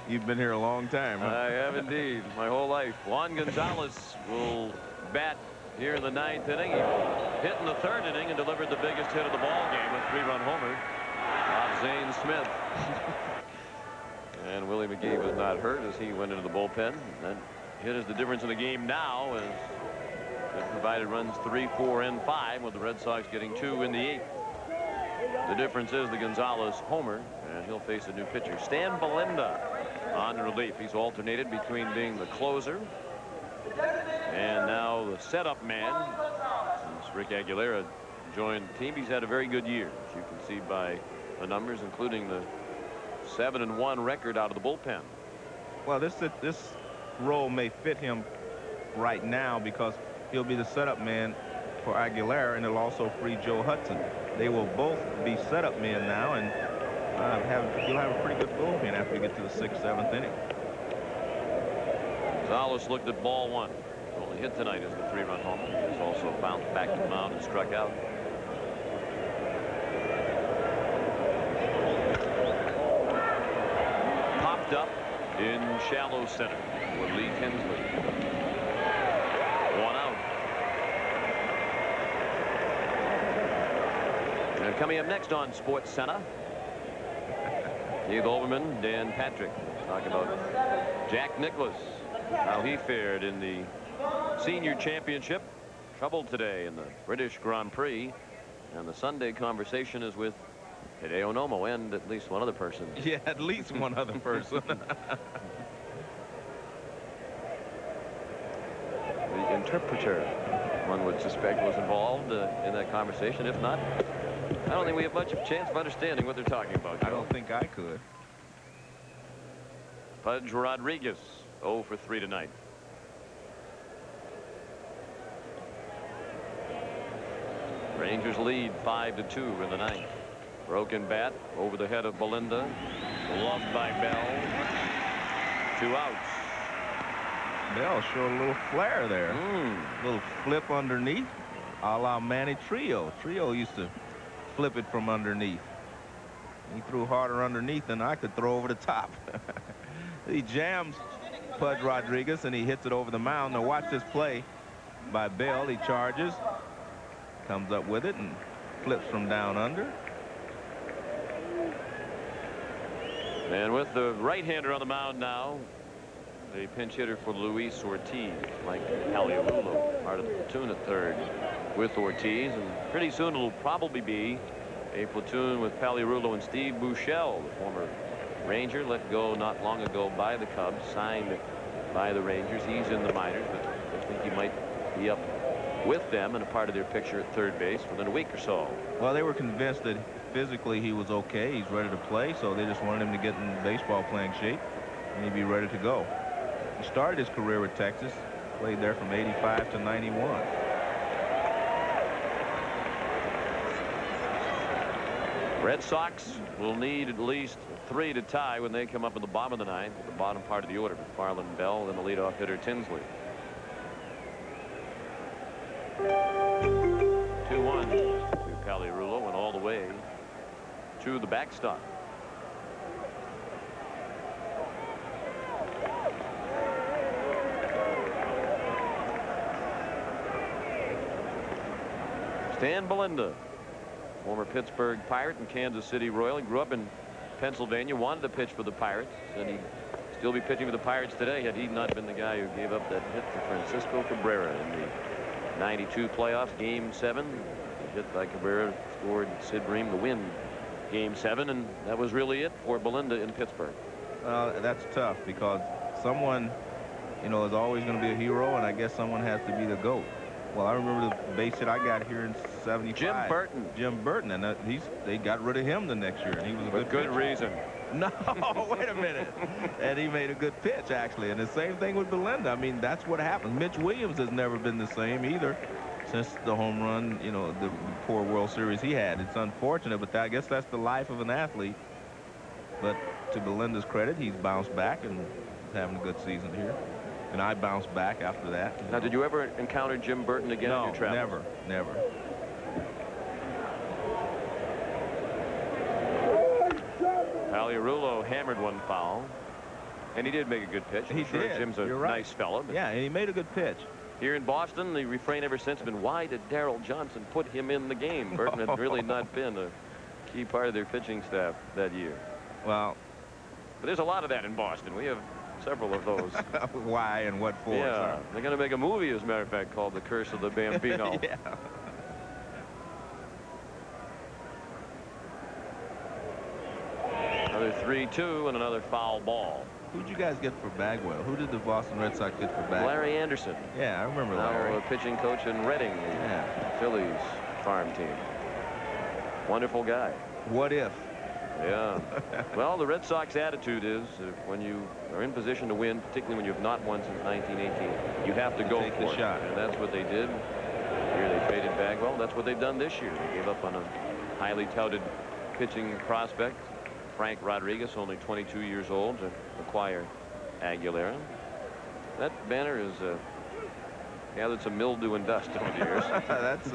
You've been here a long time, huh? I have indeed, my whole life. Juan Gonzalez will bat here in the 9th inning. He hit in the 3rd inning and delivered the biggest hit of the ball game, a 3-run homer off Zane Smith. And Willie McGee was not hurt as he went into the bullpen. That hit is the difference in the game now, as it provided runs 3, 4, and 5, with the Red Sox getting 2 in the 8th. The difference is the Gonzalez homer, and he'll face a new pitcher. Stan Belinda on relief. He's alternated between being the closer and now the setup man, since Rick Aguilera joined the team. He's had a very good year, as you can see by the numbers, including the 7-1 record out of the bullpen. Well, this role may fit him right now because he'll be the setup man for Aguilar, and it'll also free Joe Hudson. They will both be setup men now, and you'll have a pretty good bullpen after you get to the 6th, 7th inning. Gonzalez looked at ball one. His only hit tonight is the 3-run homer. He's also bounced back to the mound and struck out. Popped up in shallow center with Lee Tinsley. 1 out. And coming up next on Sports Center, Keith Olbermann, Dan Patrick, talking about Jack Nicklaus, how he fared in the senior championship. Trouble today in the British Grand Prix. And the Sunday conversation is with Hideo Nomo and at least one other person. Yeah, at least one other person. The interpreter, one would suspect, was involved in that conversation. If not, I don't think we have much of a chance of understanding what they're talking about. I don't think I could. Pudge Rodriguez, 0 for 3 tonight. Rangers lead 5-2 in the 9th. Broken bat over the head of Belinda. Loved by Bell. 2 outs. Bell showed a little flair there. Little flip underneath, a la Manny Trillo. Trillo used to flip it from underneath. He threw harder underneath than I could throw over the top. He jams Pudge Rodriguez and he hits it over the mound. Now watch this play by Bell. He charges, comes up with it and flips from down under. And with the right-hander on the mound now, the pinch hitter for Luis Ortiz, Mike Paliarulo, part of the platoon at third with Ortiz, and pretty soon it'll probably be a platoon with Paliarulo and Steve Buechele, the former Ranger, let go not long ago by the Cubs, signed by the Rangers. He's in the minors, but I think he might be up with them and a part of their picture at third base within a week or so. Well, they were convinced that physically he was okay. He's ready to play, so they just wanted him to get in baseball playing shape and he'd be ready to go. He started his career with Texas, played there from 85 to 91. Red Sox will need at least 3 to tie when they come up in the bottom of the 9th, the bottom part of the order. McFarland, Bell, then the leadoff hitter Tinsley. 2-1 to Paliarulo and all the way to the backstop. Stan Belinda, former Pittsburgh Pirate and Kansas City Royal. He grew up in Pennsylvania, wanted to pitch for the Pirates, and he'd still be pitching for the Pirates today had he not been the guy who gave up that hit to Francisco Cabrera in the '92 playoffs, Game 7. The hit by Cabrera scored Sid Bream to win Game 7, and that was really it for Belinda in Pittsburgh. That's tough because someone, you know, is always going to be a hero, and I guess someone has to be the GOAT. Well, I remember the base hit I got here in '75. Jim Burton. Jim Burton, and they got rid of him the next year, and he was a good reason. No, wait a minute. And he made a good pitch, actually. And the same thing with Belinda. I mean, that's what happens. Mitch Williams has never been the same either since the home run, you know, the poor World Series he had. It's unfortunate, but I guess that's the life of an athlete. But to Belinda's credit, he's bounced back and having a good season here. And I bounced back after that. Now, did you ever encounter Jim Burton again in your travels? Never. Paliarulo hammered one foul, and he did make a good pitch. He did. Jim's a nice fella. Yeah, and he made a good pitch. Here in Boston, the refrain ever since has been, why did Darrell Johnson put him in the game? Burton had really not been a key part of their pitching staff that year. Well, but there's a lot of that in Boston. We have several of those. Why and what for? Yeah, sir? they're going to make a movie, as a matter of fact, called The Curse of the Bambino. Yeah. Another 3-2 and another foul ball. Who'd you guys get for Bagwell? Who did the Boston Red Sox get for Bagwell? Larry Anderson. Yeah, I remember now Larry. A pitching coach in Reading, the Phillies. farm team. Wonderful guy. What if? Yeah. Well, the Red Sox attitude is when you are in position to win, particularly when you have not won since 1918, you have to go Take for the it. shot. And that's what they did. Here they traded Bagwell. That's what they've done this year. They gave up on a highly touted pitching prospect, Frank Rodriguez, only 22 years old, to acquire Aguilera. That banner is gathered some mildew and dust over the years. That's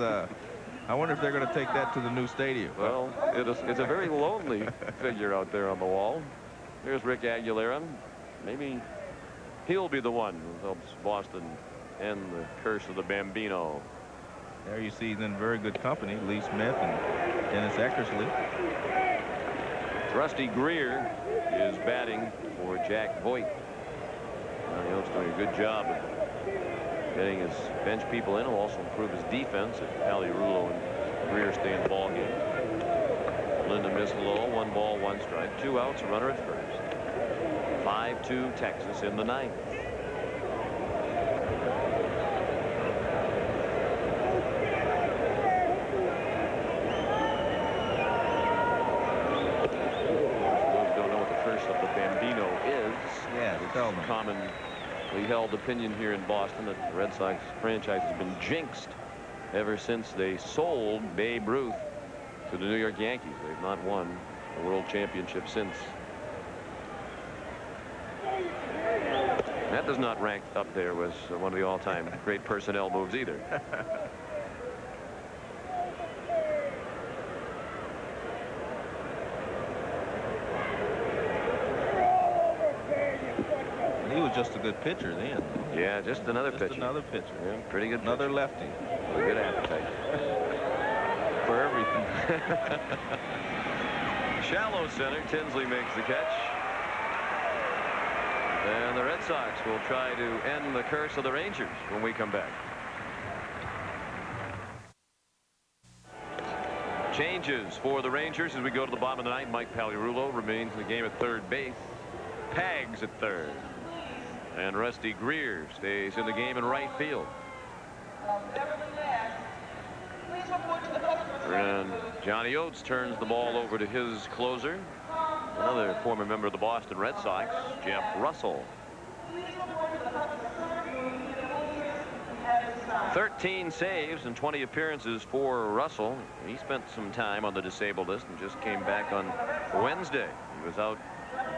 I wonder if they're going to take that to the new stadium. Well, it's a very lonely figure out there on the wall. Here's Rick Aguilera. Maybe he'll be the one who helps Boston end the curse of the Bambino. There you see he's in very good company. Lee Smith and Dennis Eckersley. Rusty Greer is batting for Jack Voigt. He's doing a good job of getting his bench people in. He'll also improve his defense if Pagliarulo and Greer stay in the ball game. Linda missed low. 1 ball, 1 strike. 2 outs, a runner at first. 5-2 Texas in the 9th. Commonly held opinion here in Boston that the Red Sox franchise has been jinxed ever since they sold Babe Ruth to the New York Yankees. They've not won a world championship since. That does not rank up there with one of the all-time great personnel moves either. He was just a good pitcher then. Yeah, just another pitcher. Another pitcher. Yeah, pretty good. Another lefty. With a good appetite for everything. Shallow center. Tinsley makes the catch. And the Red Sox will try to end the curse of the Rangers when we come back. Changes for the Rangers as we go to the bottom of the 9th. Mike Pagliarulo remains in the game at third base. Pags at third. And Rusty Greer stays in the game in right field. And Johnny Oates turns the ball over to his closer, another former member of the Boston Red Sox, Jeff Russell. 13 saves and 20 appearances for Russell. He spent some time on the disabled list and just came back on Wednesday. He was out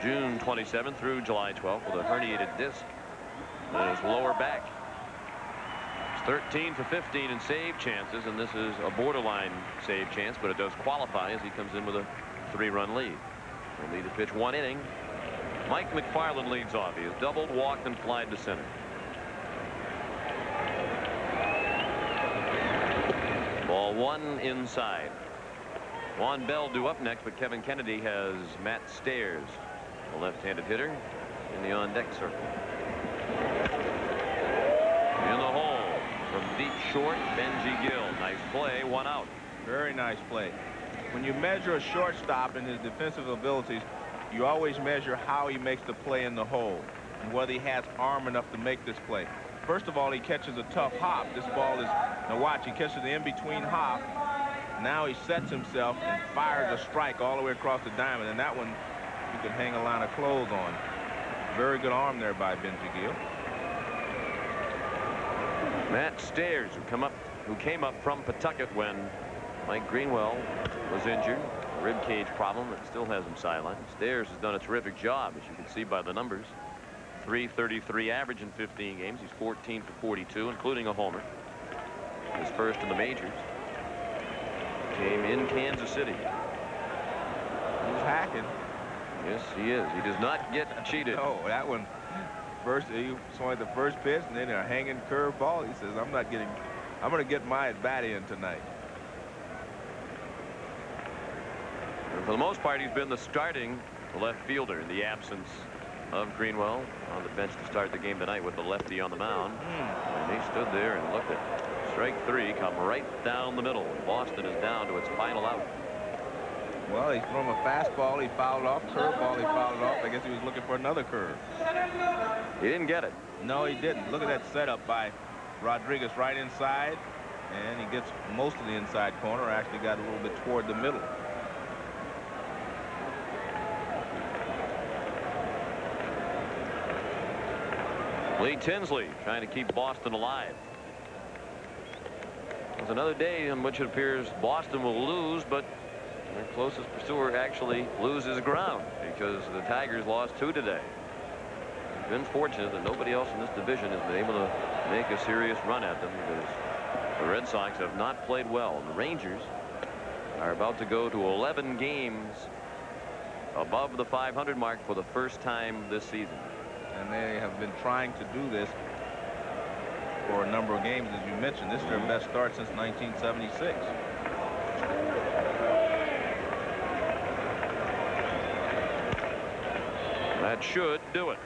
June 27th through July 12th with a herniated disc in his lower back. It's 13 for 15 in save chances, and this is a borderline save chance, but it does qualify as he comes in with a 3-run lead. He'll need to pitch 1 inning. Mike McFarland leads off. He has doubled, walked, and flied to center. Ball 1 inside. Juan Bell due up next, but Kevin Kennedy has Matt Stairs, the left-handed hitter, in the on-deck circle. In the hole from deep short, Benji Gill. Nice play, 1 out. Very nice play. When you measure a shortstop and his defensive abilities, you always measure how he makes the play in the hole and whether he has arm enough to make this play. First of all, he catches a tough hop. This ball is, now watch, he catches the in-between hop. Now he sets himself and fires a strike all the way across the diamond, and that one you can hang a line of clothes on. Very good arm there by Benji Gill. Matt Stairs, who came up from Pawtucket when Mike Greenwell was injured, rib cage problem that still has him sidelined. Stairs has done a terrific job, as you can see by the numbers. .333 average in 15 games. He's 14 for 42, including a homer. His first in the majors. Came in Kansas City. He's hacking. Yes, he is. He does not get cheated. Oh, that one. First, he swung the first pitch, and then a hanging curveball. He says, I'm going to get my at-bat in tonight. And for the most part, he's been the starting left fielder in the absence of Greenwell on the bench to start the game tonight with the lefty on the mound. And he stood there and looked at strike 3 come right down the middle. Boston is down to its final out. Well, he threw him a fastball. He fouled off. Curveball. He fouled off. I guess he was looking for another curve. He didn't get it. No, he didn't. Look at that setup by Rodriguez right inside. And he gets most of the inside corner, actually got a little bit toward the middle. Lee Tinsley trying to keep Boston alive. It's another day in which it appears Boston will lose, but their closest pursuer actually loses ground because the Tigers lost 2 today. It's been fortunate that nobody else in this division has been able to make a serious run at them because the Red Sox have not played well. And the Rangers are about to go to 11 games above the 500 mark for the first time this season. And they have been trying to do this for a number of games, as you mentioned. This is their best start since 1976. That should do it.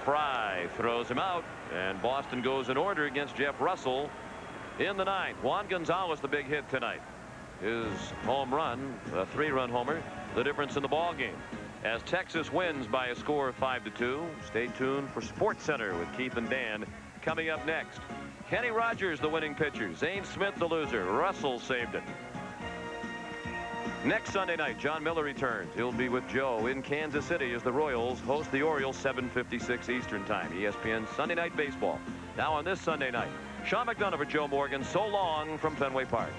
Fry throws him out, and Boston goes in order against Jeff Russell in the 9th. Juan Gonzalez, the big hit tonight. His home run, a 3-run homer, the difference in the ball game. As Texas wins by a score of 5-2. Stay tuned for Sports Center with Keith and Dan coming up next. Kenny Rogers, the winning pitcher. Zane Smith, the loser. Russell saved it. Next Sunday night, John Miller returns. He'll be with Joe in Kansas City as the Royals host the Orioles, 7:56 Eastern Time. ESPN Sunday Night Baseball. Now on this Sunday night, Sean McDonough for Joe Morgan. So long from Fenway Park.